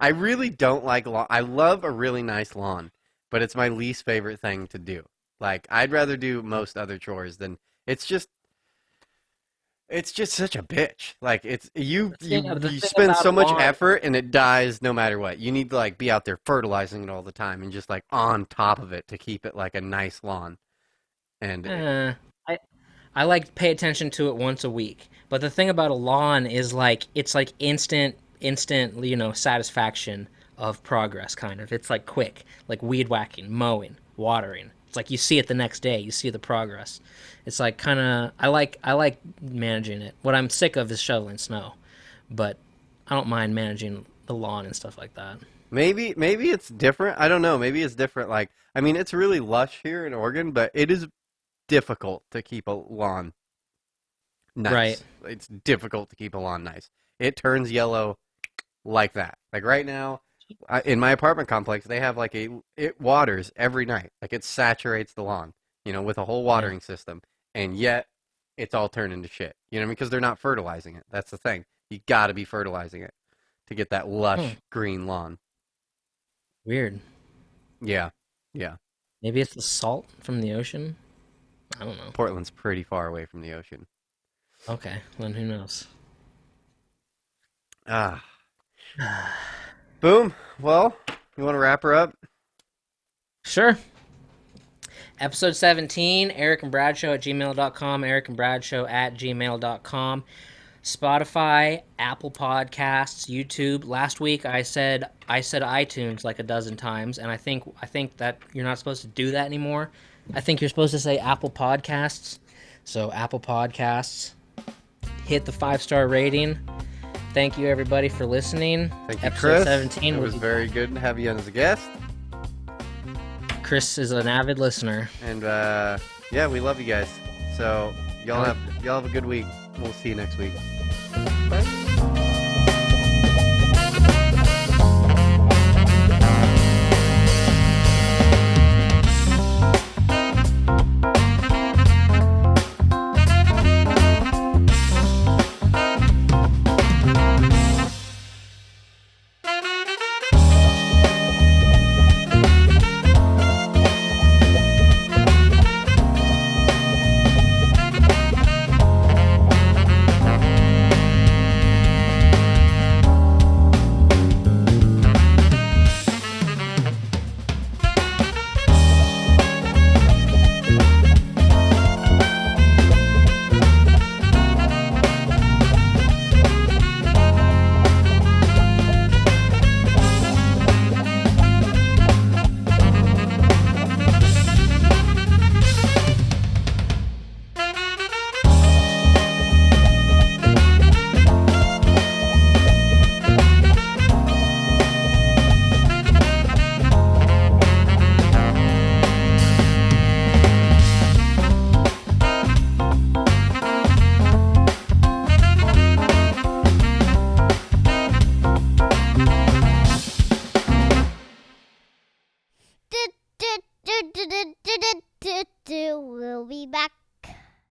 I really don't like lawn. I love a really nice lawn, but it's my least favorite thing to do. Like I'd rather do most other chores than it's just such a bitch. Like it's The you thing spend about so much lawn, effort and it dies no matter what. You need to like be out there fertilizing it all the time and just like on top of it to keep it like a nice lawn. And I I like pay attention to it once a week. But the thing about a lawn is like it's like instant, you know, satisfaction of progress kind of. It's like quick, like weed whacking, mowing, watering. It's like you see it the next day, you see the progress. It's like kind of I like managing it. What I'm sick of is shoveling snow, but I don't mind managing the lawn and stuff like that. maybe it's different. I don't know. Maybe it's different. Like I mean, it's really lush here in Oregon, but it is difficult to keep a lawn nice. Right. It's difficult to keep a lawn nice. It turns yellow like that. Like right now, in my apartment complex, they have like it waters every night. Like it saturates the lawn, you know, with a whole watering system, and yet it's all turned into shit. You know what I mean? Because they're not fertilizing it. That's the thing. You got to be fertilizing it to get that lush green lawn. Weird. Yeah, yeah. Maybe it's the salt from the ocean. I don't know. Portland's pretty far away from the ocean. Okay, then who knows? Ah. Boom. Well, you want to wrap her up? Sure. Episode 17, Erick and Brad Show at gmail.com, Erick and Brad Show at gmail.com. Spotify, Apple Podcasts, YouTube. Last week I said iTunes like a dozen times, and I think that you're not supposed to do that anymore. I think you're supposed to say Apple Podcasts. So Apple Podcasts, hit the 5-star rating. Thank you everybody for listening. Thank you, Episode Chris. 17 It was very good to have you on as a guest. Chris is an avid listener. And yeah, we love you guys. So y'all have a good week. We'll see you next week. Bye.